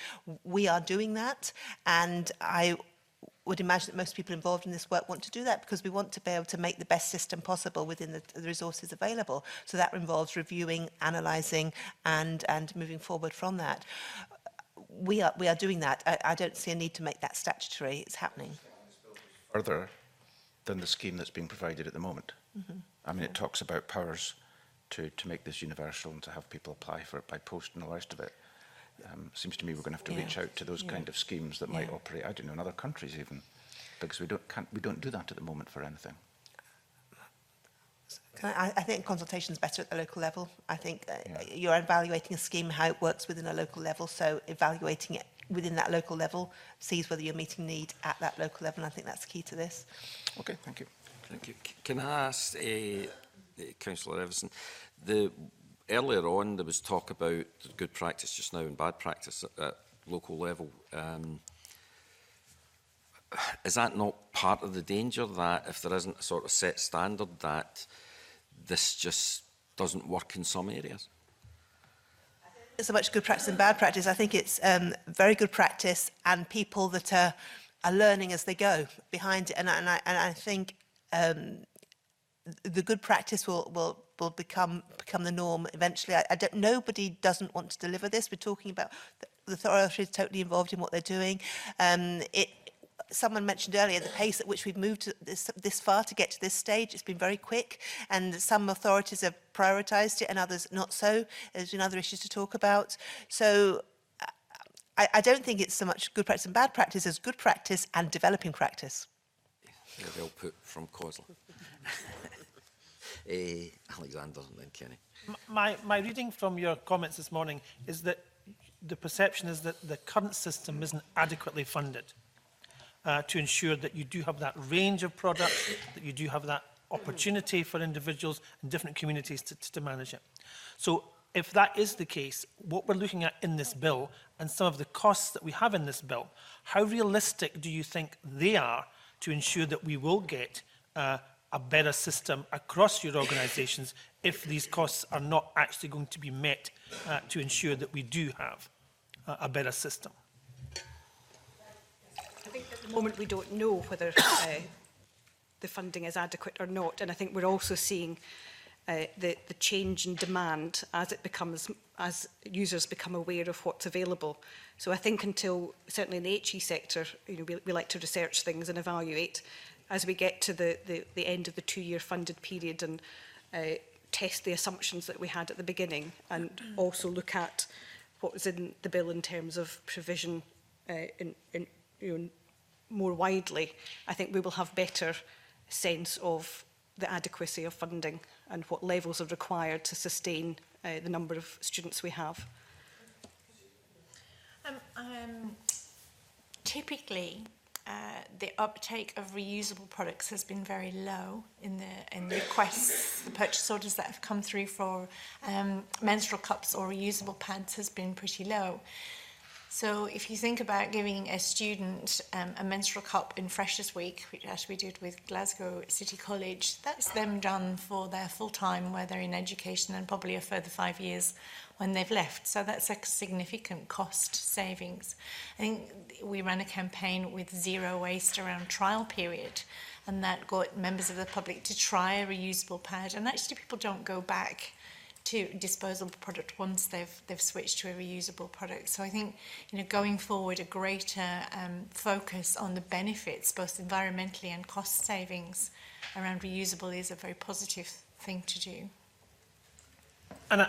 We are doing that, and I would imagine that most people involved in this work want to do that because we want to be able to make the best system possible within the resources available. So that involves reviewing, analysing, and moving forward from that. We are doing that. I don't see a need to make that statutory. It's happening. Further than the scheme that's being provided at the moment. Mm-hmm. I mean, it talks about powers to make this universal and to have people apply for it by post and all the rest of it. Seems to me we're going to have to reach out to those kind of schemes that might operate, I don't know, in other countries even, because we don't do that at the moment for anything. I think consultation is better at the local level. I think you're evaluating a scheme, how it works within a local level, so evaluating it within that local level sees whether you're meeting need at that local level, and I think that's key to this. Okay, thank you. Thank you. Can I ask Councillor Everson, earlier on there was talk about good practice just now and bad practice at local level. Is that not part of the danger, that if there isn't a sort of set standard, that this just doesn't work in some areas? It's so much good practice and bad practice. I think it's very good practice and people that are learning as they go behind it. And I think the good practice will become the norm eventually. Nobody doesn't want to deliver this. We're talking about the authorities totally involved in what they're doing. Someone mentioned earlier the pace at which we've moved this far to get to this stage. It's been very quick, and some authorities have prioritised it and others not so. There's been other issues to talk about. So I don't think it's so much good practice and bad practice as good practice and developing practice. Very well put from Cosler. Alexander and then Kenny. My reading from your comments this morning is that the perception is that the current system isn't adequately funded to ensure that you do have that range of products, that you do have that opportunity for individuals in different communities to manage it. So if that is the case, what we're looking at in this bill and some of the costs that we have in this bill, how realistic do you think they are to ensure that we will get a better system across your organisations if these costs are not actually going to be met to ensure that we do have a better system? I think at the moment we don't know whether the funding is adequate or not, and I think we're also seeing the change in demand as users become aware of what's available. So I think until, certainly in the HE sector, we like to research things and evaluate. As we get to the end of the 2-year funded period and test the assumptions that we had at the beginning, and also look at what was in the bill in terms of provision more widely, I think we will have better sense of the adequacy of funding and what levels are required to sustain the number of students we have. Typically, the uptake of reusable products has been very low in the requests. The purchase orders that have come through for menstrual cups or reusable pads has been pretty low. So if you think about giving a student a menstrual cup in Freshers Week, which as we did with Glasgow City College, that's them done for their full time where they're in education, and probably a further 5 years when they've left. So that's a significant cost savings. I think we ran a campaign with zero waste around trial period, and that got members of the public to try a reusable pad, and actually people don't go back to disposable product once they've switched to a reusable product. So I think, going forward, a greater focus on the benefits, both environmentally and cost savings around reusable, is a very positive thing to do. And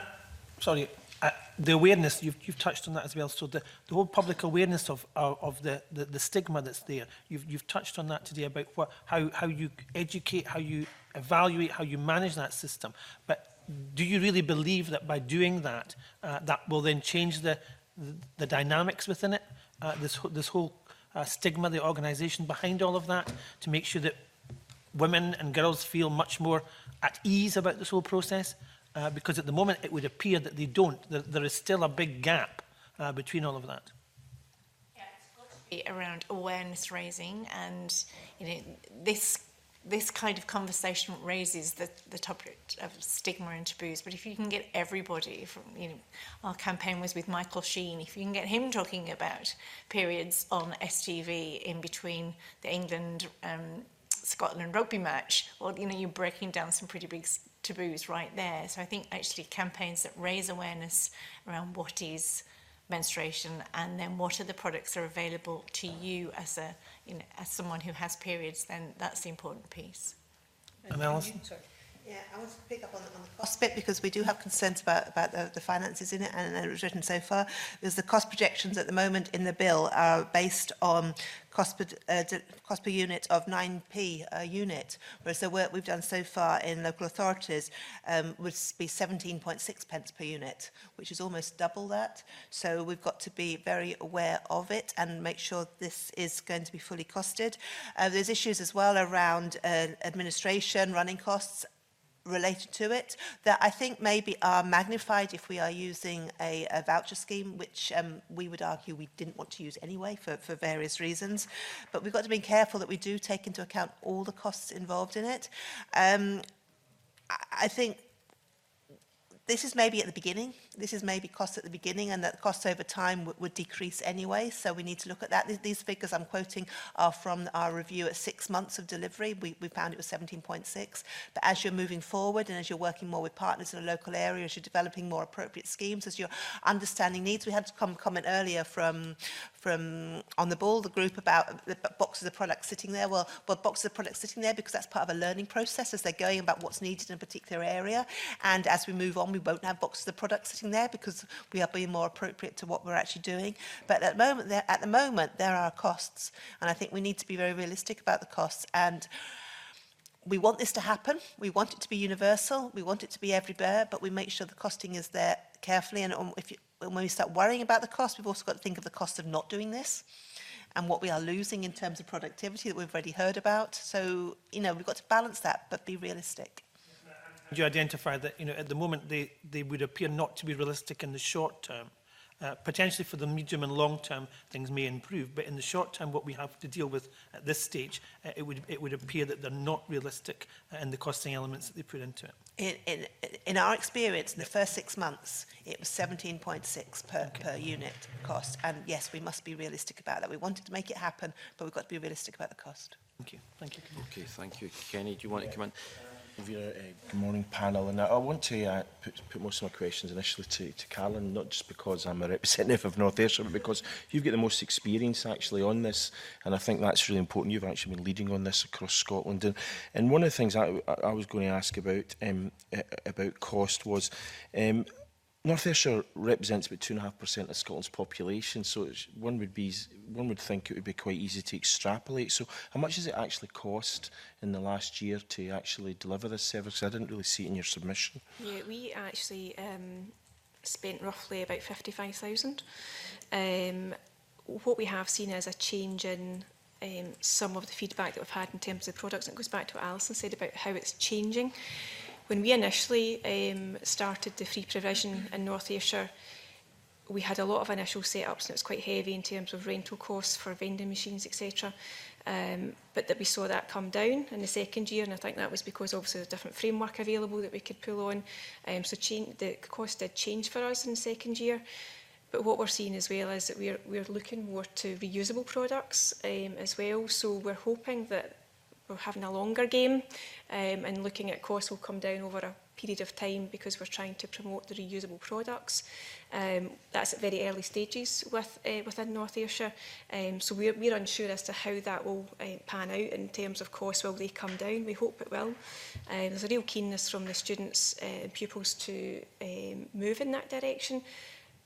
the awareness, you've touched on that as well. So the whole public awareness of the stigma that's there, you've touched on that today about how you educate, how you evaluate, how you manage that system. But do you really believe that by doing that, that will then change the dynamics within it? This whole stigma, the organisation behind all of that, to make sure that women and girls feel much more at ease about this whole process? Because at the moment it would appear that they don't. There is still a big gap between all of that. Yeah, it's got to be around awareness raising, and this kind of conversation raises the topic of stigma and taboos. But if you can get everybody from, our campaign was with Michael Sheen, if you can get him talking about periods on STV in between the England Scotland rugby match, well, you're breaking down some pretty big taboos right there. So I think actually campaigns that raise awareness around what is menstruation, and then what are the products that are available to you as as someone who has periods, then that's the important piece. And Alison? Yeah, I want to pick up on the cost bit, because we do have concerns about the finances in it, and it was written so far. Because the cost projections at the moment in the bill are based on cost per unit of 9p a unit, whereas the work we've done so far in local authorities would be 17.6 pence per unit, which is almost double that. So we've got to be very aware of it and make sure this is going to be fully costed. There's issues as well around administration, running costs related to it, that I think maybe are magnified if we are using a voucher scheme, which we would argue we didn't want to use anyway for various reasons. But we've got to be careful that we do take into account all the costs involved in it. I think this is maybe at the beginning. This is maybe costs at the beginning, and that costs over time would decrease anyway. So we need to look at that. These figures I'm quoting are from our review at 6 months of delivery. We found it was 17.6. But as you're moving forward and as you're working more with partners in a local area, as you're developing more appropriate schemes, as you're understanding needs, we had to comment earlier from On the Ball, the group, about the boxes of products sitting there. Well, boxes of products sitting there because that's part of a learning process as they're going about what's needed in a particular area. And as we move on on, we won't have boxes of products sitting there because we are being more appropriate to what we're actually doing. But at the moment, there are costs, and I think we need to be very realistic about the costs. And we want this to happen. We want it to be universal. We want it to be everywhere, but we make sure the costing is there carefully. And when we start worrying about the cost, we've also got to think of the cost of not doing this and what we are losing in terms of productivity that we've already heard about. So, we've got to balance that, but be realistic. You identify that, at the moment they would appear not to be realistic in the short term. Potentially for the medium and long term, things may improve, but in the short term, what we have to deal with at this stage, it would appear that they're not realistic in the costing elements that they put into it. In our experience, in the first 6 months, it was 17.6 per unit cost. And yes, we must be realistic about that. We wanted to make it happen, but we've got to be realistic about the cost. Thank you. Thank you. Okay, thank you. Kenny, do you want to come in? Good morning, panel. And I want to put most of my questions initially to Callan, not just because I'm a representative of North Ayrshire, but because you've got the most experience actually on this, and I think that's really important. You've actually been leading on this across Scotland. And one of the things I was going to ask about cost was, North Ayrshire represents about 2.5% of Scotland's population, so one would think it would be quite easy to extrapolate. So how much does it actually cost in the last year to actually deliver this service? I didn't really see it in your submission. Yeah, we actually spent roughly about 55,000. What we have seen is a change in some of the feedback that we've had in terms of the products, and it goes back to what Alison said about how it's changing. When we initially started the free provision in North Ayrshire, we had a lot of initial setups and it was quite heavy in terms of rental costs for vending machines, etc. But that we saw that come down in the second year, and I think that was because obviously there's a different framework available that we could pull on. So the cost did change for us in the second year. But what we're seeing as well is that we're looking more to reusable products as well. So we're hoping that we're having a longer game and looking at costs will come down over a period of time because we're trying to promote the reusable products. That's at very early stages within North Ayrshire. So we're unsure as to how that will pan out in terms of costs. Will they come down? We hope it will. There's a real keenness from the students and pupils to move in that direction.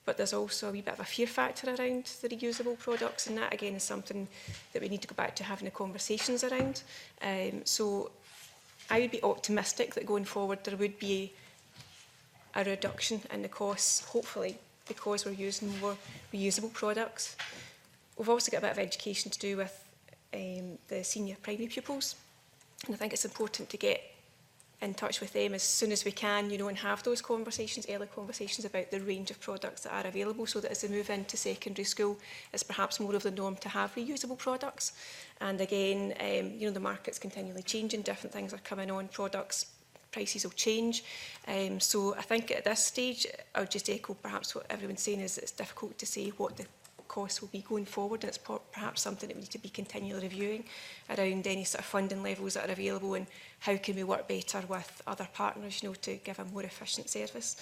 But there's also a wee bit of a fear factor around the reusable products, and that again is something that we need to go back to having the conversations around. So I would be optimistic that going forward there would be a reduction in the costs, hopefully, because we're using more reusable products. We've also got a bit of education to do with the senior primary pupils, and I think it's important to get in touch with them as soon as we can, and have those conversations, early conversations about the range of products that are available, so that as they move into secondary school, it's perhaps more of the norm to have reusable products. And again, the market's continually changing, different things are coming on, products, prices will change. So I think at this stage, I would just echo perhaps what everyone's saying is it's difficult to say what the costs will be going forward, and it's perhaps something that we need to be continually reviewing around any sort of funding levels that are available and how can we work better with other partners, to give a more efficient service.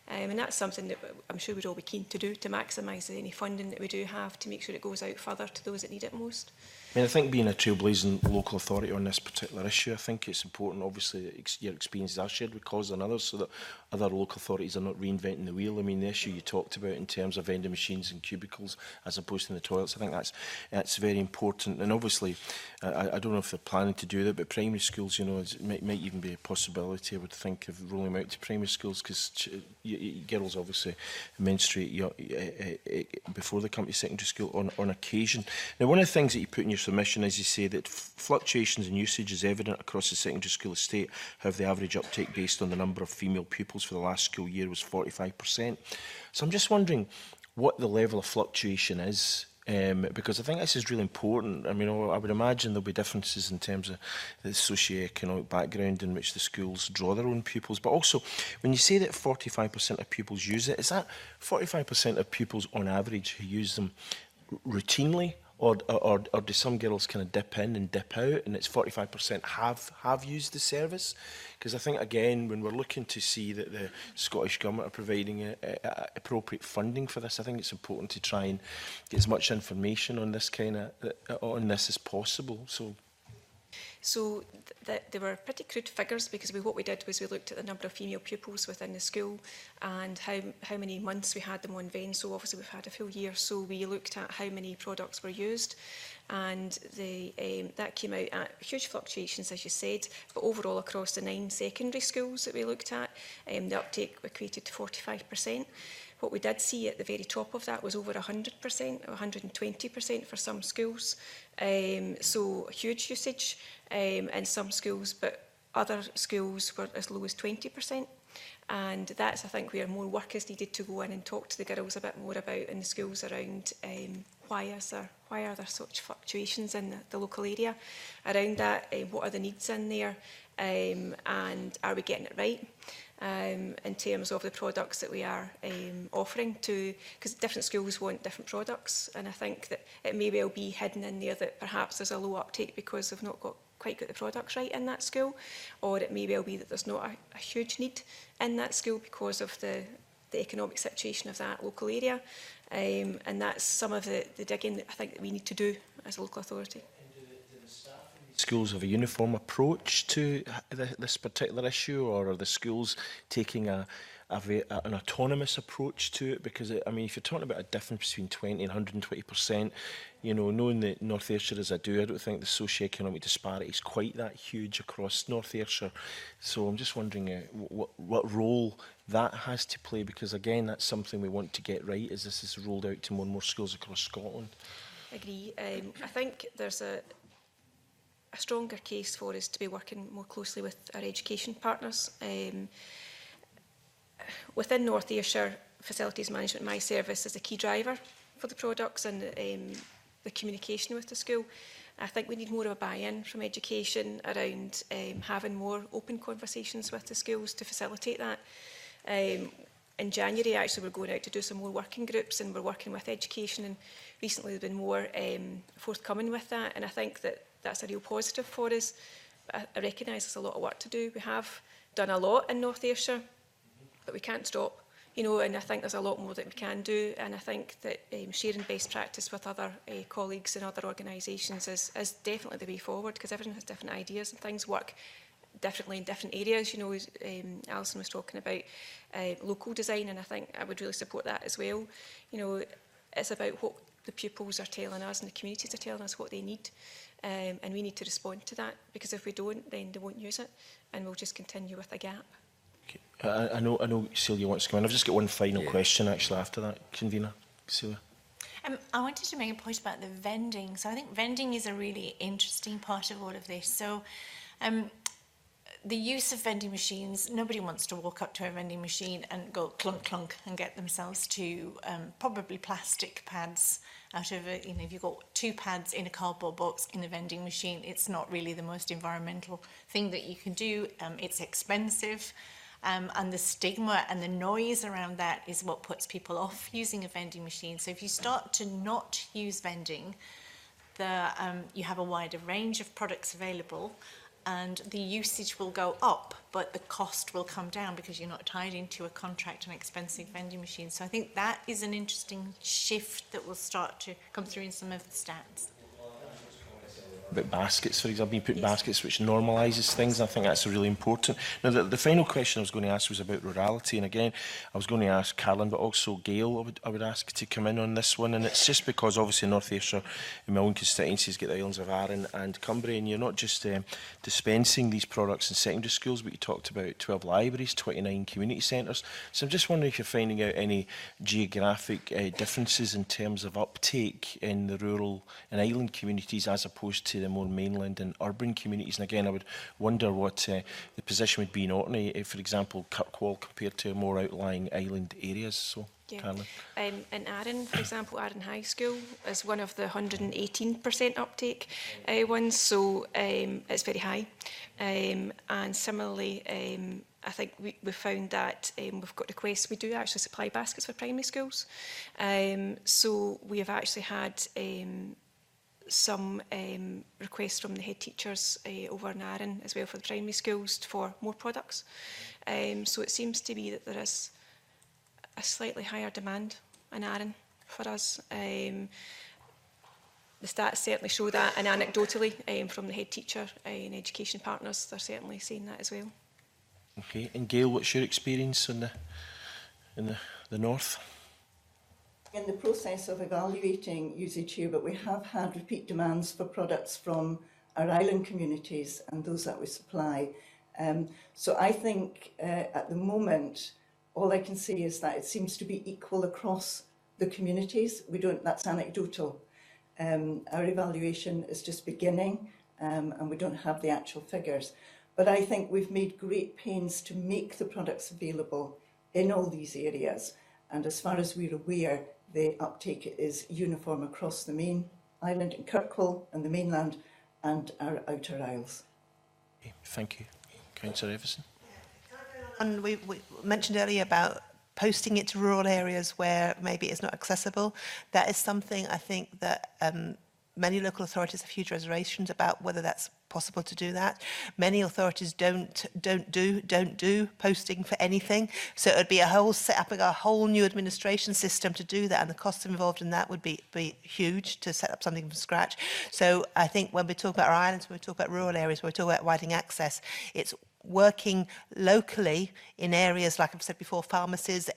And that's something that I'm sure we'd all be keen to do, to maximise any funding that we do have to make sure it goes out further to those that need it most. I think being a trailblazing local authority on this particular issue, I think it's important, obviously, that your experiences are shared with CAUSE and others so that other local authorities are not reinventing the wheel. The issue you talked about in terms of vending machines and cubicles as opposed to the toilets, I think that's very important. And obviously, I don't know if they're planning to do that, but primary schools, it might even be a possibility, I would think, of rolling them out to primary schools, because girls obviously menstruate before they come to secondary school on occasion. Now, one of the things that you put in your submission is you say that fluctuations in usage is evident across the secondary school estate. However, the average uptake based on the number of female pupils for the last school year was 45%. So I'm just wondering what the level of fluctuation is, because I think this is really important. I would imagine there'll be differences in terms of the socio-economic background in which the schools draw their own pupils. But also, when you say that 45% of pupils use it, is that 45% of pupils on average who use them routinely? Or do some girls kind of dip in and dip out, and it's 45% have used the service? Because I think, again, when we're looking to see that the Scottish Government are providing appropriate funding for this, I think it's important to try and get as much information on this on this as possible. So, So they were pretty crude figures, because what we did was we looked at the number of female pupils within the school and how many months we had them on ven. So obviously we've had a full year, so we looked at how many products were used, and that came out at huge fluctuations, as you said, but overall across the 9 secondary schools that we looked at, the uptake equated to 45%. What we did see at the very top of that was over 100%, or 120% for some schools. So huge usage in some schools, but other schools were as low as 20%. And that's, I think, where more work is needed to go in and talk to the girls a bit more about in the schools around why are there such fluctuations in the local area around that, what are the needs in there, and are we getting it right? In terms of the products that we are offering to, because different schools want different products, and I think that it may well be hidden in there that perhaps there's a low uptake because they've not quite got the products right in that school, or it may well be that there's not a huge need in that school because of the economic situation of that local area, and that's some of the digging that I think that we need to do as a local authority. Schools have a uniform approach to this particular issue, or are the schools taking an autonomous approach to it? Because, I mean, if you're talking about a difference between 20 and 120%, you know, knowing that North Ayrshire as I do, I don't think the socio-economic disparity is quite that huge across North Ayrshire. So I'm just wondering what role that has to play, because, again, that's something we want to get right as this is rolled out to more and more schools across Scotland. I agree. I think there's a stronger case for us to be working more closely with our education partners. Within North Ayrshire, Facilities Management, my service is a key driver for the products and the communication with the school. I think we need more of a buy-in from education around having more open conversations with the schools to facilitate that. In January, actually, we're going out to do some more working groups, and we're working with education, and recently there's been more forthcoming with that, and I think that that's a real positive for us. But I recognise there's a lot of work to do. We have done a lot in North Ayrshire, but we can't stop, you know, and I think there's a lot more that we can do, and I think that sharing best practice with other colleagues and other organisations is definitely the way forward, because everyone has different ideas and things work differently in different areas. You know, Alison was talking about local design, and I think I would really support that as well. You know, it's about what the pupils are telling us and the communities are telling us what they need, and we need to respond to that, because if we don't, then they won't use it, and we'll just continue with a gap. Okay. I know Celia wants to come in. I've just got one final question actually after that, Convener. Celia. I wanted to make a point about the vending. So I think vending is a really interesting part of all of this. So the use of vending machines, nobody wants to walk up to a vending machine and go clunk clunk and get themselves to probably plastic pads out of it. You know, if you've got 2 pads in a cardboard box in a vending machine, it's not really the most environmental thing that you can do. It's expensive. And the stigma and the noise around that is what puts people off using a vending machine. So if you start to not use vending, you have a wider range of products available, and the usage will go up, but the cost will come down because you're not tied into a contract and expensive vending machine. So I think that is an interesting shift that will start to come through in some of the stats. About baskets, for example, you put baskets which normalises things, and I think that's really important. Now, the final question I was going to ask was about rurality, and again, I was going to ask Carolyn, but also Gail, I would ask to come in on this one, and it's just because obviously North Ayrshire, in my own constituency, has got the islands of Arran and Cumbria, and you're not just dispensing these products in secondary schools, but you talked about 12 libraries, 29 community centres, so I'm just wondering if you're finding out any geographic differences in terms of uptake in the rural and island communities as opposed to the more mainland and urban communities. And again, I would wonder what the position would be in Orkney, if, for example, Kirkwall compared to more outlying island areas. So, Carolyn. In Arran, for example, Arran High School is one of the 118% uptake ones, so it's very high. And similarly, I think we found that we've got requests. We do actually supply baskets for primary schools. So we have actually had some requests from the head teachers over in Arran as well for the primary schools for more products. So it seems to be that there is a slightly higher demand in Arran for us. The the stats certainly show that, and anecdotally from the head teacher and education partners, they're certainly saying that as well. Okay, and Gail, what's your experience in the north? In the process of evaluating usage here, but we have had repeat demands for products from our island communities and those that we supply. So I think at the moment, all I can say is that it seems to be equal across the communities. That's anecdotal. Our evaluation is just beginning and we don't have the actual figures. But I think we've made great pains to make the products available in all these areas. And as far as we're aware, the uptake is uniform across the main island in Kirkwall and the mainland and our outer isles. Okay, thank you. Councillor Everson. And we mentioned earlier about posting it to rural areas where maybe it's not accessible. That is something I think that many local authorities have huge reservations about whether that's possible to do that. Many authorities don't do posting for anything. So it would be setting up a whole new administration system to do that, and the costs involved in that would be huge to set up something from scratch. So I think when we talk about our islands, when we talk about rural areas, when we talk about widening access, it's working locally in areas, like I've said before, pharmacies,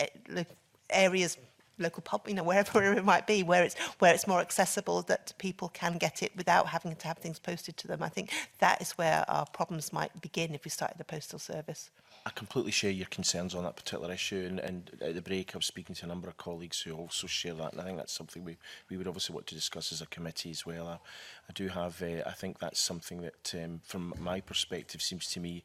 areas, local pub, wherever it might be, where it's more accessible, that people can get it without having to have things posted to them. I think that is where our problems might begin if we started a postal service. I completely share your concerns on that particular issue, and at the break I was speaking to a number of colleagues who also share that, and I think that's something we would obviously want to discuss as a committee as well. I do have, I think that's something that from my perspective seems to me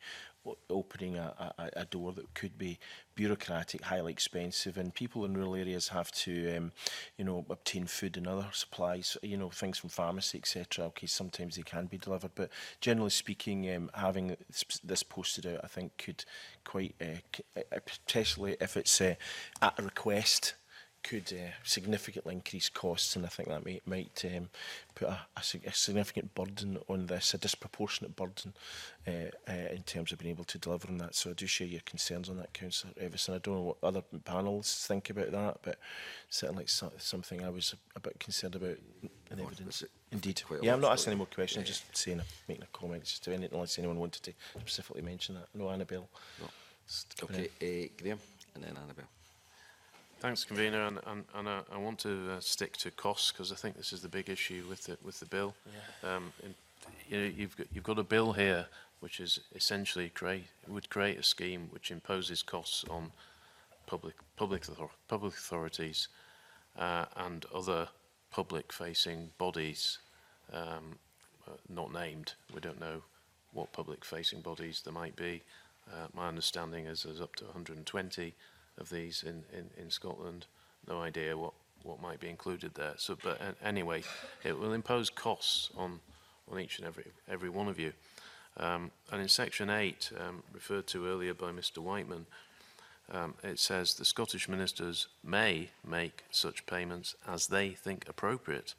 opening a door that could be bureaucratic, highly expensive, and people in rural areas have to, obtain food and other supplies, things from pharmacy, etc. Okay, sometimes they can be delivered, but generally speaking, having this posted out, I think could quite, potentially, if it's at a request, could significantly increase costs, and I think that might put a significant burden on this, a disproportionate burden in terms of being able to deliver on that. So I do share your concerns on that, Councillor Everson. I don't know what other panels think about that, but certainly it's something I was a bit concerned about in evidence. Indeed. Yeah, I'm not asking any more questions, I'm just saying, making a comment, just to anything, unless anyone wanted to specifically mention that. No, Annabelle. No. Okay, Graham, and then Annabelle. Thanks, Convener, and I want to stick to costs, because I think this is the big issue with the bill. Yeah. You've got a bill here which is essentially would create a scheme which imposes costs on public authorities and other public-facing bodies, not named. We don't know what public-facing bodies there might be. My understanding is there's up to 120 of these in Scotland. No idea what might be included there. So, but anyway, it will impose costs on each and every one of you. And in section 8, referred to earlier by Mr. Whiteman, it says the Scottish ministers may make such payments as they think appropriate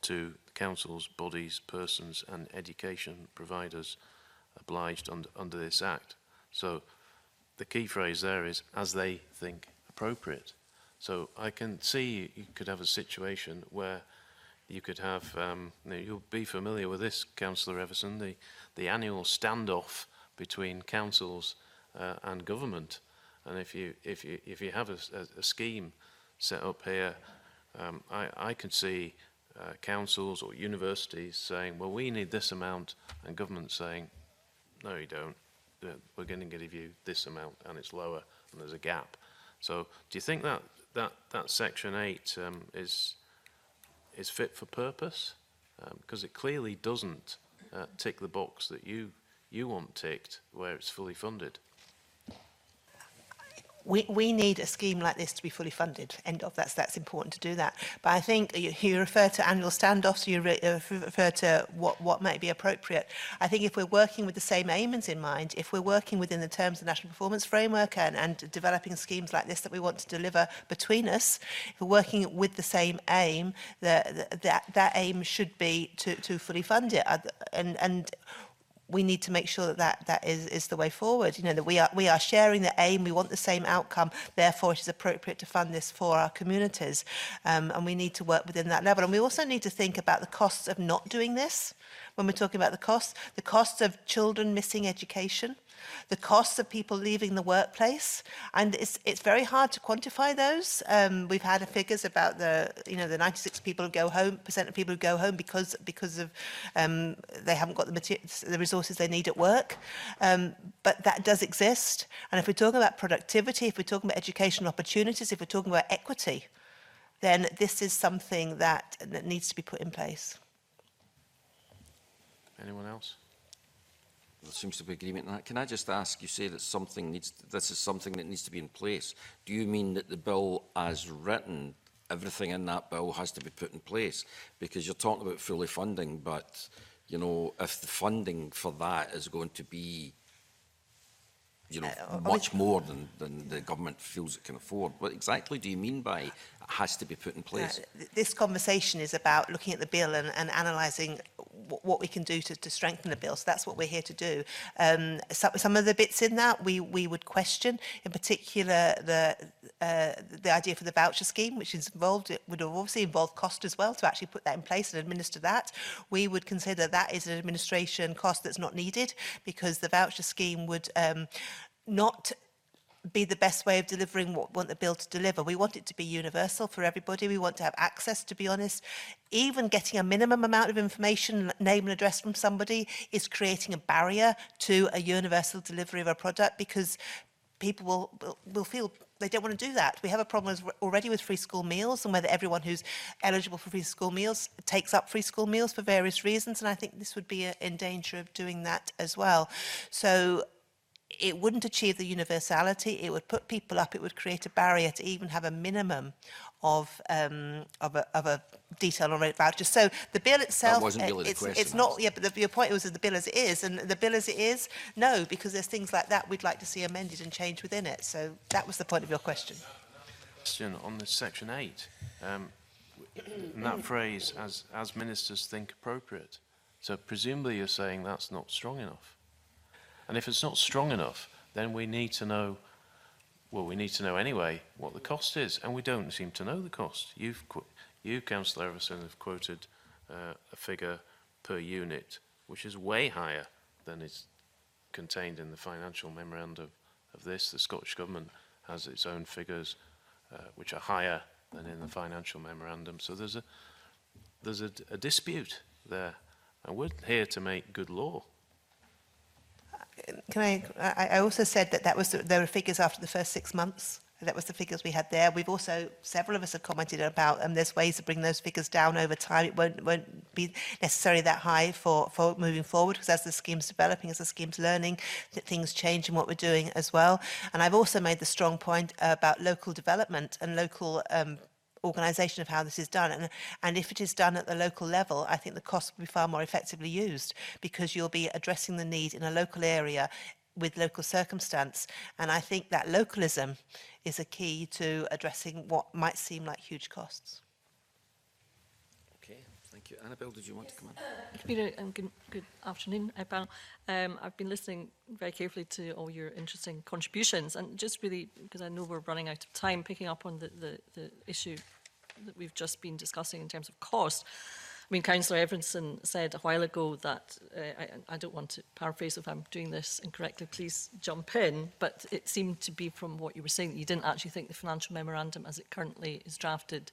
to councils, bodies, persons and education providers obliged under this Act. So the key phrase there is as they think appropriate. So I can see you could have a situation where you could have, you'll be familiar with this, Councillor Everson, the annual standoff between councils and government. And if you have a scheme set up here, I could see councils or universities saying, well, we need this amount, and government saying, no, you don't. We're going to give you this amount, and it's lower, and there's a gap. So, do you think that Section 8 is fit for purpose? Because it clearly doesn't tick the box that you want ticked, where it's fully funded. We need a scheme like this to be fully funded. End of. That's important to do that. But I think you refer to annual standoffs, you refer to what might be appropriate. I think if we're working with the same aims in mind, if we're working within the terms of the National Performance Framework and developing schemes like this that we want to deliver between us, if we're working with the same aim, that aim should be to fully fund it. And we need to make sure that that is the way forward. You know, that we are sharing the aim, we want the same outcome, therefore it is appropriate to fund this for our communities. And we need to work within that level. And we also need to think about the costs of not doing this. When we're talking about the costs of children missing education, the costs of people leaving the workplace, and it's very hard to quantify those. We've had figures about the 96% of people who go home because of they haven't got the resources they need at work. But that does exist. And if we're talking about productivity, if we're talking about educational opportunities, if we're talking about equity, then this is something that needs to be put in place. Anyone else? There seems to be agreement on that. Can I just ask, you say that this is something that needs to be in place. Do you mean that the bill as written, everything in that bill has to be put in place? Because you're talking about fully funding, but, you know, if the funding for that is going to be, you know, much more than the government feels it can afford, what exactly do you mean by it has to be put in place? This conversation is about looking at the bill and analysing what we can do to strengthen the bill. So that's what we're here to do. Some of the bits in that we would question, in particular the idea for the voucher scheme, which is involved. It would have obviously involved cost as well to actually put that in place and administer that. We would consider that is an administration cost that's not needed, because the voucher scheme would not be the best way of delivering what we want the bill to deliver. We want it to be universal for everybody. We want to have access, to be honest. Even getting a minimum amount of information, name and address from somebody, is creating a barrier to a universal delivery of a product, because people will feel they don't want to do that. We have a problem already with free school meals, and whether everyone who's eligible for free school meals takes up free school meals for various reasons. And I think this would be in danger of doing that as well. So it wouldn't achieve the universality. It would put people up. It would create a barrier to even have a minimum of a detail on rate vouchers. So the bill itself, that wasn't really the question. It's not. Yeah, but your point was that the bill as it is, and the bill as it is, no, because there's things like that we'd like to see amended and changed within it. So that was the point of your question. Question on the section 8, and that phrase, as ministers think appropriate. So presumably you're saying that's not strong enough. And if it's not strong enough, then we need to know, well, we need to know anyway what the cost is, and we don't seem to know the cost. You, Councillor Everson, have quoted a figure per unit, which is way higher than is contained in the financial memorandum of this. The Scottish Government has its own figures, which are higher than in the financial memorandum. So there's a dispute there, and we're here to make good law. Can I also said that there were figures after the first 6 months. That was the figures we had there. We've also, several of us have commented about there's ways to bring those figures down over time. It won't be necessarily that high for moving forward, because as the scheme's developing, as the scheme's learning, that things change in what we're doing as well. And I've also made the strong point about local development and local organisation of how this is done, and if it is done at the local level, I think the cost will be far more effectively used, because you'll be addressing the need in a local area with local circumstance. And I think that localism is a key to addressing what might seem like huge costs. Okay, thank you. Annabelle, did you want to come in? Good afternoon, panel. I've been listening very carefully to all your interesting contributions, and just really, because I know we're running out of time, picking up on the issue that we've just been discussing in terms of cost. I mean, Councillor Everson said a while ago that, I don't want to paraphrase if I'm doing this incorrectly, please jump in, but it seemed to be from what you were saying that you didn't actually think the financial memorandum as it currently is drafted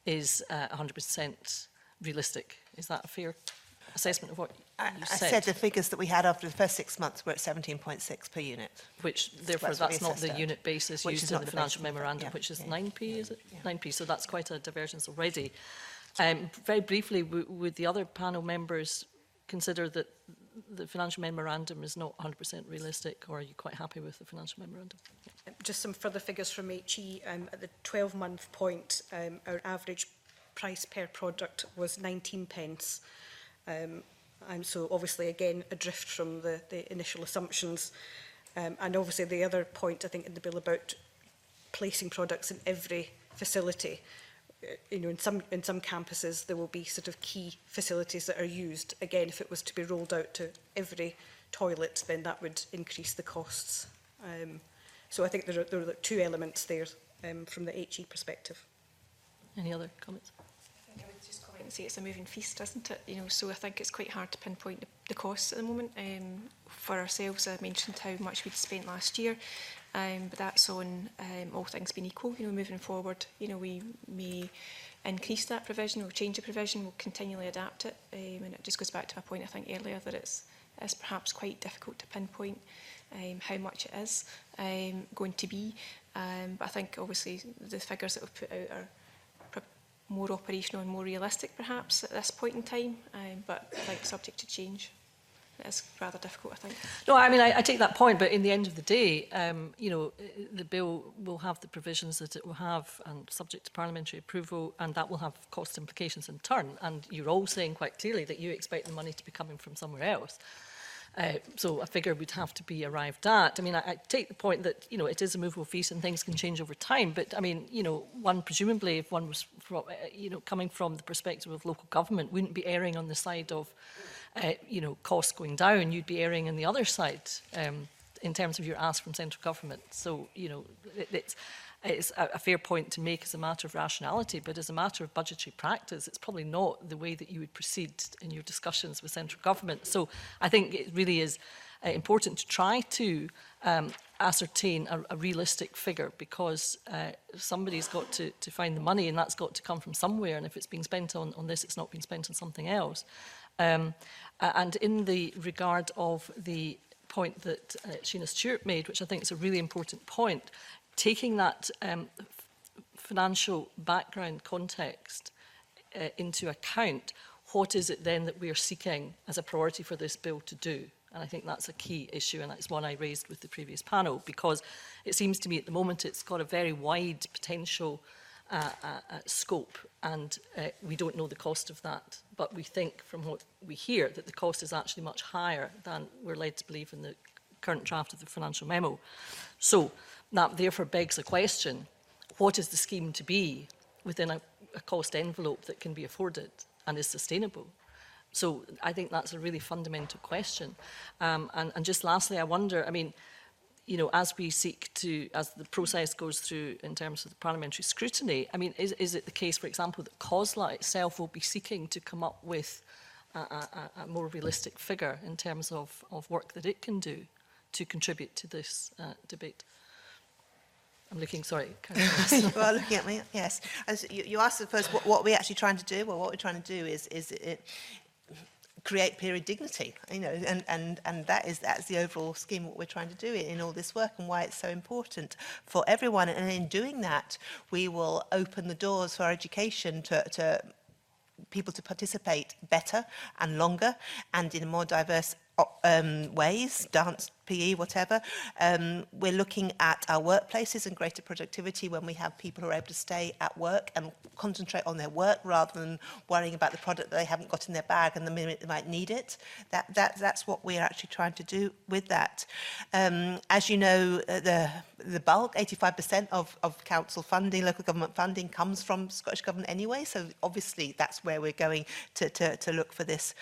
is 100% realistic. Is that a fair assessment of what you said? I said the figures that we had after the first 6 months were at 17.6 per unit. Which, therefore, that's not the unit basis used in the financial memorandum, which is 9p, is it? 9p, so that's quite a divergence already. Very briefly, would the other panel members consider that the financial memorandum is not 100% realistic, or are you quite happy with the financial memorandum? Just some further figures from HE. At the 12-month point, our average price per product was 19 pence. And so obviously, again, adrift from the initial assumptions. And obviously the other point, I think, in the bill about placing products in every facility. you know, in some campuses there will be sort of key facilities that are used. Again, if it was to be rolled out to every toilet, then that would increase the costs. So I think there are two elements there from the HE perspective. Any other comments? I think I would just comment and say it's a moving feast, isn't it? You know, so I think it's quite hard to pinpoint the costs at the moment. For ourselves, I mentioned how much we'd spent last year, but that's on all things being equal. You know, moving forward, you know, we may increase that provision, we'll change the provision, we'll continually adapt it, and it just goes back to my point I think earlier that it's perhaps quite difficult to pinpoint how much it is going to be. But I think obviously the figures that we've put out are more operational and more realistic perhaps at this point in time, but I think subject to change. It is rather difficult, I think. No, I mean, I take that point, but in the end of the day, you know, the bill will have the provisions that it will have and subject to parliamentary approval, and that will have cost implications in turn. And you're all saying quite clearly that you expect the money to be coming from somewhere else. So a figure would have to be arrived at. I mean, I take the point that, you know, it is a movable feast and things can change over time. But, I mean, you know, one presumably, if one was, from, you know, coming from the perspective of local government, wouldn't be erring on the side of, you know, costs going down. You'd be erring on the other side in terms of your ask from central government. So, you know, it's a fair point to make as a matter of rationality, but as a matter of budgetary practice, it's probably not the way that you would proceed in your discussions with central government. So I think it really is important to try to ascertain a realistic figure, because somebody's got to find the money, and that's got to come from somewhere. And if it's being spent on this, it's not being spent on something else. And in the regard of the point that Sheena Stewart made, which I think is a really important point, taking that financial background context into account, what is it then that we are seeking as a priority for this bill to do? And I think that's a key issue, and that's one I raised with the previous panel, because it seems to me at the moment it's got a very wide potential scope, and we don't know the cost of that. But we think from what we hear that the cost is actually much higher than we're led to believe in the current draft of the financial memo. So that therefore begs the question, what is the scheme to be within a cost envelope that can be afforded and is sustainable? So I think that's a really fundamental question. And just lastly, I wonder, I mean, you know, as we seek to, as the process goes through in terms of the parliamentary scrutiny, I mean, is it the case, for example, that COSLA itself will be seeking to come up with a more realistic figure in terms of work that it can do to contribute to this debate? I'm looking, sorry. You are looking at me, yes. As you asked first, what we're actually trying to do. Well, what we're trying to do is create period dignity, you know, and that's the overall scheme, what we're trying to do in all this work, and why it's so important for everyone. And in doing that, we will open the doors for education to people to participate better and longer and in more diverse ways, dance, PE, whatever. We're looking at our workplaces and greater productivity when we have people who are able to stay at work and concentrate on their work rather than worrying about the product that they haven't got in their bag and the minute they might need it. That's what we're actually trying to do with that. As you know, the bulk, 85% of council funding, local government funding, comes from Scottish Government anyway, so obviously that's where we're going to look for this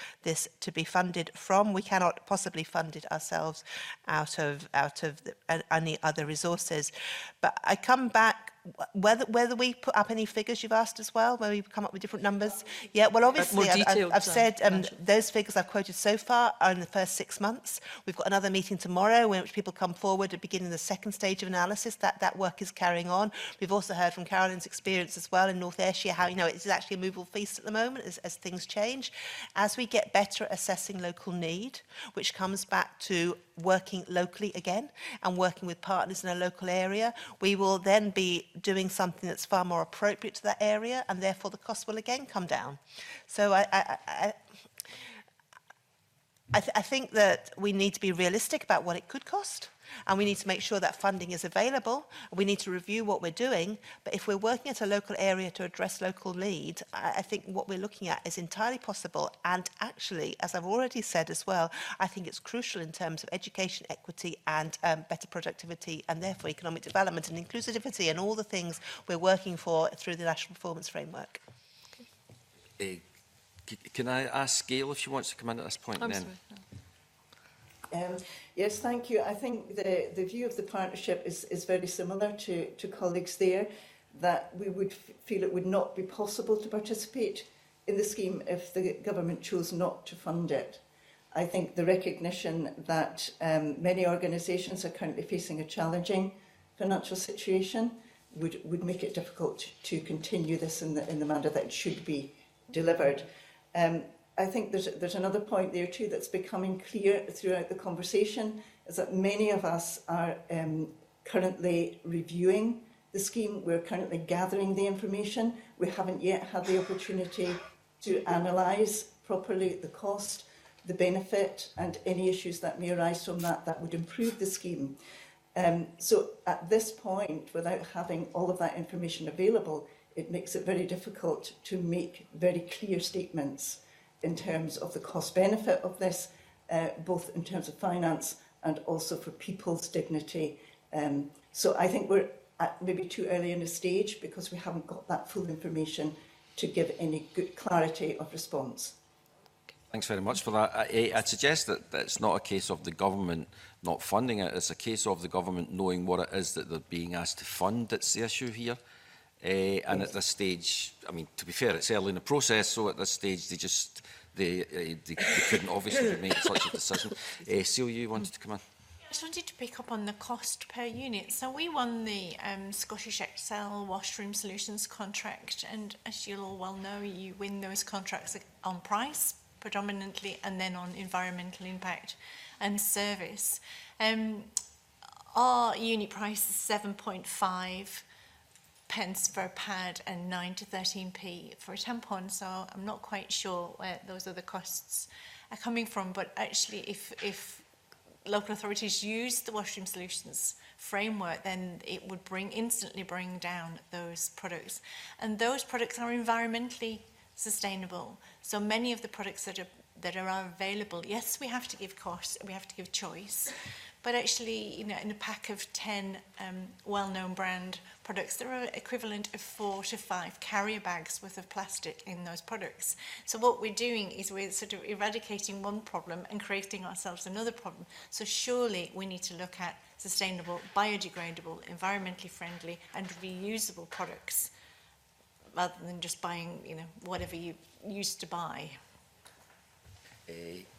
to be funded from. We cannot possibly fund it ourselves out of any other resources. But I come back, whether we put up any figures you've asked as well, where we come up with different numbers. Yeah, well, obviously, I've said those figures I've quoted so far are in the first 6 months. We've got another meeting tomorrow in which people come forward at beginning the second stage of analysis. That work is carrying on. We've also heard from Carolyn's experience as well in North Ayrshire, how, you know, it's actually a movable feast at the moment as things change. As we get better at assessing local need, which comes back to working locally again and working with partners in a local area, we will then be doing something that's far more appropriate to that area, and therefore the cost will again come down. So I think that we need to be realistic about what it could cost, and we need to make sure that funding is available. We need to review what we're doing, but if we're working at a local area to address local need, I think what we're looking at is entirely possible. And actually, as I've already said as well, I think it's crucial in terms of education, equity and better productivity, and therefore economic development and inclusivity and all the things we're working for through the National Performance Framework. Can I ask Gail if she wants to come in at this point? I'm then? sorry. Yes, thank you. I think the view of the partnership is very similar to colleagues there, that we would feel it would not be possible to participate in the scheme if the government chose not to fund it. I think the recognition that many organisations are currently facing a challenging financial situation would make it difficult to continue this in the manner that it should be delivered. I think there's another point there too that's becoming clear throughout the conversation, is that many of us are currently reviewing the scheme. We're currently gathering the information. We haven't yet had the opportunity to analyse properly the cost, the benefit and any issues that may arise from that would improve the scheme. So at this point, without having all of that information available, it makes it very difficult to make very clear statements in terms of the cost benefit of this, both in terms of finance and also for people's dignity. So I think we're at maybe too early in the stage because we haven't got that full information to give any good clarity of response. Thanks very much for that. I'd suggest that it's not a case of the government not funding it. It's a case of the government knowing what it is that they're being asked to fund. That's the issue here. And at this stage, I mean, to be fair, it's early in the process, so at this stage they couldn't obviously make such a decision. Celia, you wanted to come in? I just wanted to pick up on the cost per unit. So we won the Scottish Excel Washroom Solutions contract, and as you'll all well know, you win those contracts on price predominantly and then on environmental impact and service. Our unit price is 7.5 pence for a pad and 9 to 13p for a tampon, so I'm not quite sure where those other costs are coming from, but actually if local authorities use the Washroom Solutions framework, then it would instantly bring down those products, and those products are environmentally sustainable. So many of the products that are available, yes, we have to give cost, we have to give choice, but actually, you know, in a pack of 10 well-known brand products, there are equivalent of 4 to 5 carrier bags worth of plastic in those products. So what we're doing is we're sort of eradicating one problem and creating ourselves another problem. So surely we need to look at sustainable, biodegradable, environmentally friendly and reusable products, rather than just buying, you know, whatever you used to buy.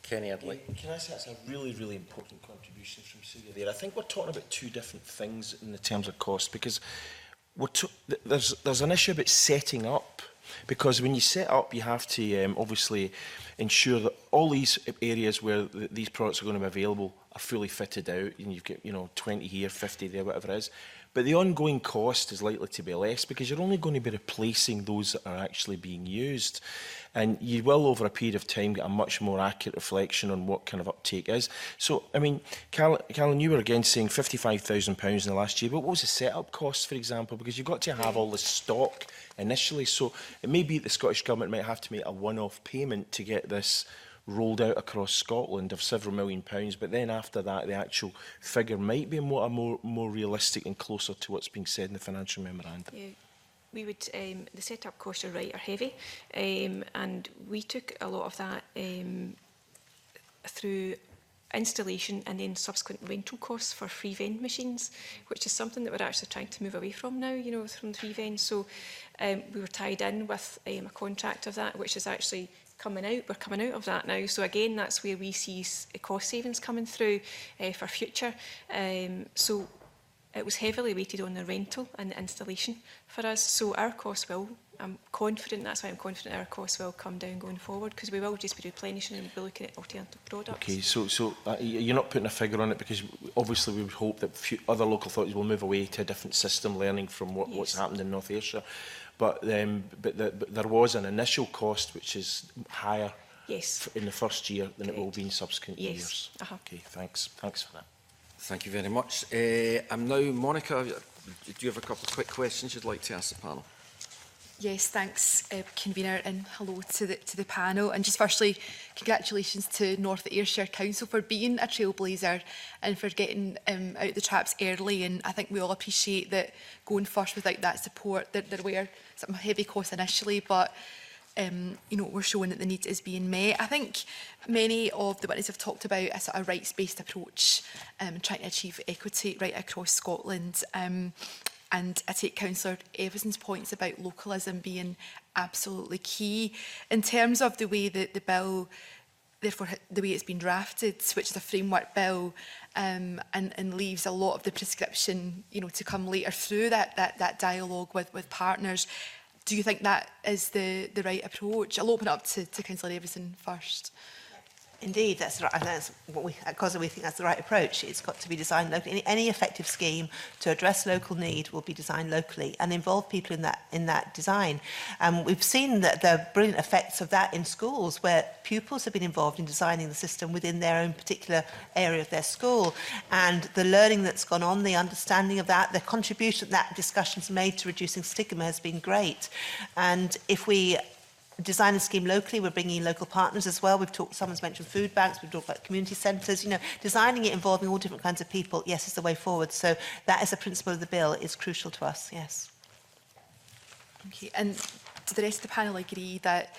Kenny Adley. Can I say that's a really, really important contribution from Celia there. I think we're talking about two different things in the terms of cost, because there's an issue about setting up, because when you set up you have to obviously ensure that all these areas where these products are going to be available are fully fitted out, and you've got, you know, 20 here, 50 there, whatever it is. But the ongoing cost is likely to be less because you're only going to be replacing those that are actually being used. And you will, over a period of time, get a much more accurate reflection on what kind of uptake is. So, I mean, Callan, you were again saying £55,000 in the last year, but what was the setup cost, for example? Because you've got to have all the stock initially. So it may be that the Scottish Government might have to make a one-off payment to get this rolled out across Scotland of several £1 million, but then after that the actual figure might be more realistic and closer to what's being said in the financial memorandum. Yeah. We would, the set-up costs are heavy, and we took a lot of that through installation and then subsequent rental costs for free vend machines, which is something that we're actually trying to move away from now, you know, from free vend. So we were tied in with a contract of that, which is actually coming out. We're coming out of that now. So again, that's where we see cost savings coming through for future. So it was heavily weighted on the rental and the installation for us. So our costs will, I'm confident, that's why I'm confident our costs will come down going forward, because we will just be replenishing and we'll be looking at alternative products. Okay, so you're not putting a figure on it, because obviously we would hope that other local authorities will move away to a different system, learning from what's happened in North Ayrshire. But there was an initial cost which is higher in the first year than it will be in subsequent years. Okay, thanks for that. Thank you very much. I'm now, Monica, do you have a couple of quick questions you'd like to ask the panel? Yes, thanks, Convener, and hello to the panel. And just firstly, congratulations to North Ayrshire Council for being a trailblazer and for getting out the traps early. And I think we all appreciate that going first without that support, that there were some heavy costs initially, but you know, we're showing that the need is being met. I think many of the witnesses have talked about a sort of rights-based approach, trying to achieve equity right across Scotland. And I take Councillor Everson's points about localism being absolutely key. In terms of the way that the bill, therefore the way it's been drafted, which is a framework bill, and leaves a lot of the prescription, you know, to come later through that dialogue with partners, do you think that is the right approach? I'll open it up to Councillor Everson first. Indeed, that's right. And that's what we, at COSA, we think that's the right approach. It's got to be designed locally. Any effective scheme to address local need will be designed locally and involve people in that design. We've seen that the brilliant effects of that in schools, where pupils have been involved in designing the system within their own particular area of their school, and the learning that's gone on, the understanding of that, the contribution that discussion's made to reducing stigma has been great. And if we design a scheme locally, we're bringing in local partners as well. We've talked, someone's mentioned food banks, we've talked about community centres, you know, designing it involving all different kinds of people, yes, is the way forward. So that is a principle of the bill, is crucial to us, yes. Okay, and do the rest of the panel agree that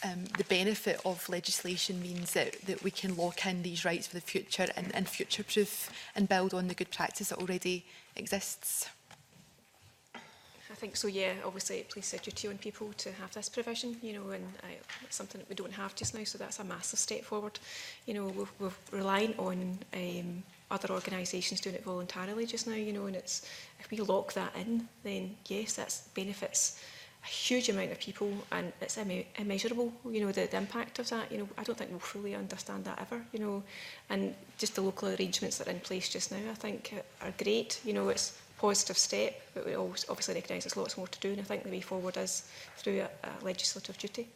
the benefit of legislation means that we can lock in these rights for the future and future-proof and build on the good practice that already exists? I think so, yeah. Obviously, it places a duty on people to have this provision, you know, and it's something that we don't have just now, so that's a massive step forward. You know, we're relying on other organisations doing it voluntarily just now, you know, and it's, if we lock that in, then yes, that benefits a huge amount of people, and it's immeasurable, you know, the impact of that. You know, I don't think we'll fully understand that ever, you know, and just the local arrangements that are in place just now, I think, are great. You know, it's positive step, but we obviously recognise there's lots more to do, and I think the way forward is through a legislative duty.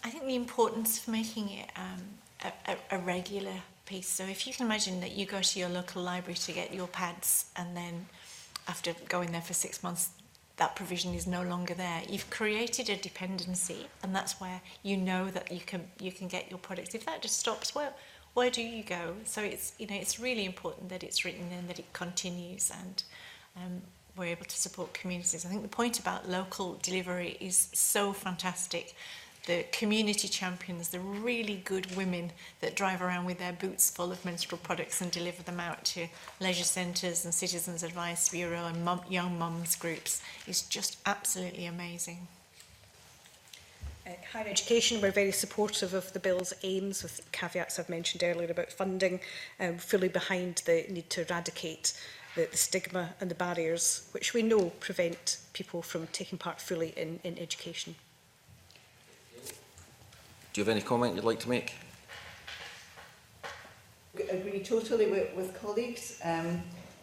I think the importance of making it a regular piece. So if you can imagine that you go to your local library to get your pads, and then after going there for 6 months, that provision is no longer there. You've created a dependency, and that's where you know that you can get your products. If that just stops, well, where do you go? So it's, you know, it's really important that it's written and that it continues, and we're able to support communities. I think the point about local delivery is so fantastic. The community champions, the really good women that drive around with their boots full of menstrual products and deliver them out to leisure centres and Citizens Advice Bureau and young mums groups, is just absolutely amazing. Higher education, we're very supportive of the bill's aims, with caveats I've mentioned earlier about funding, fully behind the need to eradicate the stigma and the barriers which we know prevent people from taking part fully in education. Do you have any comment you'd like to make? I agree totally with colleagues.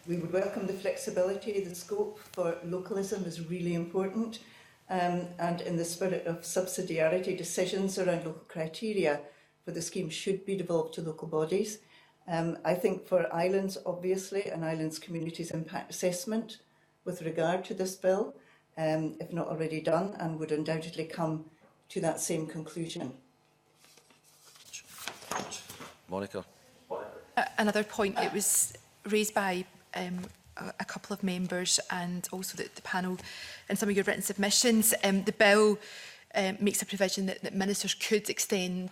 We would welcome the flexibility. The scope for localism is really important. And in the spirit of subsidiarity, decisions around local criteria for the scheme should be devolved to local bodies. I think for islands, obviously, an islands communities impact assessment with regard to this bill, if not already done, and would undoubtedly come to that same conclusion. Monica. Another point, it was raised by a couple of members and also the panel and some of your written submissions. The bill makes a provision that ministers could extend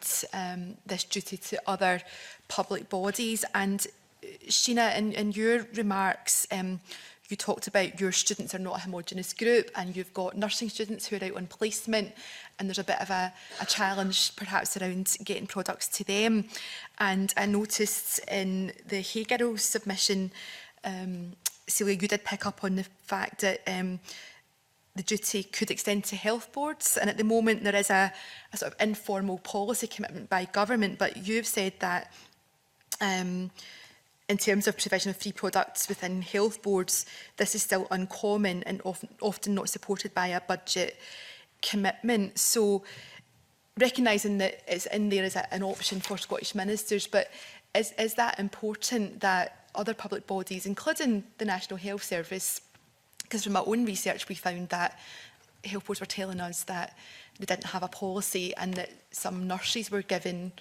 this duty to other public bodies. And Sheena, in your remarks, you talked about your students are not a homogenous group, and you've got nursing students who are out on placement, and there's a bit of a challenge perhaps around getting products to them. And I noticed in the Hey Girls submission, Celia, you did pick up on the fact that the duty could extend to health boards, and at the moment there is a sort of informal policy commitment by government, but you've said that in terms of provision of free products within health boards, this is still uncommon and often not supported by a budget commitment. So recognising that it's in there as an option for Scottish ministers, but is that important that other public bodies, including the National Health Service, because from our own research we found that health boards were telling us that they didn't have a policy and that some nurses were giving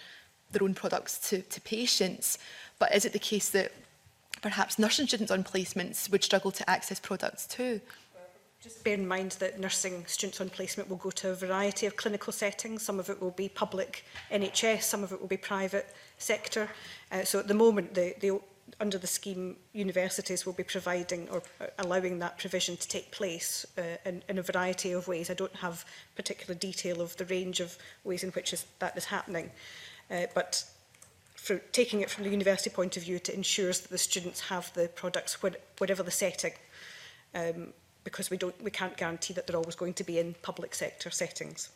their own products to patients. But is it the case that perhaps nursing students on placements would struggle to access products too? Just bear in mind that nursing students on placement will go to a variety of clinical settings. Some of it will be public NHS, some of it will be private sector. So at the moment, under the scheme, universities will be providing or allowing that provision to take place in a variety of ways. I don't have particular detail of the range of ways in which that is happening. But for taking it from the university point of view, it ensures that the students have the products whatever the setting, because we can't guarantee that they're always going to be in public sector settings.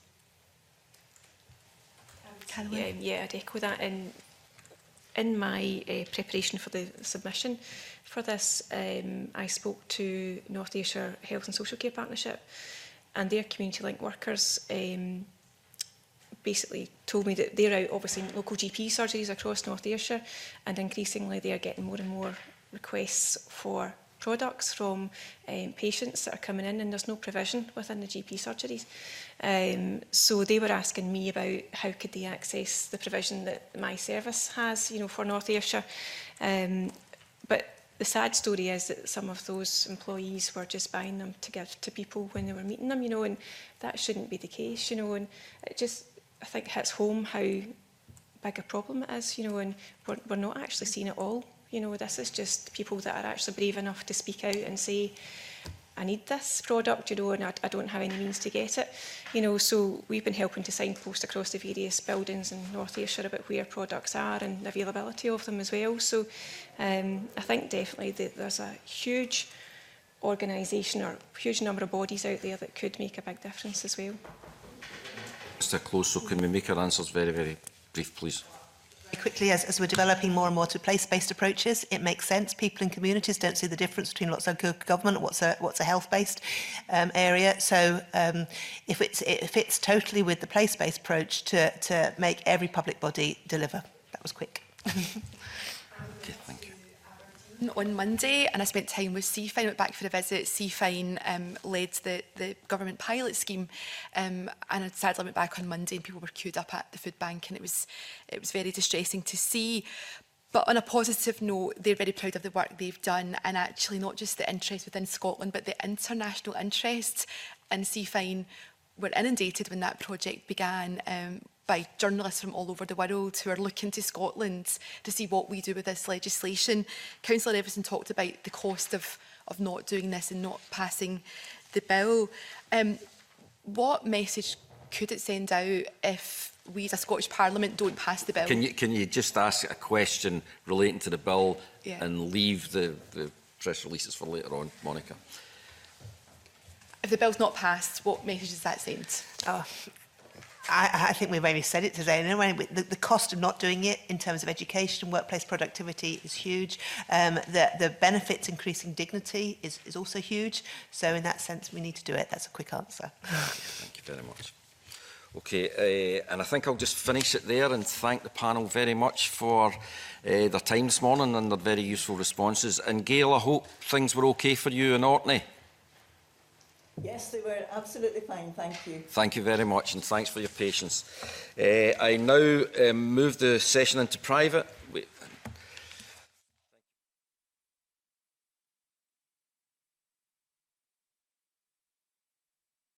Yeah, I'd echo that. In my preparation for the submission for this, I spoke to North Ayrshire Health and Social Care Partnership, and their community link workers basically told me that they're out obviously in local GP surgeries across North Ayrshire, and increasingly they are getting more and more requests for products from patients that are coming in, and there's no provision within the GP surgeries. So they were asking me about how could they access the provision that my service has, for North Ayrshire. But the sad story is that some of those employees were just buying them to give to people when they were meeting them, and that shouldn't be the case, and it just, I think, hits home how big a problem it is, and we're not actually seeing it all. This is just people that are actually brave enough to speak out and say, I need this product, and I don't have any means to get it. So we've been helping to signpost across the various buildings in North Ayrshire about where products are and the availability of them as well. So I think definitely that there's a huge organisation or huge number of bodies out there that could make a big difference as well. Mr. Close, so can we make our answers very, very brief, please? Quickly, as we're developing more and more to place-based approaches, it makes sense. People in communities don't see the difference between what's a good government and what's a health-based area. So if it fits totally with the place-based approach to make every public body deliver. That was quick. Okay, thank you. On Monday, and I spent time with CFINE, went back for a visit. CFINE led the government pilot scheme, and I sadly went back on Monday and people were queued up at the food bank, and it was very distressing to see. But on a positive note, they're very proud of the work they've done, and actually not just the interest within Scotland, but the international interest in CFINE were inundated when that project began by journalists from all over the world who are looking to Scotland to see what we do with this legislation. Councillor Everson talked about the cost of not doing this and not passing the bill. What message could it send out if we as a Scottish Parliament don't pass the bill? Can you just ask a question relating to the bill Yeah. and leave the press releases for later on, Monica? If the bill's not passed, what message does that send? I think we've already said it today. Anyway, the cost of not doing it in terms of education and workplace productivity is huge. The benefits increasing dignity is also huge. So in that sense, we need to do it. That's a quick answer. Thank you very much. Okay, and I think I'll just finish it there and thank the panel very much for their time this morning and their very useful responses. And Gail, I hope things were okay for you in Orkney. Yes, they were absolutely fine, thank you. Thank you very much, and thanks for your patience. I now move the session into private.